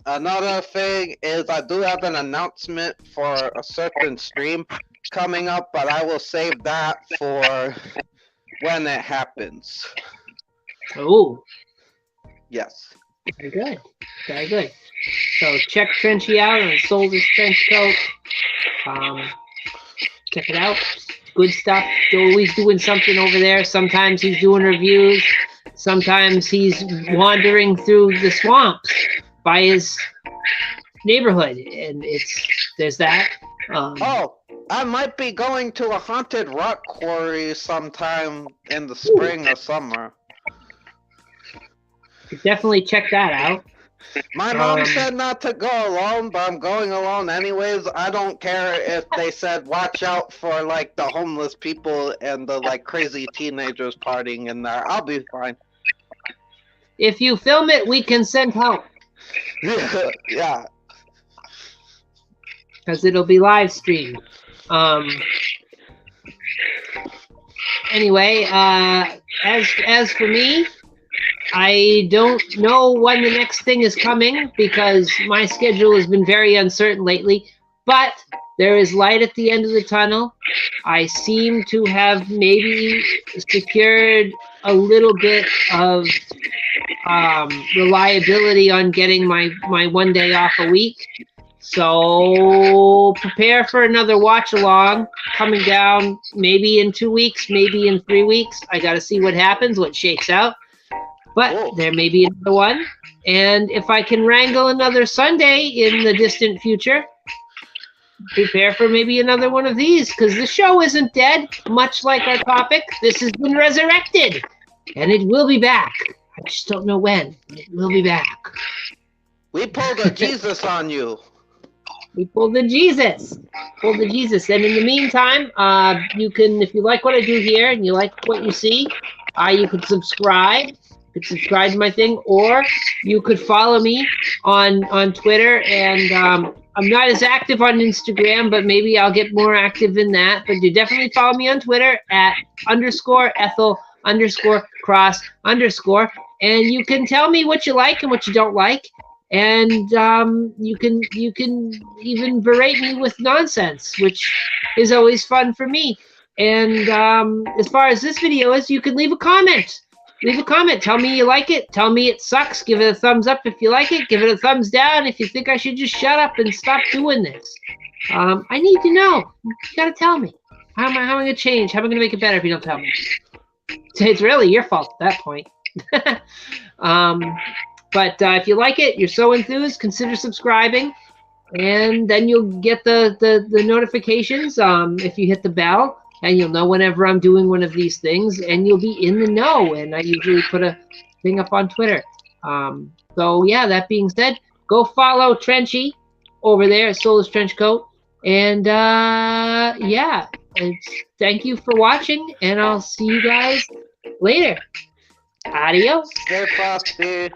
another thing is I do have an announcement for a certain stream coming up, but I will save that for when it happens. Oh. Yes. Very good. Very good. So check Trenchy out on Soulless Trenchcoat. Check it out. Good stuff. They're always doing something over there. Sometimes he's doing reviews. Sometimes he's wandering through the swamps by his neighborhood, and there's that. I might be going to a haunted rock quarry sometime in the spring or summer. Definitely check that out. My mom said not to go alone, but I'm going alone anyways. I don't care if they said watch out for like the homeless people and the like crazy teenagers partying in there. I'll be fine. If you film it, we can send help. Yeah. Because it'll be live streamed. Anyway, as for me, I don't know when the next thing is coming because my schedule has been very uncertain lately, but there is light at the end of the tunnel. I seem to have maybe secured a little bit of reliability on getting my 1 day off a week. So prepare for another watch along coming down maybe in 2 weeks, maybe in 3 weeks. I got to see what happens, what shakes out. But there may be another one. And if I can wrangle another Sunday in the distant future, prepare for maybe another one of these, because the show isn't dead, much like our topic. This has been resurrected, and it will be back. I just don't know when. It will be back. We pulled a Jesus on you. We pulled the Jesus. Pulled the Jesus. And in the meantime, you can, if you like what I do here and you like what you see, you could subscribe. You could subscribe to my thing, or you could follow me on Twitter. And I'm not as active on Instagram, but maybe I'll get more active in that. But you definitely follow me on Twitter at _Ethel_Cross_. And you can tell me what you like and what you don't like. And you can even berate me with nonsense, which is always fun for me. And as far as this video is, you can leave a comment. Leave a comment. Tell me you like it. Tell me it sucks. Give it a thumbs up if you like it. Give it a thumbs down if you think I should just shut up and stop doing this. I need to know. You gotta tell me. How am I going to change? How am I going to make it better if you don't tell me? It's really your fault at that point. But if you like it, you're so enthused, consider subscribing, and then you'll get the notifications if you hit the bell, and you'll know whenever I'm doing one of these things, and you'll be in the know. And I usually put a thing up on Twitter. So yeah, that being said, go follow Trenchy over there at Soulless Trenchcoat. And yeah, thank you for watching, and I'll see you guys later. Adios. Stay frosty.